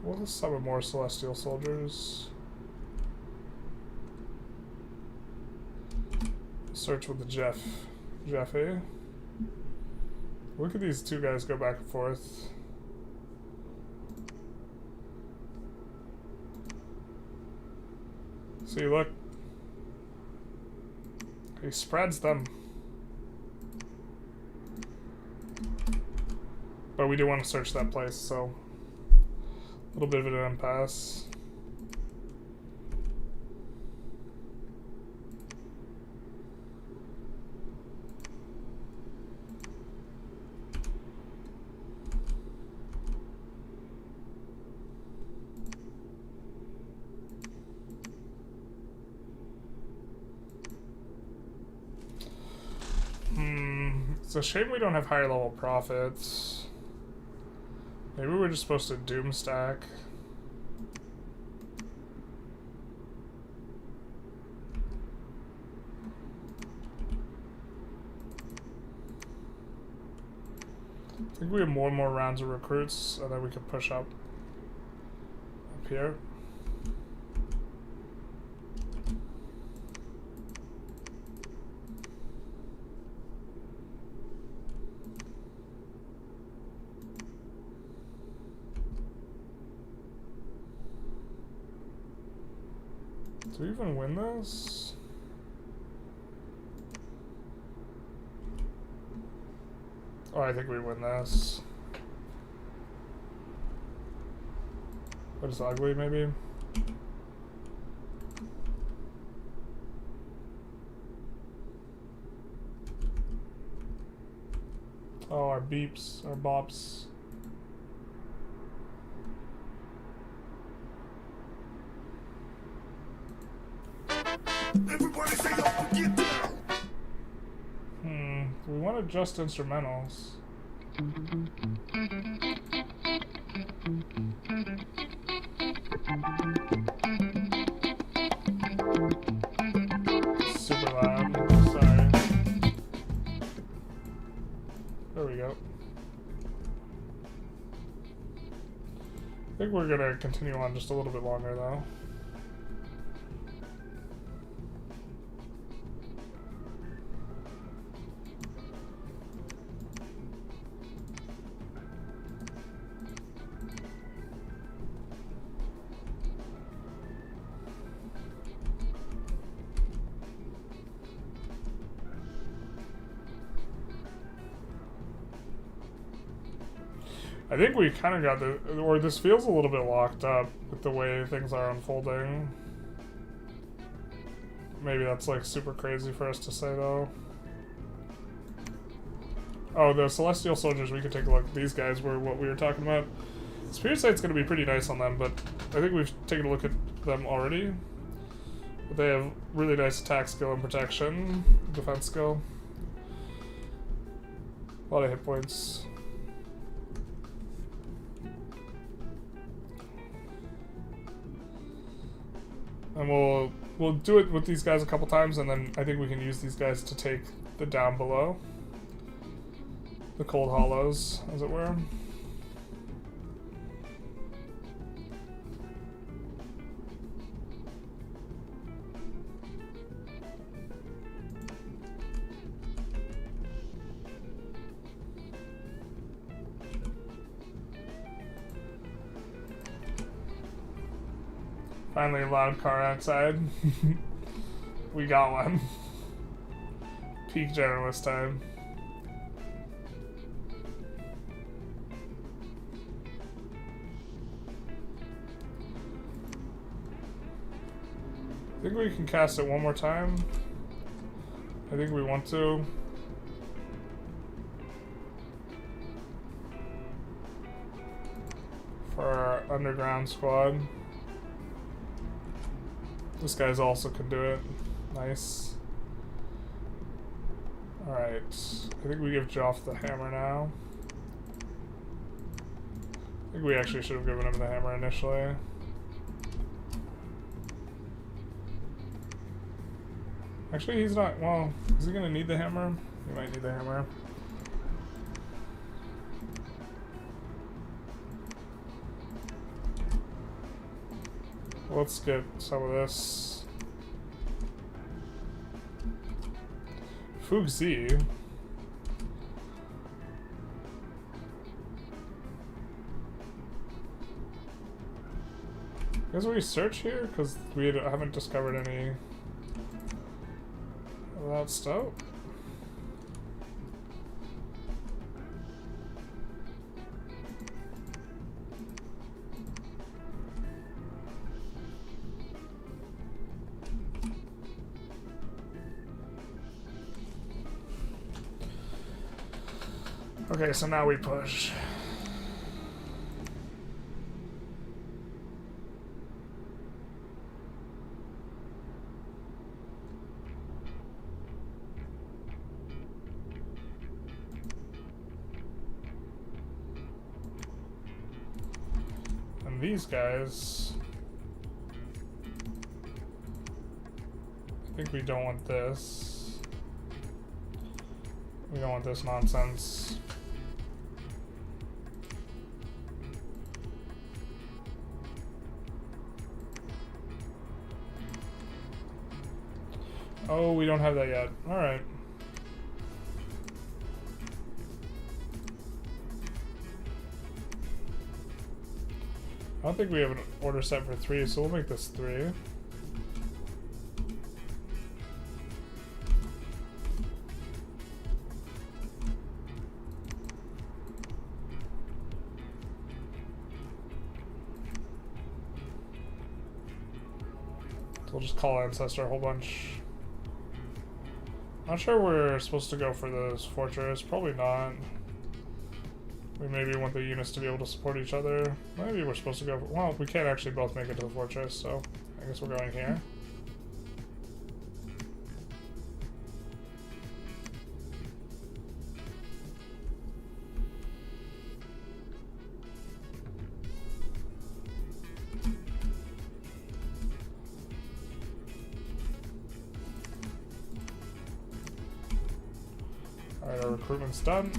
We'll just summon more Celestial Soldiers. Search with the Jeffy. Look at these two guys go back and forth. See, look. He spreads them. But we do want to search that place, so a little bit of an impasse. It's a shame we don't have higher level prophets. Maybe we're just supposed to doom stack. I think we have more and more rounds of recruits, and then we can push up here. Do we even win this? Oh, I think we win this. But it's ugly, maybe. Oh, our beeps, our bops. Everybody say y'all get down. We want to adjust instrumentals. Super loud. Sorry. There we go. I think we're gonna continue on just a little bit longer though. I think we kind of got the, or this feels a little bit locked up with the way things are unfolding. Maybe that's like super crazy for us to say though. Oh, the Celestial Soldiers, we could take a look. These guys were what we were talking about. Spirit Sight's going to be pretty nice on them, but I think we've taken a look at them already. But they have really nice attack skill and protection, defense skill. A lot of hit points. And we'll do it with these guys a couple times, and then I think we can use these guys to take the down below. The cold hollows, as it were. Finally a loud car outside. We got one. Peak Generalist time. I think we can cast it one more time. I think we want to. For our underground squad. This guy's also can do it. Nice. Alright. I think we give Joff the hammer now. I think we actually should have given him the hammer initially. Actually, he's not. Well, is he gonna need the hammer? He might need the hammer. Let's get some of this. Fuxi. Guess we search here? Because we haven't discovered any of that stuff. Okay, so now we push. And these guys, I think we don't want this. We don't want this nonsense. Oh, we don't have that yet. Alright. I don't think we have an order set for 3, so we'll make this 3. So we'll just call Ancestor a whole bunch. Not sure we're supposed to go for this fortress. Probably not. We maybe want the units to be able to support each other. Maybe we're supposed to go for, well, we can't actually both make it to the fortress, so I guess we're going here. Alright, our recruitment's done.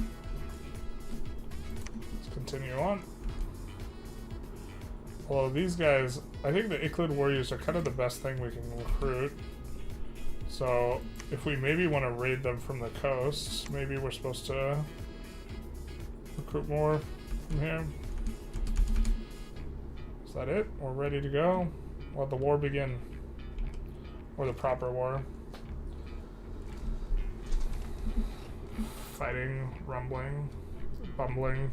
Let's continue on. Although these guys, I think the Iklid warriors are kind of the best thing we can recruit. So if we maybe want to raid them from the coast, maybe we're supposed to recruit more from here. Is that it? We're ready to go? Let the war begin. Or the proper war. Fighting, rumbling, bumbling.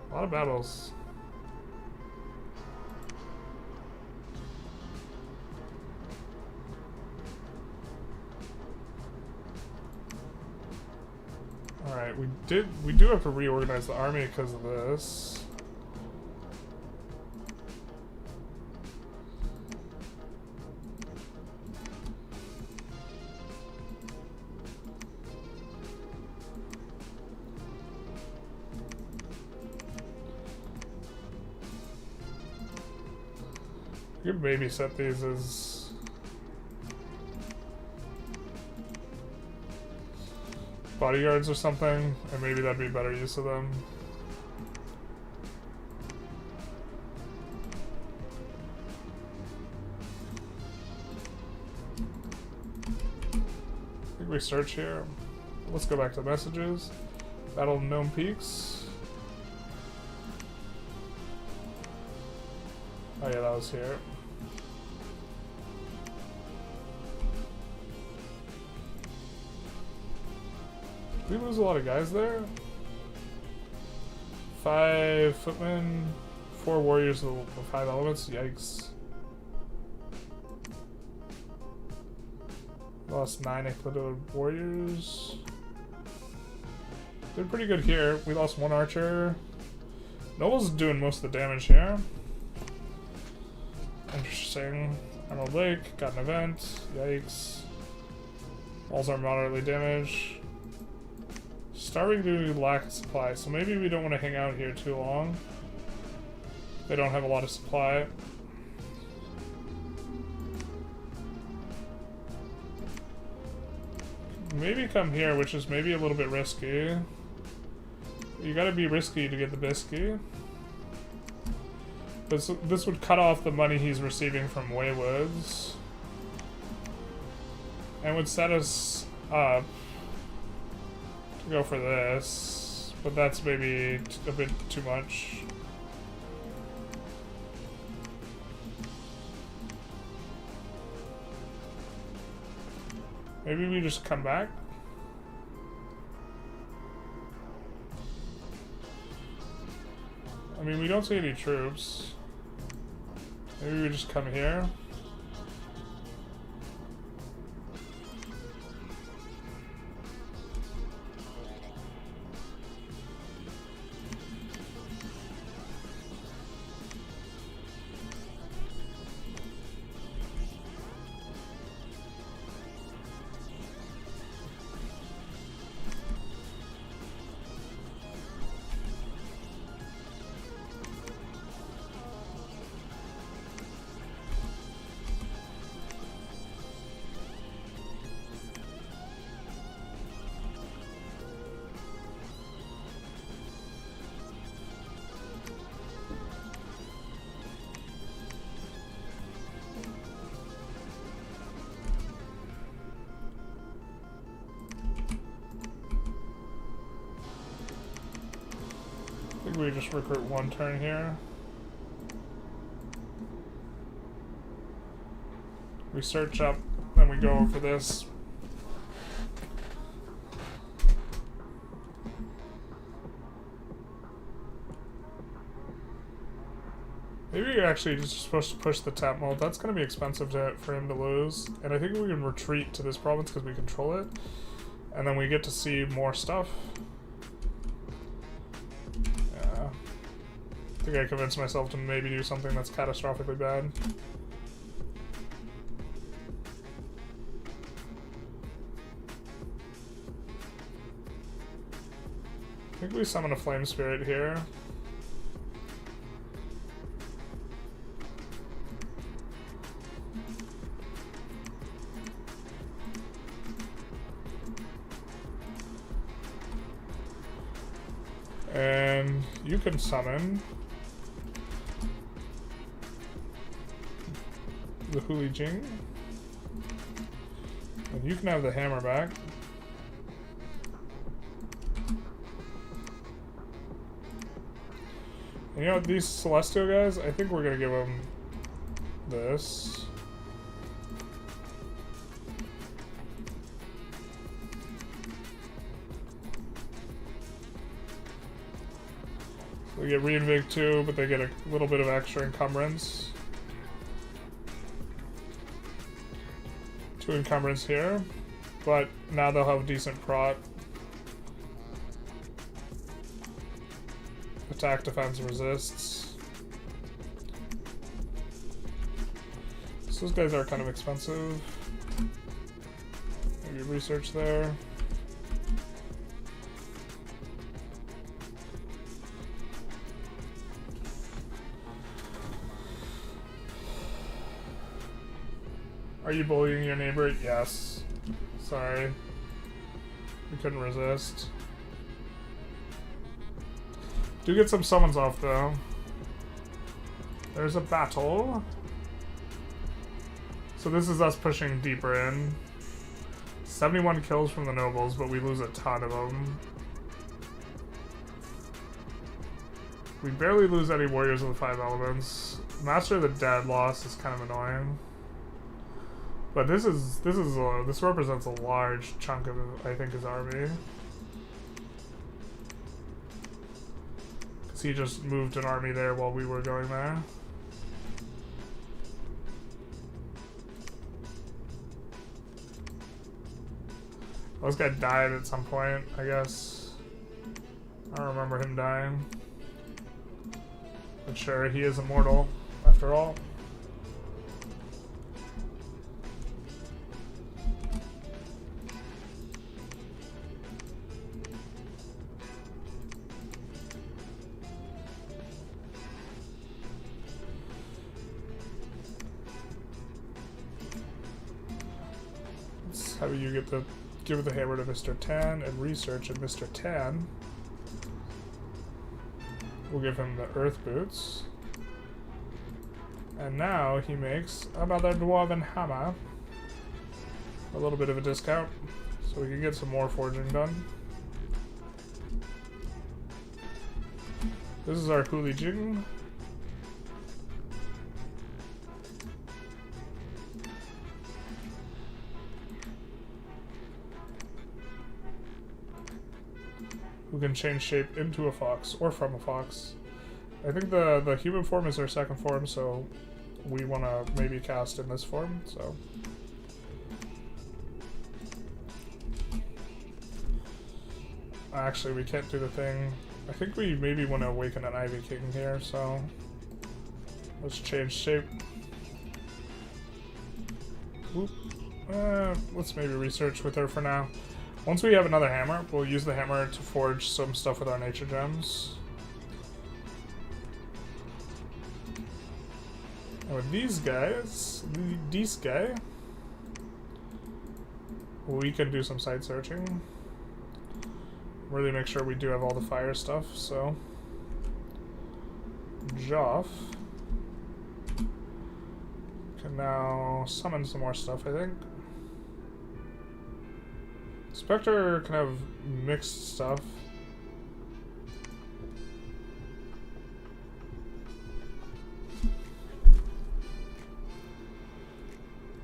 A lot of battles. Alright, we do have to reorganize the army because of this. You could babysit these as bodyguards or something, and maybe that'd be better use of them. I think we search here. Let's go back to messages. Battle of Gnome Peaks. Oh yeah, that was here. Did we lose a lot of guys there? 5 footmen, 4 warriors of 5 elements. Yikes. Lost 9 Ecliptic warriors. Did pretty good here. We lost 1 archer. Noble's doing most of the damage here. Interesting. Emerald Lake, got an event. Yikes. Walls are moderately damaged. Starving due to lack of supply, so maybe we don't want to hang out here too long. They don't have a lot of supply. Maybe come here, which is maybe a little bit risky. You gotta be risky to get the biscuit. This would cut off the money he's receiving from Waywoods. And would set us up to go for this. But that's maybe a bit too much. Maybe we just come back? I mean, we don't see any troops. Maybe we just come here. I think we just recruit 1 turn here. We search up, then we go for this. Maybe you're actually just supposed to push the tap mold. That's going to be expensive for him to lose. And I think we can retreat to this province because we control it. And then we get to see more stuff. Yeah. I think I convinced myself to maybe do something that's catastrophically bad. I think we summon a flame spirit here. And you can summon the Huli Jing. And you can have the hammer back. And you know what, these Celestial guys, I think we're gonna give them this. We get Reinvig too, but they get a little bit of extra encumbrance. 2 encumbrance here, but now they'll have decent prot. Attack, defense, resists. So those guys are kind of expensive. Maybe research there. Are you bullying your neighbor? Yes. Sorry. We couldn't resist. Do get some summons off though. There's a battle. So this is us pushing deeper in. 71 kills from the nobles, but we lose a ton of them. We barely lose any warriors of the 5 elements. Master of the Dead loss is kind of annoying. But this represents a large chunk of, I think, his army. Because he just moved an army there while we were going there. This guy died at some point, I guess. I don't remember him dying. But sure, he is immortal, after all. How do you get the give the hammer to Mr. Tan and research, and Mr. Tan we'll give him the earth boots. And now he makes another dwarven hammer. A little bit of a discount, so we can get some more forging done. This is our Huli Jing. Who can change shape into a fox or from a fox. I think the human form is our second form, so we want to maybe cast in this form. So actually, we can't do the thing. I think we maybe want to awaken an Ivy King here, so let's change shape. Whoop. Let's maybe research with her for now. Once we have another hammer, we'll use the hammer to forge some stuff with our nature gems. And with these guys, we can do some site searching. Really make sure we do have all the fire stuff, so. Joff can now summon some more stuff, I think. Spectre can have mixed stuff.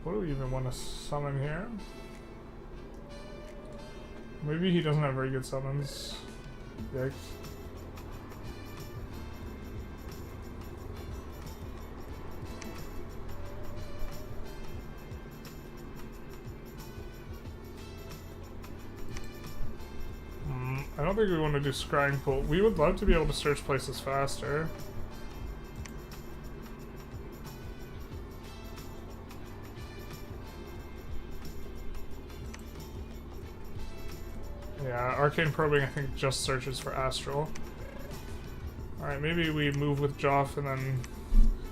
What do we even want to summon here? Maybe he doesn't have very good summons. Yikes. don't think we want to do scrying pool. We would love to be able to search places faster. Yeah, arcane probing I think just searches for astral. Alright, maybe we move with Joff and then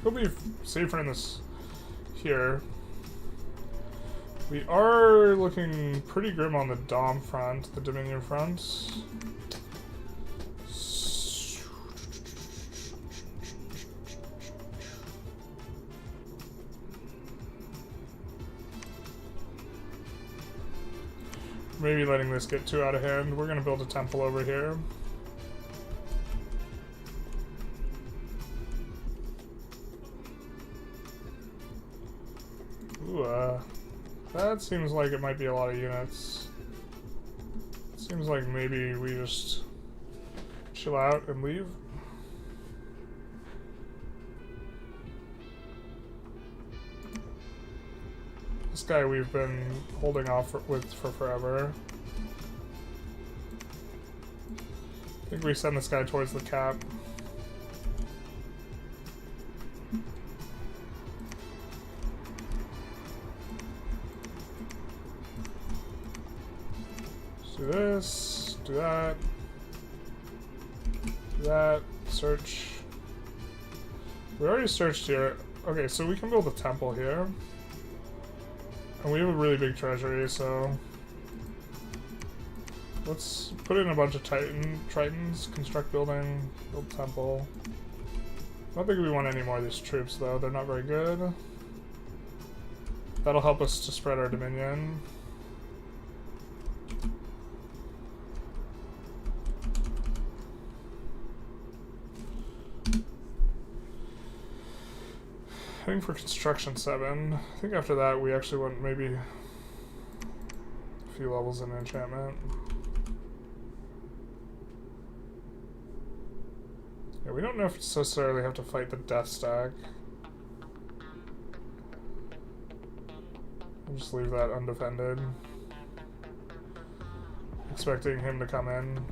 he'll be safer in this here. We are looking pretty grim on the Dom front, the Dominion front. Maybe letting this get too out of hand. We're gonna build a temple over here. Ooh, that seems like it might be a lot of units. Seems like maybe we just chill out and leave. This guy we've been holding off with for forever. I think we send this guy towards the cap. Do this, do that, search. We already searched here. Okay, so we can build a temple here. And we have a really big treasury, so let's put in a bunch of tritons, construct building, build temple. I don't think we want any more of these troops though, they're not very good. That'll help us to spread our dominion. I think for construction 7, I think after that we actually want maybe a few levels in enchantment. Yeah, we don't necessarily have to fight the death stack. We'll just leave that undefended. Expecting him to come in.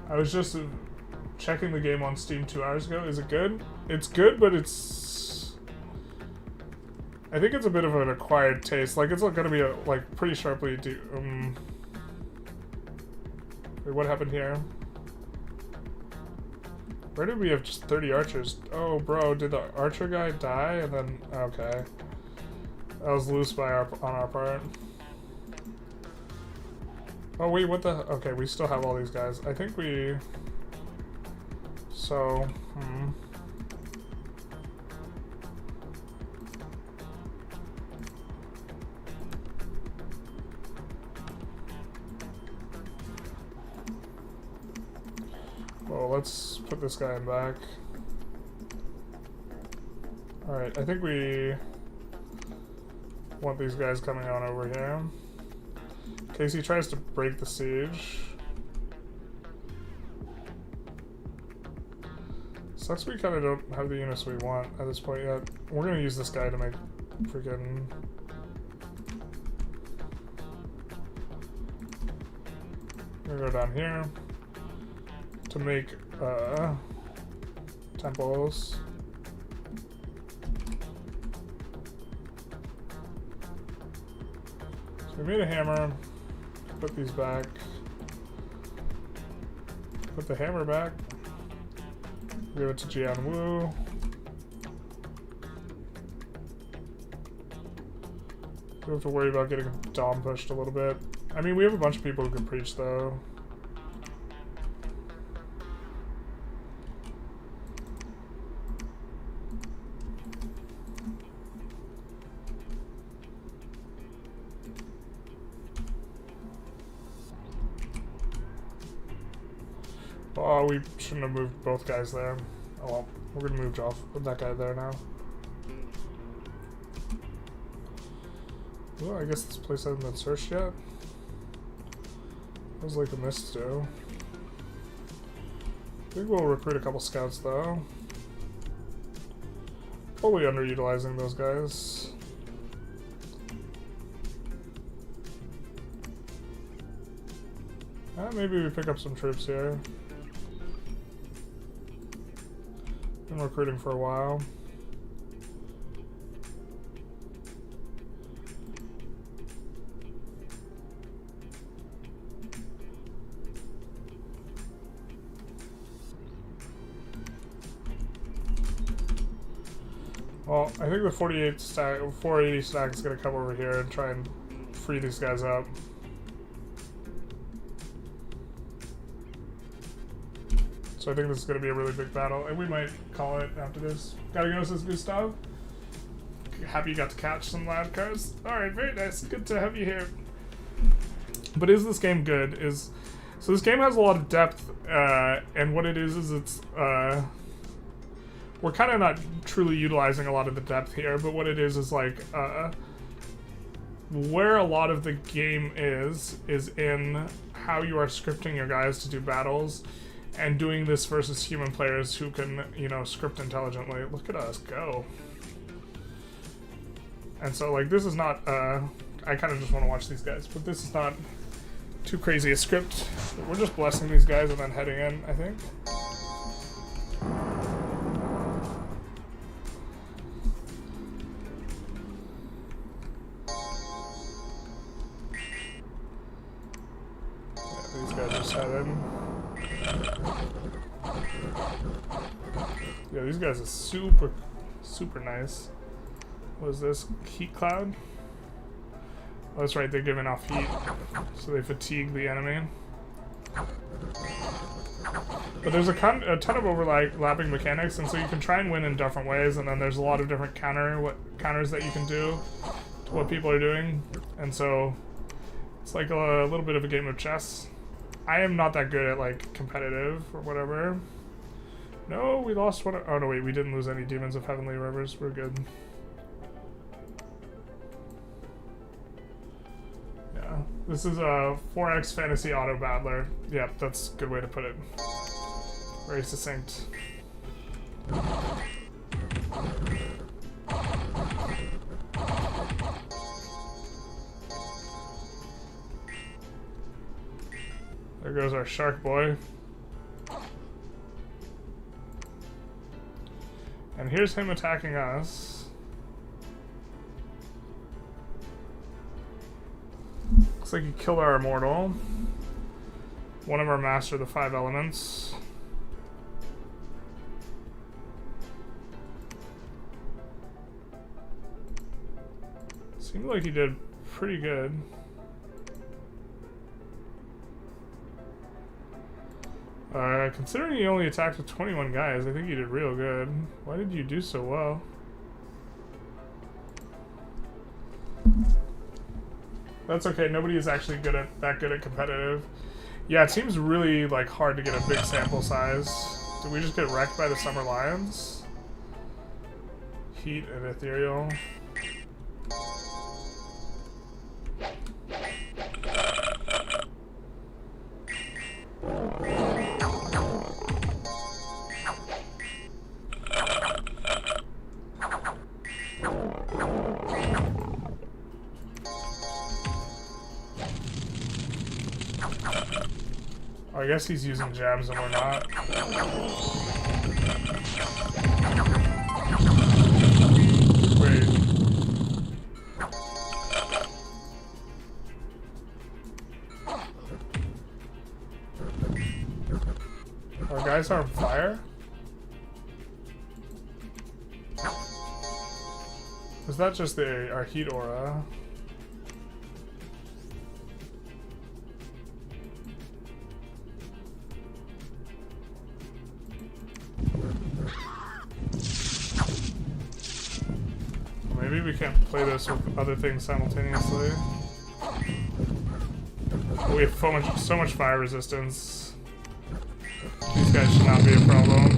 I was just checking the game on Steam 2 hours ago. Is it good? It's good, but it's... I think it's a bit of an acquired taste. Like, it's gonna be like pretty sharply wait, what happened here? Where did we have just 30 archers? Oh, bro, did the archer guy die? And then, okay. That was loose on our part. Oh, wait, what the... Okay, we still have all these guys. I think we... So, well, let's put this guy in back. Alright, I think we want these guys coming on over here. In case he tries to break the siege. Sucks we kind of don't have the units we want at this point yet. We're gonna use this guy to make freaking... I'm gonna go down here to make temples. So we made a hammer, put these back, put the hammer back. Give it to Jian Wu. We have to worry about getting Dom pushed a little bit. I mean, we have a bunch of people who can preach, though. Oh, we shouldn't have moved both guys there. Oh well, we're gonna move off with that guy there now. Well, I guess this place hasn't been searched yet. It was like a mist do. I think we'll recruit a couple scouts though. Probably underutilizing those guys. Maybe we pick up some troops here. Been recruiting for a while. Well, I think the 480 stack is going to come over here and try and free these guys up. So I think this is going to be a really big battle, and we might call it after this. Gotta go, says Gustav. Happy you got to catch some loud cars. Alright, very nice. Good to have you here. But is this game good? So this game has a lot of depth, and what it is it's... we're kind of not truly utilizing a lot of the depth here, but what it is like, where a lot of the game is in how you are scripting your guys to do battles, and doing this versus human players who can, you know, script intelligently. Look at us go. And so, like, this is not, I kind of just want to watch these guys, but this is not too crazy a script. We're just blessing these guys and then heading in, I think. Yeah, these guys just head in. Yeah, these guys are super nice. What is this? Heat cloud? Oh, that's right, they're giving off heat, so they fatigue the enemy. But there's a ton of overlapping mechanics, and so you can try and win in different ways, and then there's a lot of different counters that you can do to what people are doing. And so it's like a little bit of a game of chess. I am not that good at, like, competitive or whatever. No, we lost one. Oh, no, wait, we didn't lose any Demons of Heavenly Rivers. We're good. Yeah, this is a 4X Fantasy Auto Battler. Yep, that's a good way to put it. Very succinct. There goes our shark boy. And here's him attacking us. Looks like he killed our immortal. One of our master of the 5 elements. Seemed like he did pretty good. Considering he only attacked with 21 guys, I think he did real good. Why did you do so well? That's okay, nobody is actually that good at competitive. Yeah, it seems really, like, hard to get a big sample size. Did we just get wrecked by the Summer Lions? Heat and Ethereal. I guess he's using gems and we're not. Wait. Our guys are on fire? Is that just our heat aura? Maybe we can't play this with other things simultaneously. We have so much fire resistance. These guys should not be a problem.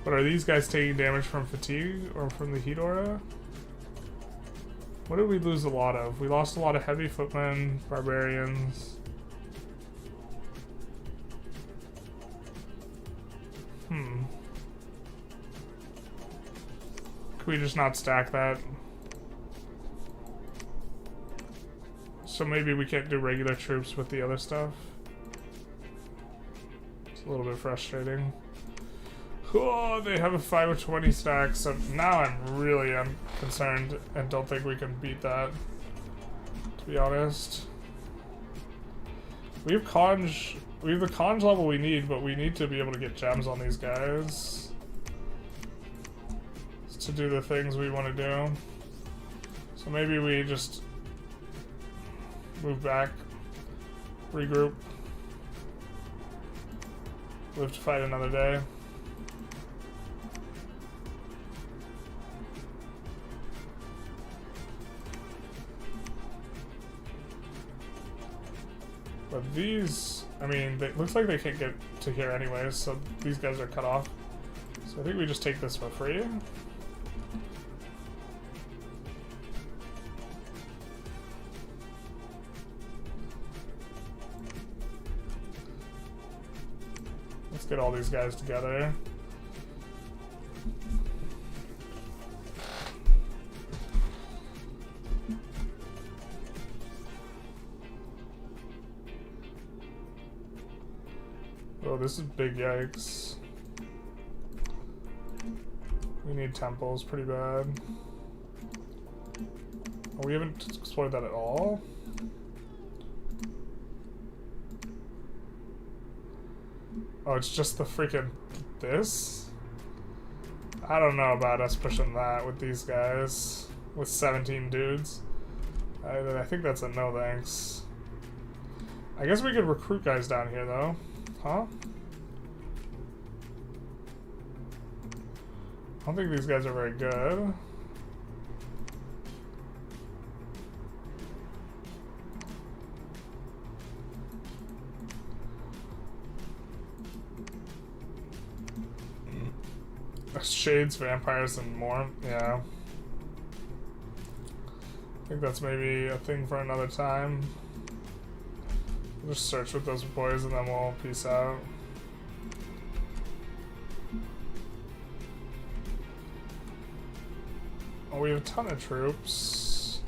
But are these guys taking damage from fatigue or from the heat aura? What did we lose a lot of? We lost a lot of heavy footmen, barbarians. Can we just not stack that? So maybe we can't do regular troops with the other stuff. It's a little bit frustrating. Oh, they have a 5 of 20 stack, so now I'm really concerned and don't think we can beat that, to be honest. We have conj, we have the conj level we need, but we need to be able to get gems on these guys to do the things we want to do. So maybe we just move back, regroup, live to fight another day. But these, I mean, it looks like they can't get to here anyways, so these guys are cut off. So I think we just take this for free. Let's get all these guys together. Oh, this is big yikes. We need temples pretty bad. Oh, we haven't explored that at all? Oh, it's just the freaking this? I don't know about us pushing that with these guys. With 17 dudes. I think that's a no thanks. I guess we could recruit guys down here though. Huh? I don't think these guys are very good. Shades, vampires, and more. Yeah. I think that's maybe a thing for another time. We'll just search with those boys and then we'll peace out. Oh, we have a ton of troops.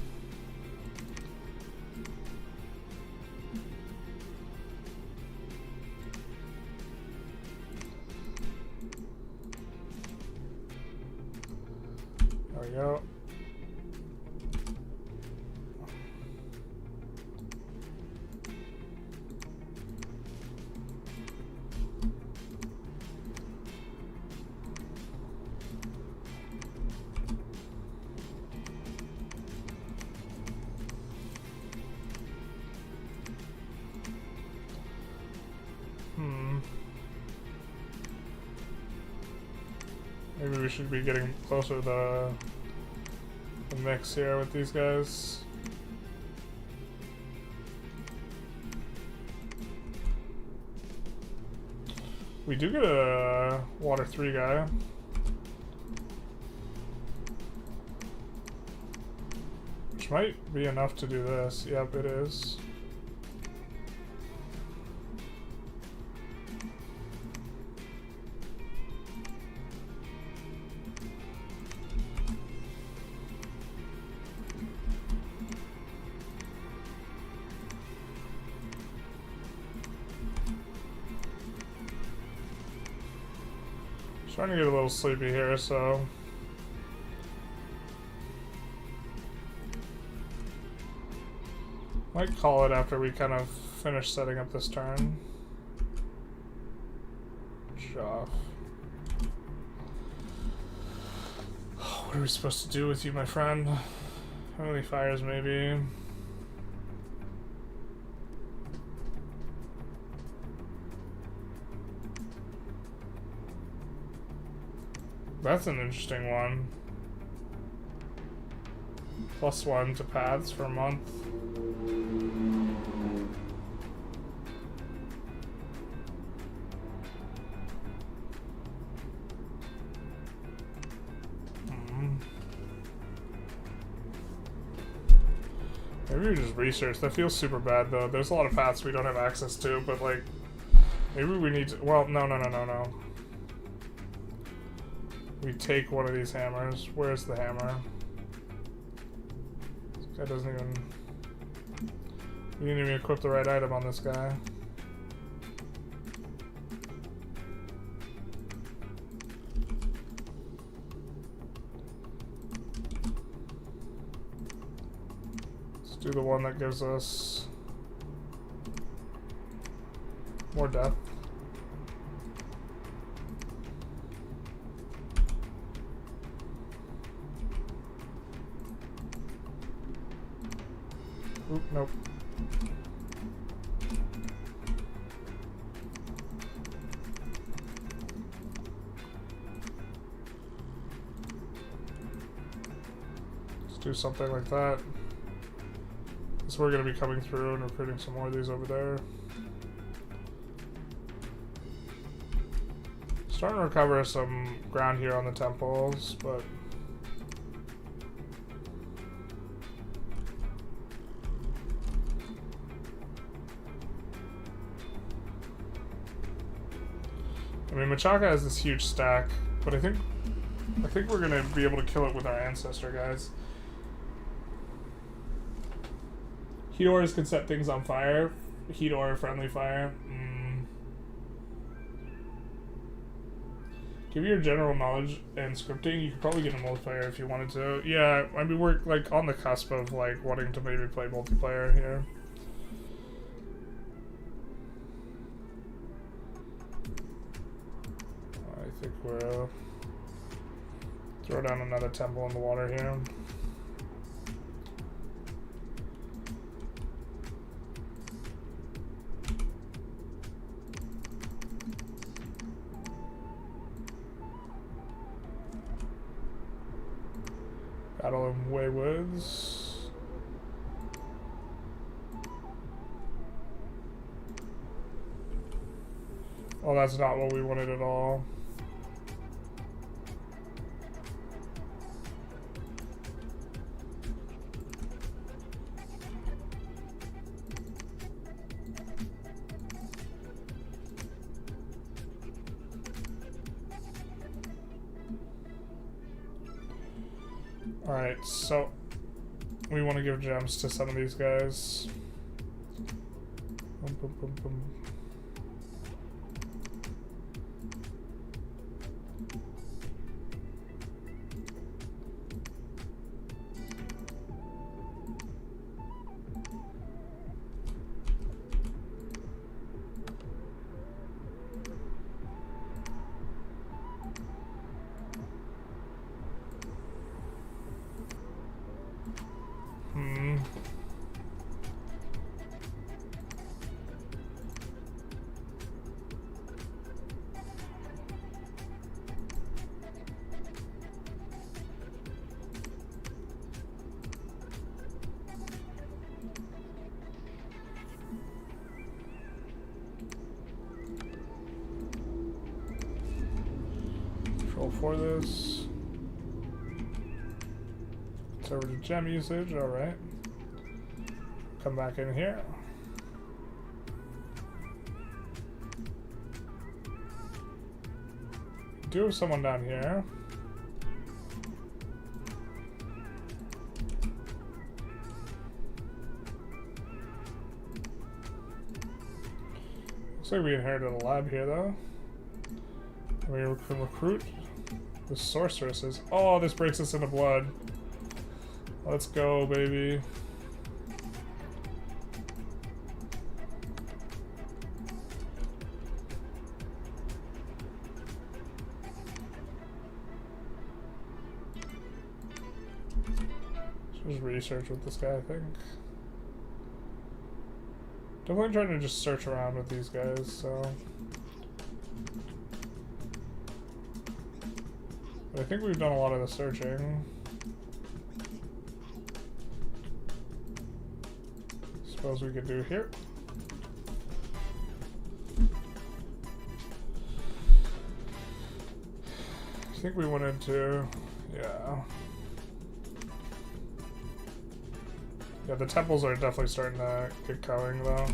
There we go. Maybe we should be getting closer to the mix here with these guys. We do get a water 3 guy. Which might be enough to do this. Yep, it is. Starting to get a little sleepy here, so might call it after we kind of finish setting up this turn. Joff. What are we supposed to do with you, my friend? Heavenly Fires, maybe. That's an interesting one. +1 to paths for a month. Maybe we just research. That feels super bad though. There's a lot of paths we don't have access to, but like, maybe we need to, well, no. We take one of these hammers. Where's the hammer? This guy doesn't even... We didn't even equip the right item on this guy. Let's do the one that gives us more depth. Oop, nope. Let's do something like that. So we're going to be coming through and recruiting some more of these over there. Starting to recover some ground here on the temples, but I mean, Machaka has this huge stack, but I think we're gonna be able to kill it with our ancestor guys. Heat ores can set things on fire. Heat ore, friendly fire. Give your general knowledge and scripting. You could probably get a multiplayer if you wanted to. Yeah, I mean we're like on the cusp of like wanting to maybe play multiplayer here. I think we'll throw down another temple in the water here. Battle in Waywoods. Oh, that's not what we wanted at all. Alright, so we want to give gems to some of these guys. Boom, boom, boom, boom. For this. It's over to gem usage, alright. Come back in here. Do have someone down here. Looks like we inherited a lab here though. We can recruit the sorceresses. Oh, this breaks us into blood. Let's go, baby. Just research with this guy, I think. Definitely trying to just search around with these guys, so. I think we've done a lot of the searching. Suppose we could do here. I think we wanted to, yeah. Yeah, the temples are definitely starting to get going though.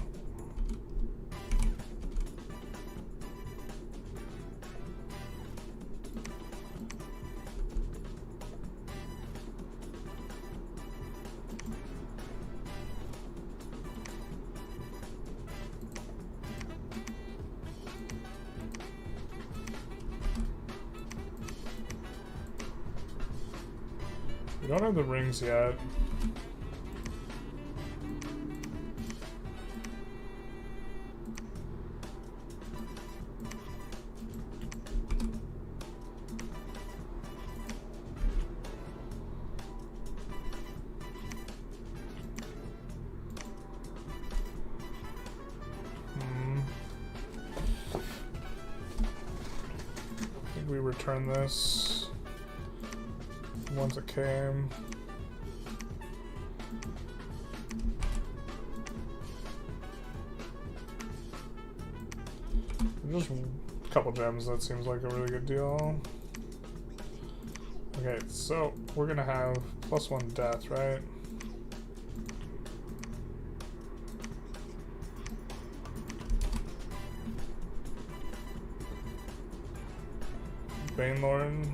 We don't have the rings yet. We return this once it came. Just a couple gems, that seems like a really good deal. Okay, so we're gonna have +1 death, right? Banelord.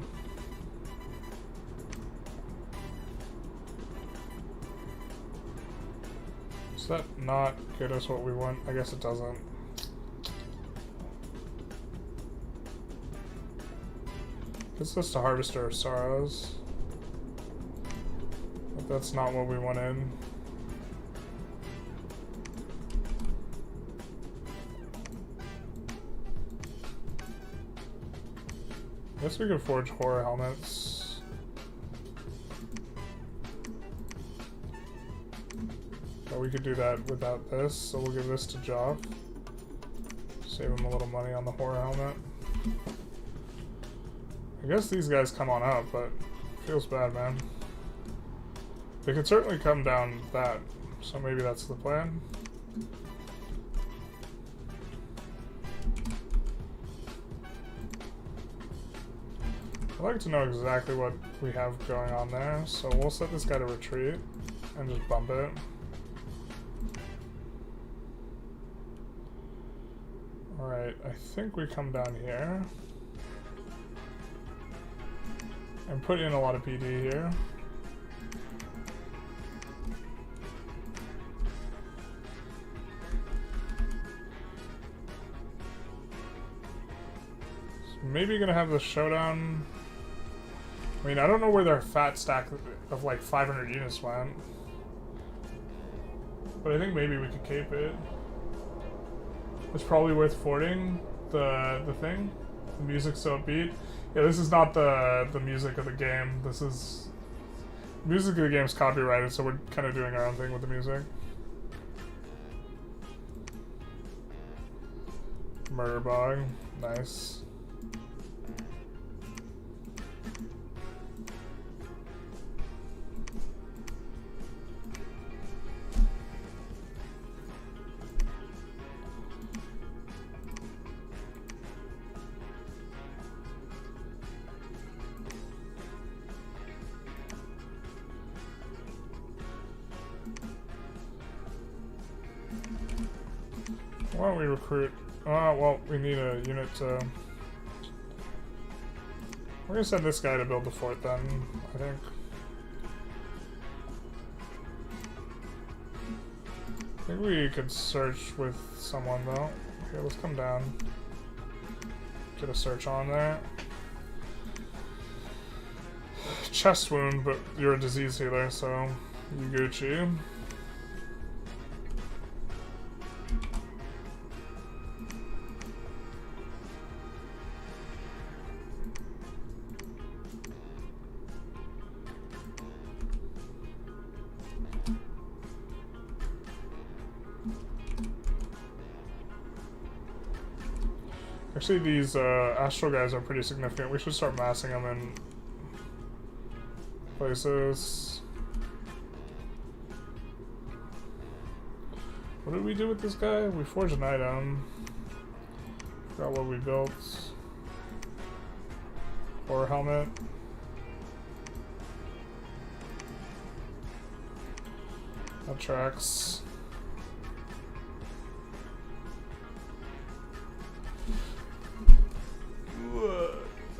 Does that not get us what we want? I guess it doesn't. Gets us to Harvester of Sorrows. But that's not what we wanted. I guess we could forge horror helmets. But we could do that without this, so we'll give this to Joff. Save him a little money on the horror helmet. I guess these guys come on up, but feels bad, man. They could certainly come down that, so maybe that's the plan. I'd like to know exactly what we have going on there, so we'll set this guy to retreat and just bump it. Alright, I think we come down here and put in a lot of PD here. So maybe gonna have the showdown. I mean, I don't know where their fat stack of like 500 units went, but I think maybe we could cape it. It's probably worth forting the thing. The music's so upbeat. Yeah, this is not the music of the game. This is music of the game's copyrighted, so we're kind of doing our own thing with the music. Murder bog, nice. Why don't we recruit? Well, we need a unit to... We're gonna send this guy to build the fort then, I think. I think we could search with someone though. Okay, let's come down. Get a search on there. Chest wound, but you're a disease healer, so you Gucci. Actually, these astral guys are pretty significant. We should start massing them in places. What did we do with this guy? We forged an item. Forgot what we built. Horror helmet. That tracks.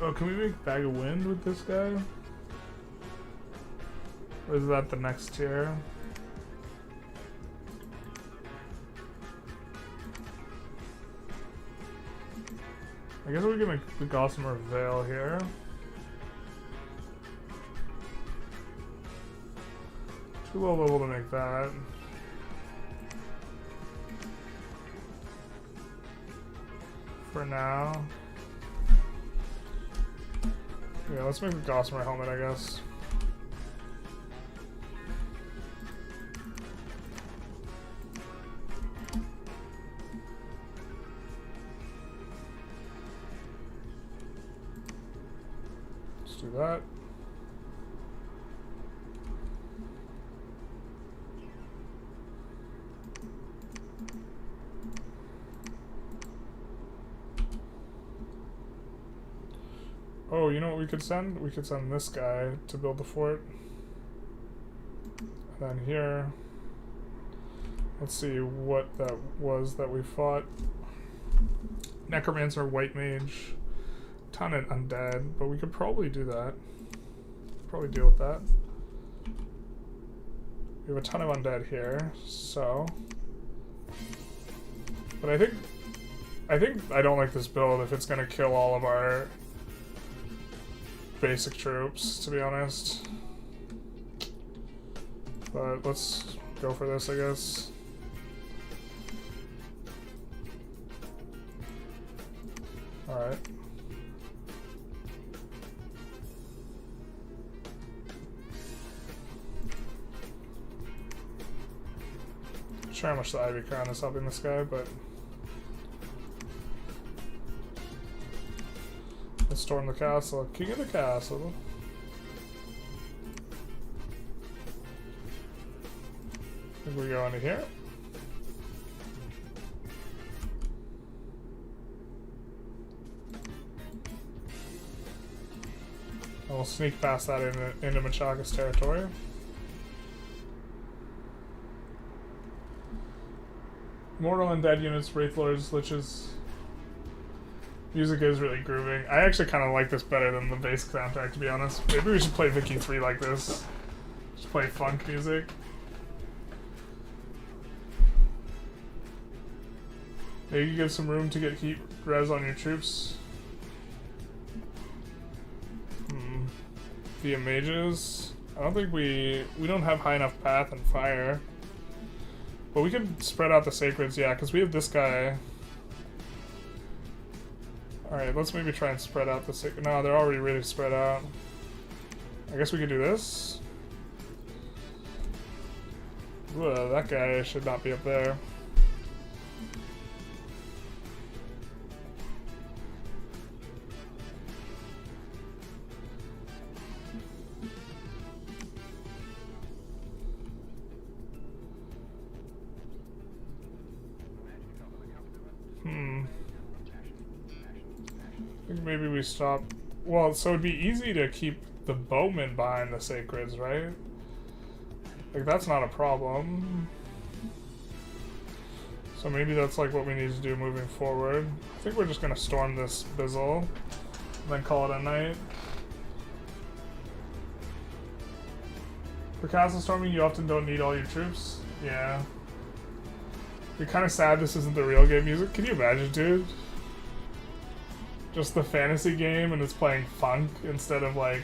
Oh, can we make Bag of Wind with this guy? Or is that the next tier? I guess we can make the Gossamer Veil here. Too low level to make that. For now. Yeah, let's make a Gossamer helmet, I guess. Let's do that. Oh, you know what we could send? We could send this guy to build the fort. And then here, let's see what that was that we fought. Necromancer, White Mage, ton of undead, but we could probably do that. Probably deal with that. We have a ton of undead here, so. But I think I don't like this build if it's gonna kill all of our basic troops, to be honest. But let's go for this, I guess. Alright. Not sure how much the Ivy Crown is helping this guy, but let's storm the castle. King of the castle. I think we go into here. And we'll sneak past that into Machaca's territory. Mortal Undead units, Wraith Lords, Liches. Music is really grooving. I actually kind of like this better than the basic soundtrack, to be honest. Maybe we should play Vicky 3 like this. Just play funk music. Maybe you give some room to get heat res on your troops. Via mages. I don't think we don't have high enough path and fire. But we could spread out the sacreds, yeah, because we have this guy. Alright, let's maybe try and spread out the sacred. No, they're already really spread out. I guess we could do this. Ugh, that guy should not be up there. I think maybe we stop. Well, so it'd be easy to keep the bowmen behind the sacreds, right? Like, that's not a problem. So maybe that's like what we need to do moving forward. I think we're just gonna storm this Bizzle and then call it a night. For castle storming, you often don't need all your troops. Yeah. You're kind of sad this isn't the real game music. Can you imagine, dude? Just the fantasy game and it's playing funk instead of like...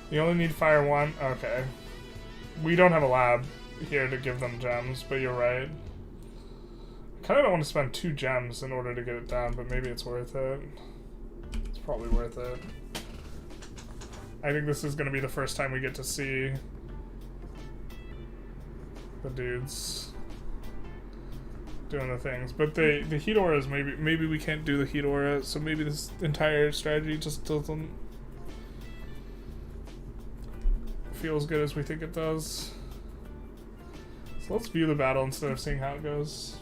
You only need fire 1? Okay. We don't have a lab here to give them gems, but you're right. I kind of don't want to spend 2 gems in order to get it down, but maybe it's worth it. It's probably worth it. I think this is going to be the first time we get to see the dudes doing the things. But the heat auras, maybe we can't do the heat aura, so maybe this entire strategy just doesn't feel as good as we think it does. So let's view the battle instead of seeing how it goes.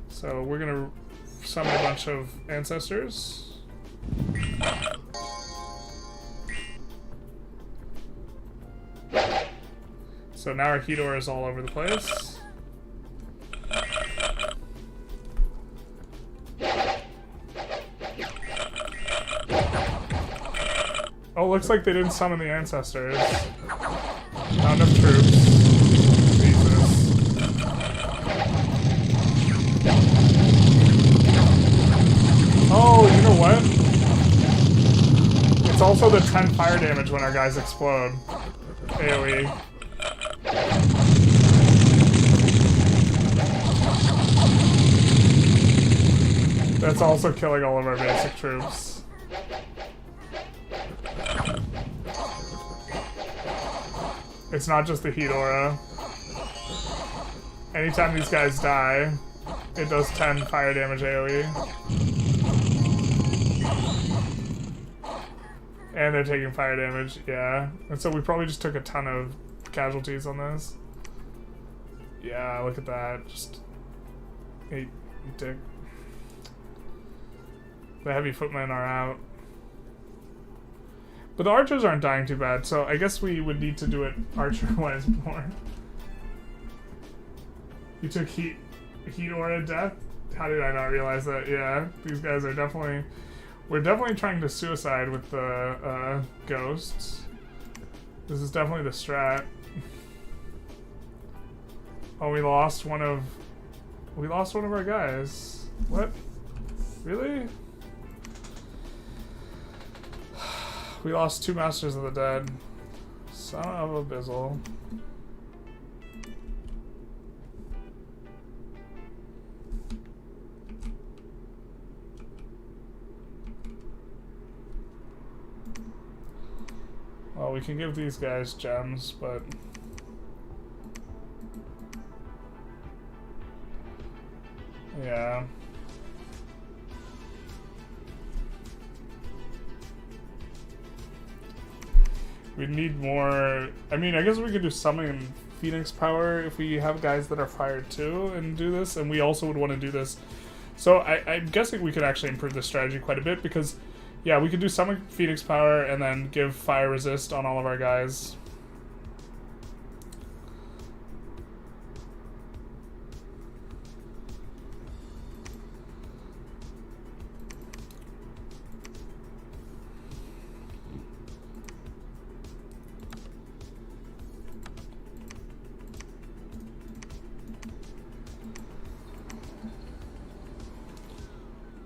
So we're gonna summon a bunch of ancestors. So now our heat aura is all over the place. Oh, looks like they didn't summon the ancestors. Not enough troops. Jesus. Oh, you know What? It's also the 10 fire damage when our guys explode. AoE. That's also killing all of our basic troops. It's not just the heat aura. Anytime these guys die, it does 10 fire damage AoE. And they're taking fire damage, yeah. And so we probably just took a ton of casualties on this. Yeah, look at that. Just 8 dick. The heavy footmen are out. But the archers aren't dying too bad, so I guess we would need to do it archer-wise more. You took heat aura death? How did I not realize that? Yeah, these guys are definitely... We're definitely trying to suicide with the ghosts. This is definitely the strat. Oh, we lost one of our guys. What? Really? We lost 2 Masters of the Dead. Son of a bizzle. Well, we can give these guys gems, but... yeah. We need more... I mean, I guess we could do summon Phoenix power if we have guys that are fired too and do this, and we also would want to do this. So I'm guessing we could actually improve this strategy quite a bit because, yeah, we could do summon Phoenix power and then give fire resist on all of our guys.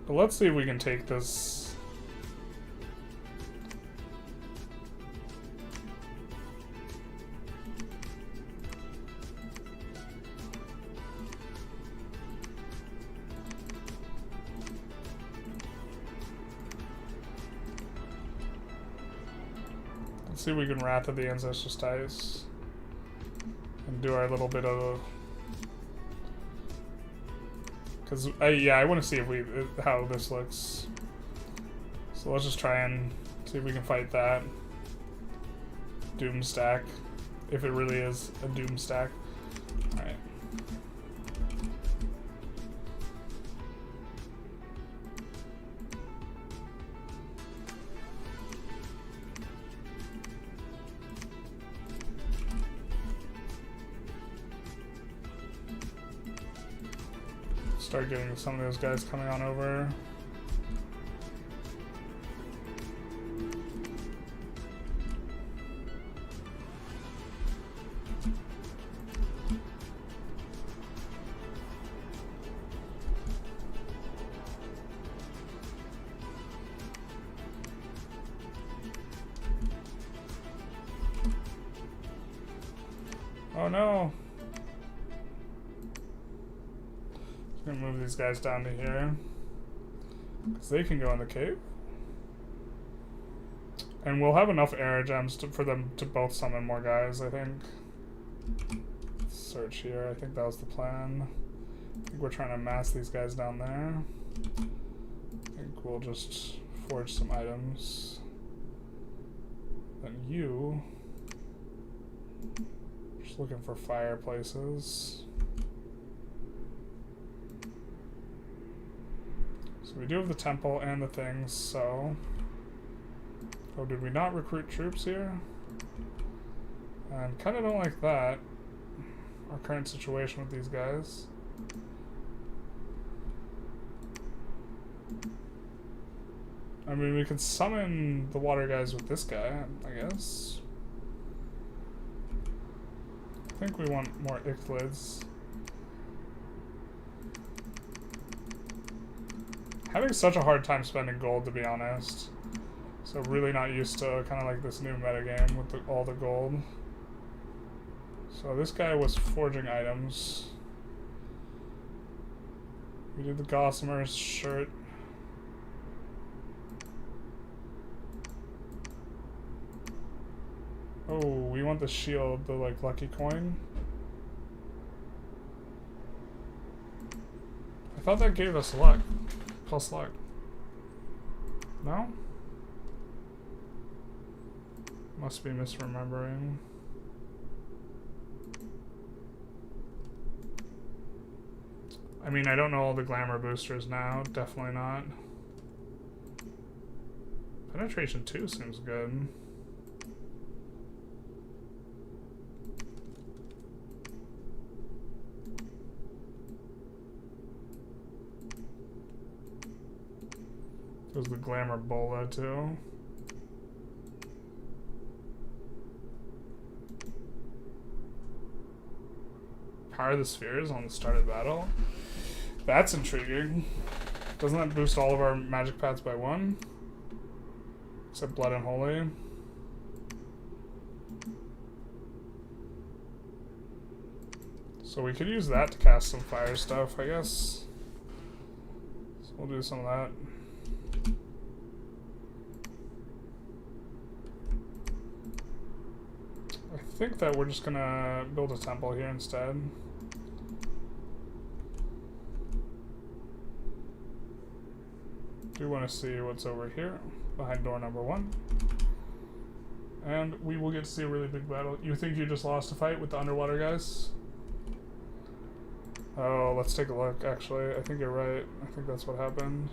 But let's see if we can take this. Let's see if we can Wrath of the Ancestors Dice and do our little bit of... Because, yeah, I want to see if how this looks. So let's just try and see if we can fight that. Doom stack. If it really is a Doom stack. Alright. Start getting some of those guys coming on over. Oh no! I'm gonna move these guys down to here because they can go in the cave, and we'll have enough air gems for them to both summon more guys. I think. Let's search here. I think that was the plan. I think we're trying to mass these guys down there. I think we'll just forge some items. Then you, just looking for fireplaces. So we do have the temple and the things, so... Oh, did we not recruit troops here? I kind of don't like that. Our current situation with these guys. I mean, we could summon the water guys with this guy, I guess. I think we want more Ichthlids. having such a hard time spending gold, to be honest. So really not used to kind of like this new metagame with all the gold. So this guy was forging items. We did the Gossamer's shirt. Oh, we want the shield, the like lucky coin. I thought that gave us luck. Plus luck. No? Must be misremembering. I mean, I don't know all the glamour boosters now. Definitely not. Penetration 2 seems good. There's the glamour bola too. Power of the spheres on the start of battle. That's intriguing. Doesn't that boost all of our magic paths by 1? Except blood and holy. So we could use that to cast some fire stuff, I guess. So we'll do some of that. I think that we're just gonna build a temple here instead. Do want to see what's over here behind door number 1. And we will get to see a really big battle. You think you just lost a fight with the underwater guys? Oh, let's take a look, actually. I think you're right. I think that's what happened.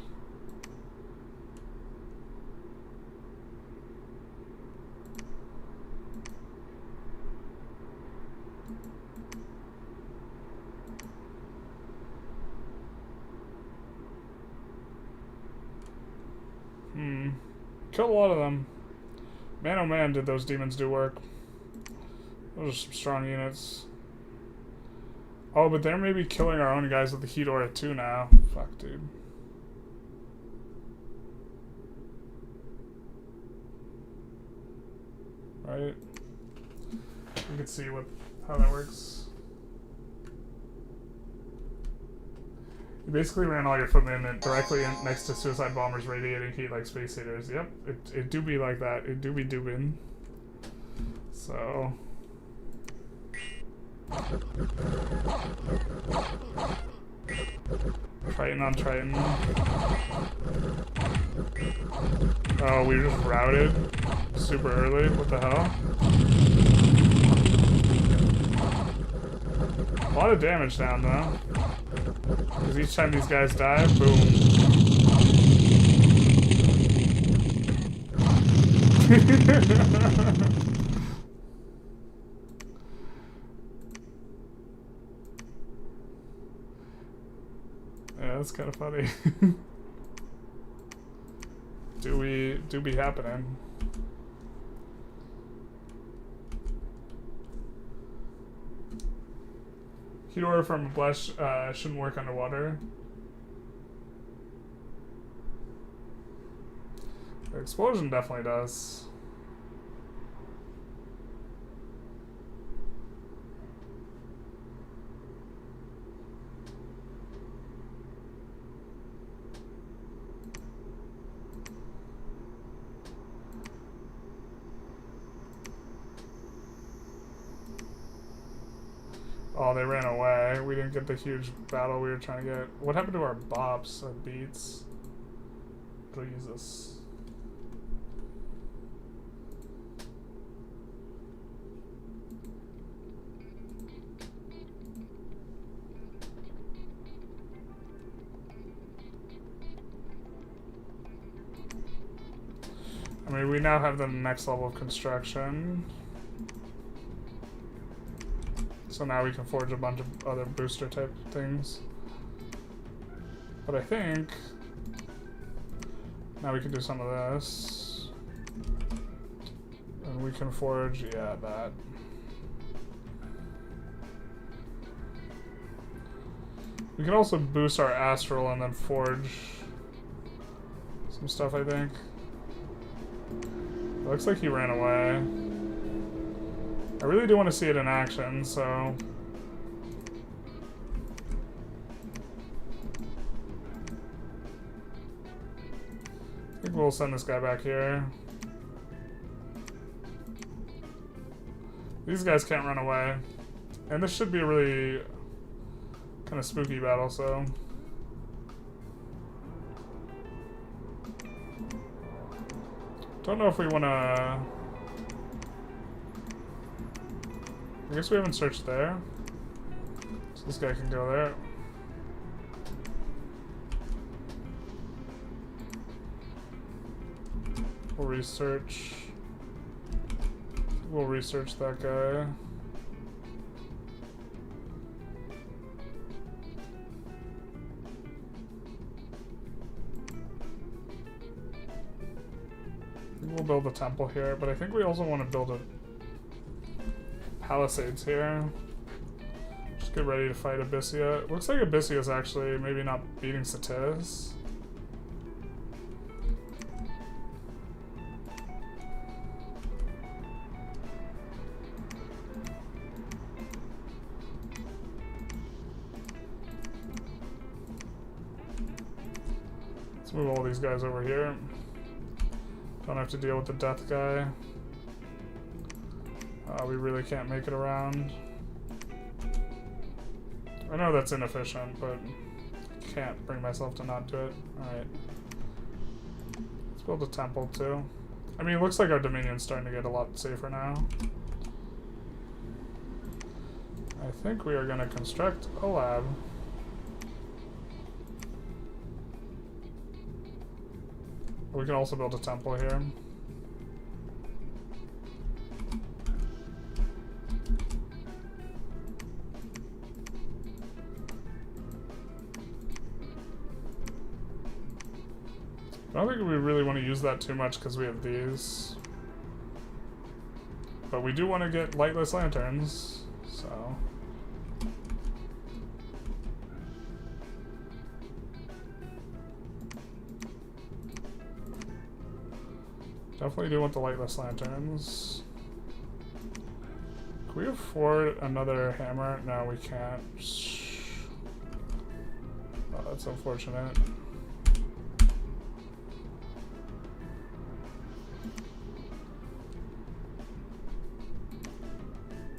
Killed a lot of them. Man, oh man, did those demons do work. Those are some strong units. Oh, but they're maybe killing our own guys with the heat aura too now. Fuck, dude. Right? You can see how that works. You basically ran all your footmen directly next to suicide bombers radiating heat like space heaters. Yep, it do be like that. It do be doobin. So... Triton on Triton. Oh, we were just routed super early. What the hell? A lot of damage down though. Because each time these guys die, boom. Yeah, that's kind of funny. do be happening. Heat aura from a blush shouldn't work underwater. The explosion definitely does. Oh, they ran away. We didn't get the huge battle we were trying to get. What happened to our bops or beats? Jesus. I mean, we now have the next level of construction. So now we can forge a bunch of other booster type things. But I think now we can do some of this. And we can forge, yeah, that. We can also boost our astral and then forge some stuff, I think. Looks like he ran away. I really do want to see it in action, so... I think we'll send this guy back here. These guys can't run away. And this should be a really kind of spooky battle, so... Don't know if we want to... I guess we haven't searched there. So this guy can go there. We'll research. We'll research that guy. We'll build a temple here, but I think we also want to build a palisades here. Just get ready to fight Abyssia. Looks like Abyssia's actually maybe not beating Satis. Let's move all these guys over here. Don't have to deal with the death guy. We really can't make it around. I know that's inefficient, but can't bring myself to not do it. Alright. Let's build a temple too. I mean, it looks like our Dominion's starting to get a lot safer now. I think we are going to construct a lab. We can also build a temple here. I don't think we really want to use that too much because we have these. But we do want to get lightless lanterns, so... Definitely do want the lightless lanterns. Can we afford another hammer? No, we can't. Oh, that's unfortunate.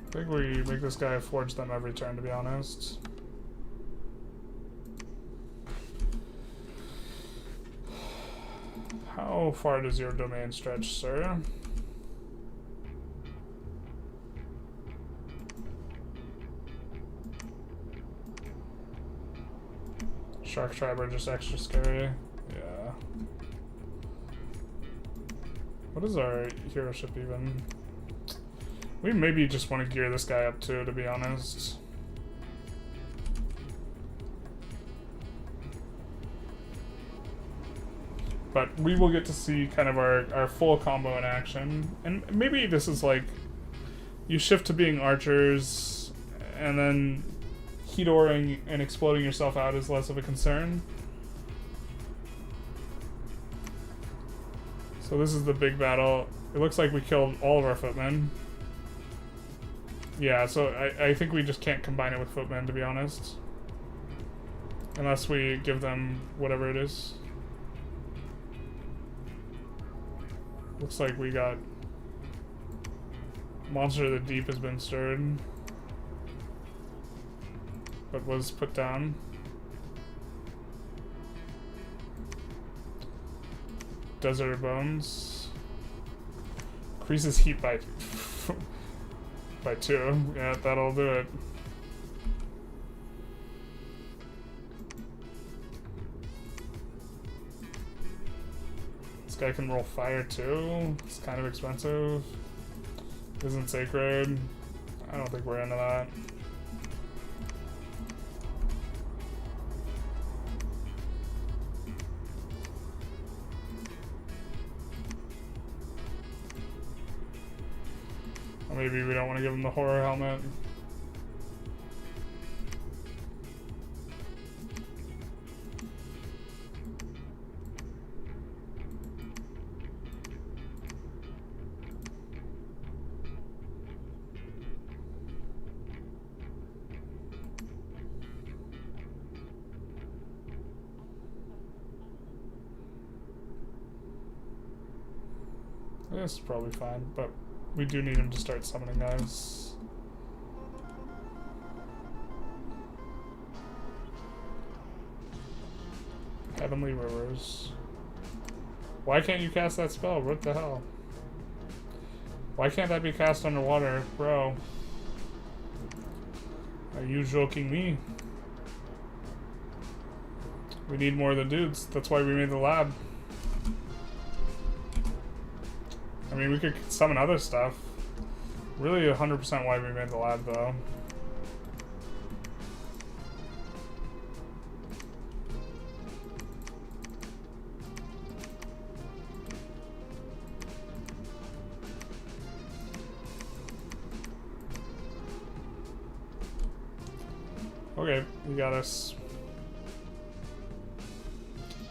I think we make this guy forge them every turn, to be honest. How far does your domain stretch, sir? Shark Tribe are just extra scary. Yeah. What is our hero ship even? We maybe just want to gear this guy up too, to be honest. But we will get to see kind of our full combo in action. And maybe this is like, you shift to being archers, and then heat-oring and exploding yourself out is less of a concern. So this is the big battle. It looks like we killed all of our footmen. Yeah, so I think we just can't combine it with footmen, to be honest. Unless we give them whatever it is. Looks like we got... Monster of the Deep has been stirred. But was put down. Desert of Bones. Increases heat by... by 2. Yeah, that'll do it. This guy can roll fire too. It's kind of expensive. Isn't sacred. I don't think we're into that. Or maybe we don't want to give him the horror helmet. This is probably fine, but we do need him to start summoning guys. Heavenly Rivers. Why can't you cast that spell? What the hell? Why can't that be cast underwater? Bro. Are you joking me? We need more than dudes. That's why we made the lab. I mean, we could summon other stuff. Really 100% why we made the lab, though. Okay, you got us.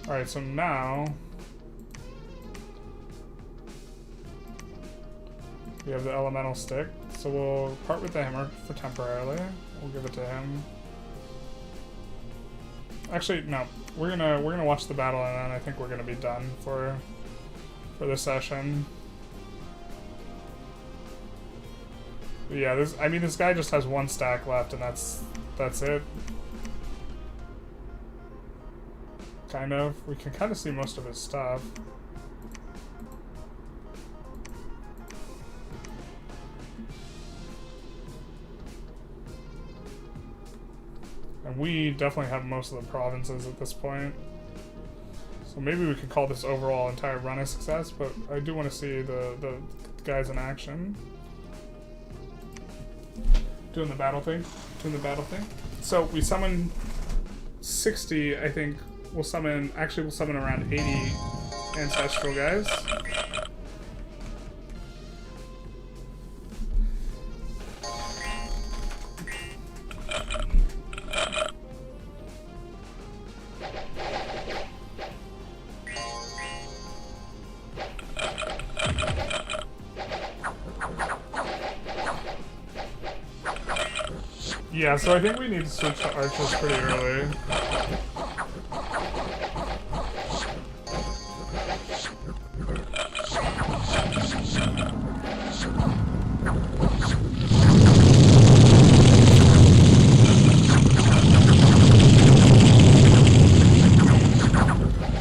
Alright, so now we have the elemental stick. So we'll part with the hammer for temporarily. We'll give it to him. Actually, no. We're gonna watch the battle and then I think we're gonna be done for the session. But yeah, this guy just has one stack left and that's it. Kind of. We can kind of see most of his stuff. And we definitely have most of the provinces at this point. So maybe we could call this overall entire run a success, but I do want to see the guys in action. Doing the battle thing. So we summon 60, I think. We'll summon around 80 ancestral guys. Yeah, so I think we need to switch to archers pretty early.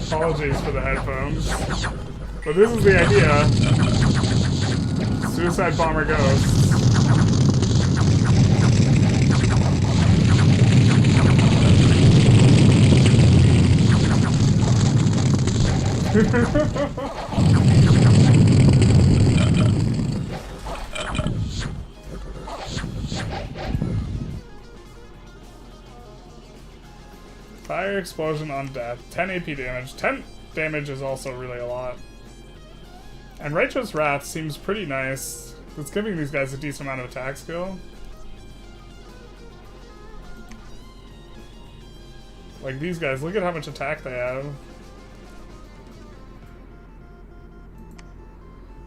Apologies for the headphones. But this is the idea. Suicide Bomber Ghosts. Fire explosion on death. 10 AP damage. 10 damage is also really a lot. And Righteous Wrath seems pretty nice. It's giving these guys a decent amount of attack skill. Like these guys, look at how much attack they have.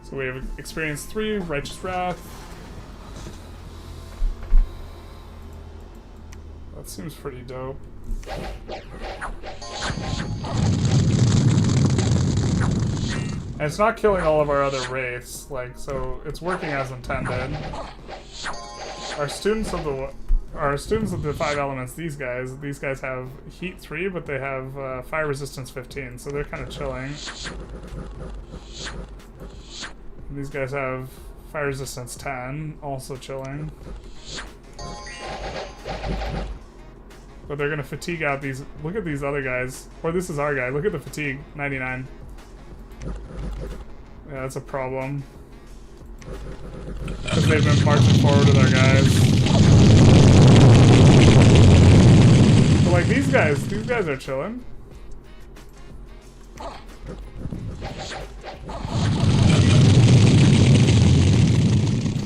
So we have experience 3, Righteous Wrath. That seems pretty dope. And it's not killing all of our other wraiths, like, so it's working as intended. Our students of the 5 elements, these guys have heat 3, but they have fire resistance 15, so they're kind of chilling. And these guys have fire resistance 10, also chilling. But they're gonna fatigue out these. Look at these other guys. Or this is our guy. Look at the fatigue, 99. Yeah, that's a problem. Because they've been marching forward with our guys. But like these guys are chilling.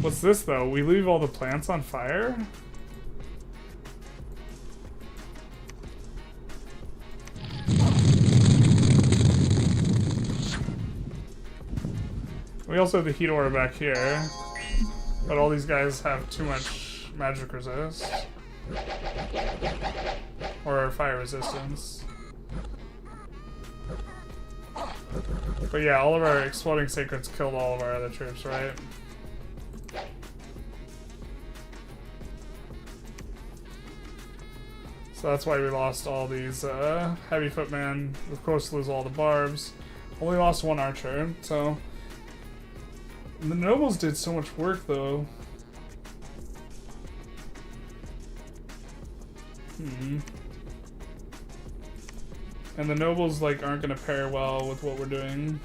What's this though? We leave all the plants on fire? We also have the heat aura back here, but all these guys have too much magic resist. Or fire resistance. But yeah, all of our exploding sacreds killed all of our other troops, right? So that's why we lost all these heavy footmen. Of course, lose all the barbs. Only lost one archer, so... The nobles did so much work, though. And the nobles, like, aren't gonna pair well with what we're doing.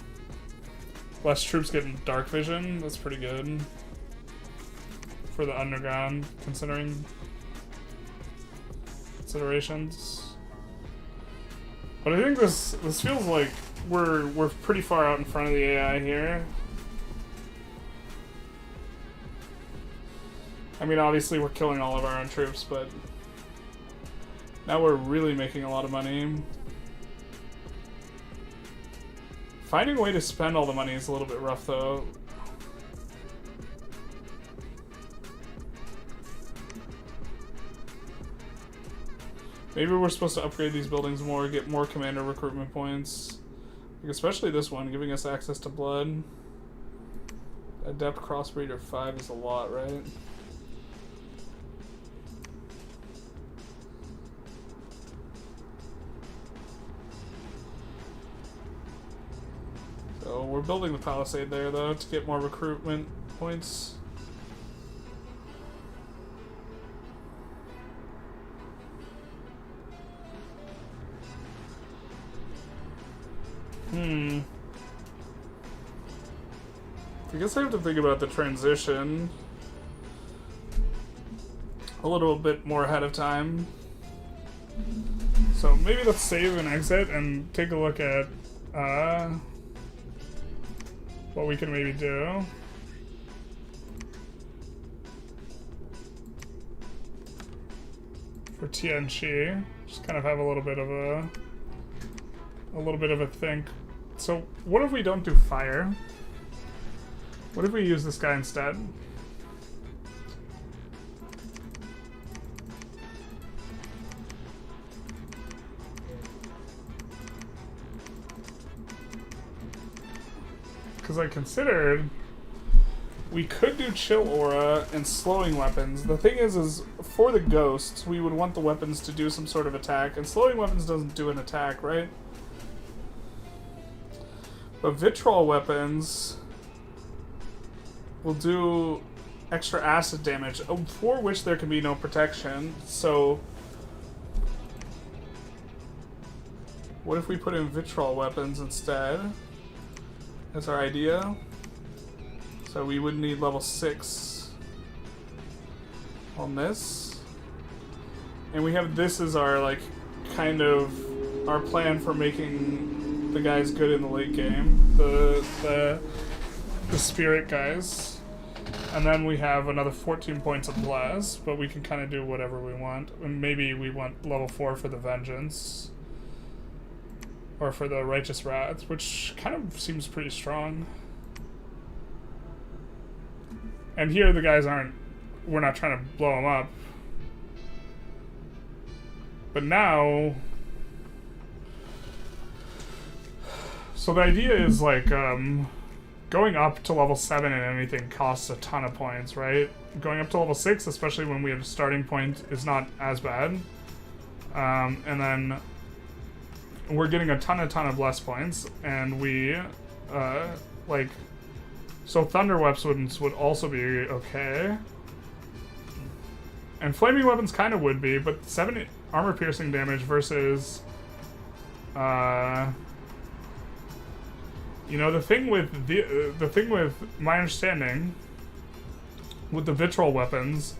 Less troops getting dark vision, that's pretty good. For the underground, considerations. But I think this feels like we're pretty far out in front of the AI here. I mean, obviously we're killing all of our own troops, but now we're really making a lot of money. Finding a way to spend all the money is a little bit rough, though. Maybe we're supposed to upgrade these buildings more, get more commander recruitment points. Like especially this one, giving us access to blood. Adept crossbreeder 5 is a lot, right? So we're building the palisade there, though, to get more recruitment points. I guess I have to think about the transition a little bit more ahead of time. So maybe let's save and exit and take a look at what we can maybe do. For Tianchi, just kind of have a little bit of a think. So what if we don't do fire? What if we use this guy instead? Because I considered we could do chill aura and slowing weapons. The thing is for the ghosts, we would want the weapons to do some sort of attack, and slowing weapons doesn't do an attack, right? But vitriol weapons will do extra acid damage, for which there can be no protection. So what if we put in vitriol weapons instead? That's our idea. So we would need level 6 on this. And we have this as our, like, kind of our plan for making the guys good in the late game. The spirit guys. And then we have another 14 points of bless, but we can kind of do whatever we want. And maybe we want level 4 for the vengeance. Or for the righteous wrath, which kind of seems pretty strong. And here the guys we're not trying to blow them up. But now, so the idea is like, going up to level 7 and anything costs a ton of points, right? Going up to level 6, especially when we have a starting point, is not as bad. And then we're getting a ton of bless points, and we, like, so thunder weapons would also be okay. And flaming weapons kind of would be, but 7 armor piercing damage versus, you know, the thing with my understanding with the vitriol weapons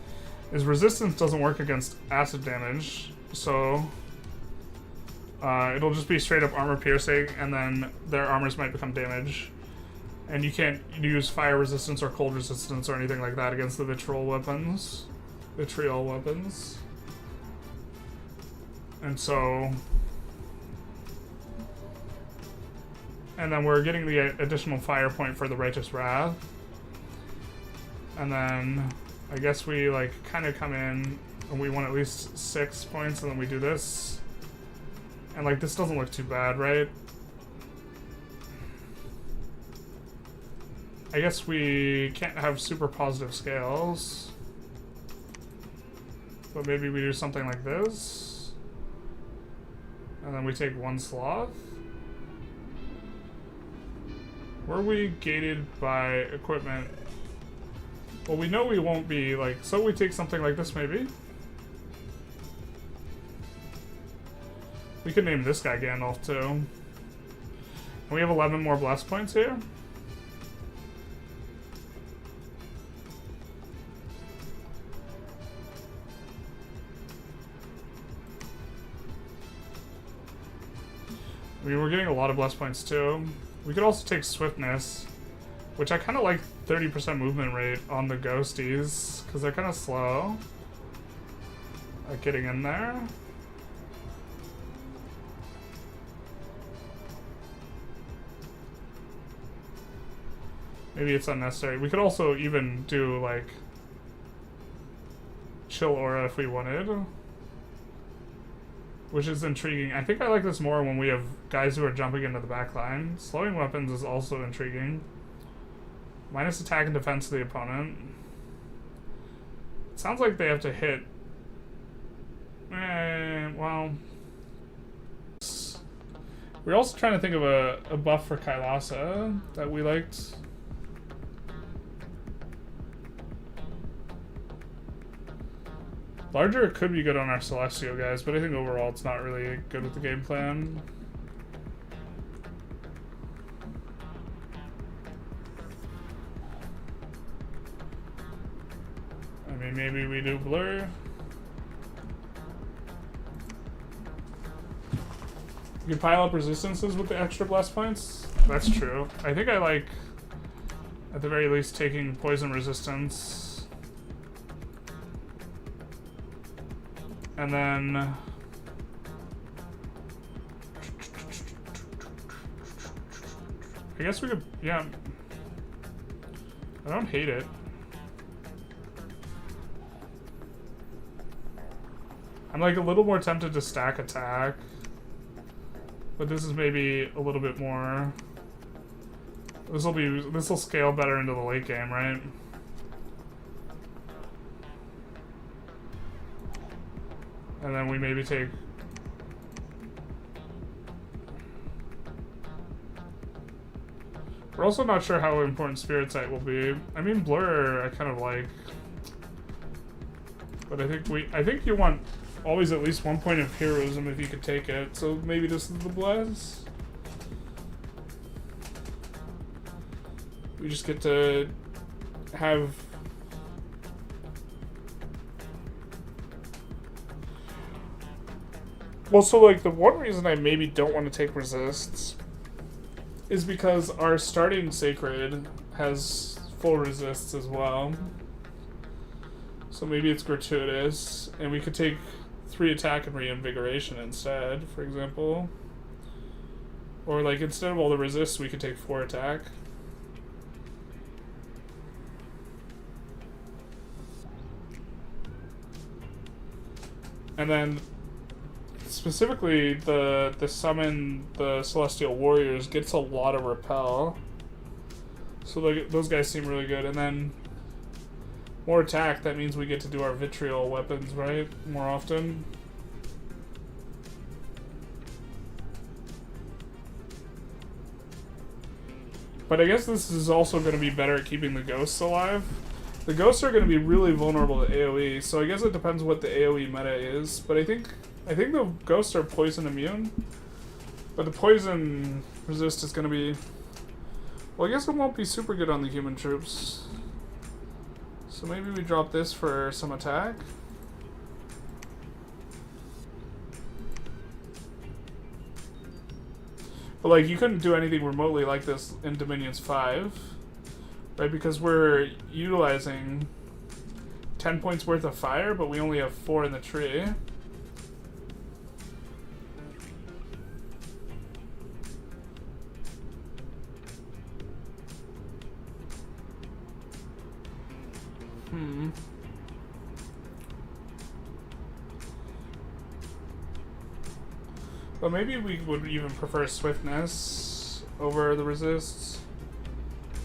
is resistance doesn't work against acid damage, so it'll just be straight up armor piercing, and then their armors might become damage. And you can't use fire resistance or cold resistance or anything like that against the vitriol weapons. And so, and then we're getting the additional fire point for the righteous wrath. And then I guess we like kind of come in and we want at least 6 points, and then we do this. And like this doesn't look too bad, right? I guess we can't have super positive scales. But maybe we do something like this. And then we take one sloth. Were we gated by equipment? Well, we know we won't be, like, so we take something like this maybe. We could name this guy Gandalf too. And we have 11 more bless points here. I mean, we're getting a lot of bless points too. We could also take swiftness, which I kind of like 30% movement rate on the ghosties, because they're kind of slow at getting in there. Maybe it's unnecessary. We could also even do, like, chill aura if we wanted, which is intriguing. I think I like this more when we have guys who are jumping into the back line. Slowing weapons is also intriguing. Minus attack and defense to the opponent. It sounds like they have to hit. Well. We're also trying to think of a buff for Kailasa that we liked. Larger could be good on our Celestial guys, but I think overall it's not really good with the game plan. I mean, maybe we do blur. You can pile up resistances with the extra bless points. That's true. I think I like, at the very least, taking poison resistance. And then I guess we could, yeah. I don't hate it. I'm like a little more tempted to stack attack, but this is maybe a little bit more. This will scale better into the late game, right? And then we maybe take. We're also not sure how important Spirit Sight will be. I mean, Blur I kind of like, but I think you want always at least 1 point of heroism if you could take it. So maybe this is the Bless. We just get to have. Well, so like the one reason I maybe don't want to take resists is because our starting Sacred has full resists as well. So maybe it's gratuitous, and we could take 3 attack and reinvigoration instead, for example. Or like instead of all the resists, we could take 4 attack. And then specifically, the summon the Celestial Warriors gets a lot of repel. So those guys seem really good. And then more attack, that means we get to do our vitriol weapons, right? More often. But I guess this is also going to be better at keeping the ghosts alive. The ghosts are going to be really vulnerable to AoE, so I guess it depends what the AoE meta is. But I think the ghosts are poison immune. But the poison resist is going to be... Well, I guess it won't be super good on the human troops. So maybe we drop this for some attack. But like, you couldn't do anything remotely like this in Dominions 5. Right, because we're utilizing 10 points worth of fire, but we only have 4 in the tree. But maybe we would even prefer swiftness over the resists.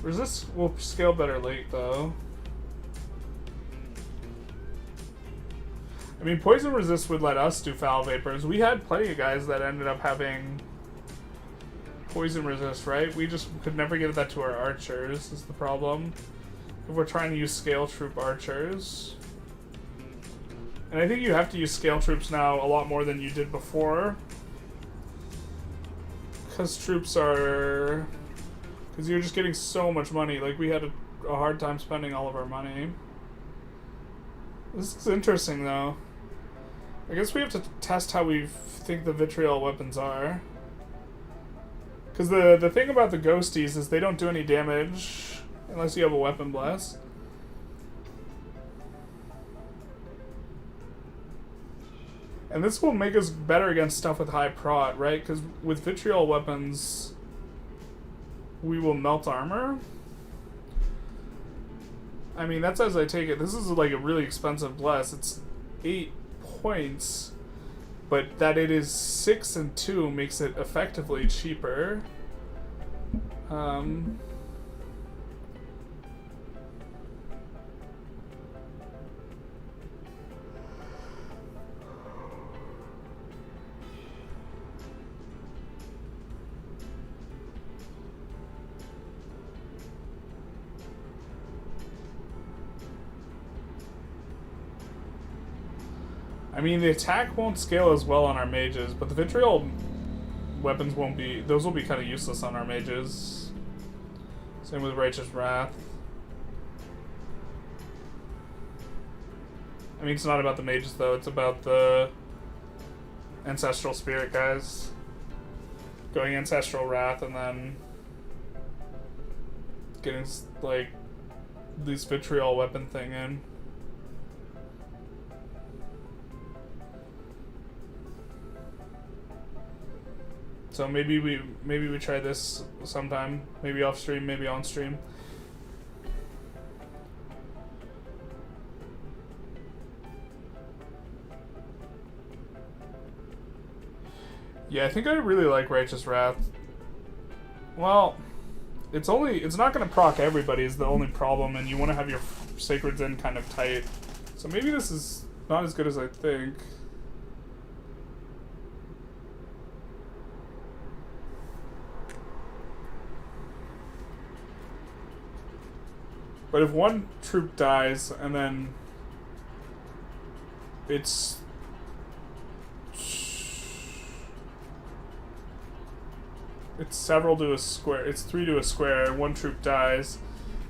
Resist will scale better late, though. I mean, Poison Resist would let us do Foul Vapors. We had plenty of guys that ended up having Poison Resist, right? We just could never get that to our archers, is the problem. If we're trying to use Scale Troop archers. And I think you have to use Scale Troops now a lot more than you did before. Because troops are... Because you're just getting so much money. Like, we had a hard time spending all of our money. This is interesting, though. I guess we have to test how we think the vitriol weapons are. Because the thing about the ghosties is they don't do any damage unless you have a weapon blast. And this will make us better against stuff with high prot, right? Because with vitriol weapons, we will melt armor. I mean, that's as I take it. This is like a really expensive bless. It's 8 points, but that it is 6 and 2 makes it effectively cheaper. I mean, the attack won't scale as well on our mages, but the vitriol weapons won't be... Those will be kind of useless on our mages. Same with Righteous Wrath. I mean, it's not about the mages, though. It's about the Ancestral Spirit guys. Going Ancestral Wrath and then getting, like, this vitriol weapon thing in. So maybe we try this sometime. Maybe off stream, maybe on stream. Yeah, I think I really like Righteous Wrath. Well, it's not gonna proc everybody is the only problem, and you want to have your Sacreds in kind of tight. So maybe this is not as good as I think. But if one troop dies and then it's several to a square, it's 3 to a square, one troop dies,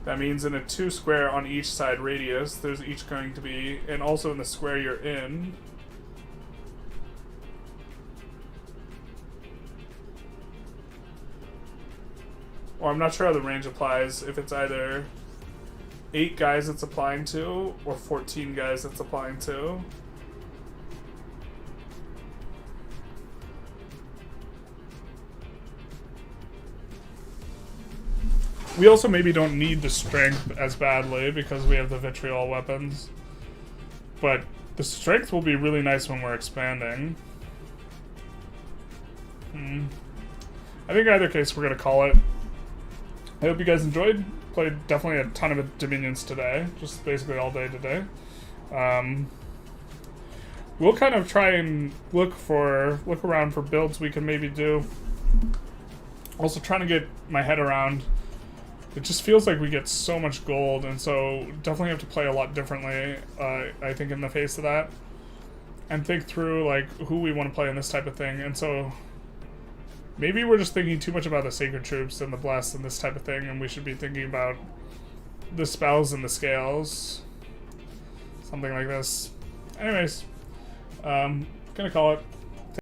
that means in a 2 square on each side radius, there's each going to be, and also in the square you're in, or I'm not sure how the range applies, if it's either 8 guys it's applying to, or 14 guys it's applying to. We also maybe don't need the strength as badly because we have the vitriol weapons. But the strength will be really nice when we're expanding. I think in either case we're going to call it. I hope you guys enjoyed. Played definitely a ton of Dominions today, just basically all day today. We'll kind of try and look around for builds we can maybe do. Also trying to get my head around. It just feels like we get so much gold, and so definitely have to play a lot differently, I think, in the face of that. And think through, like, who we want to play in this type of thing, and so maybe we're just thinking too much about the Sacred Troops and the Blessed and this type of thing, and we should be thinking about the spells and the scales. Something like this. Anyways, gonna call it.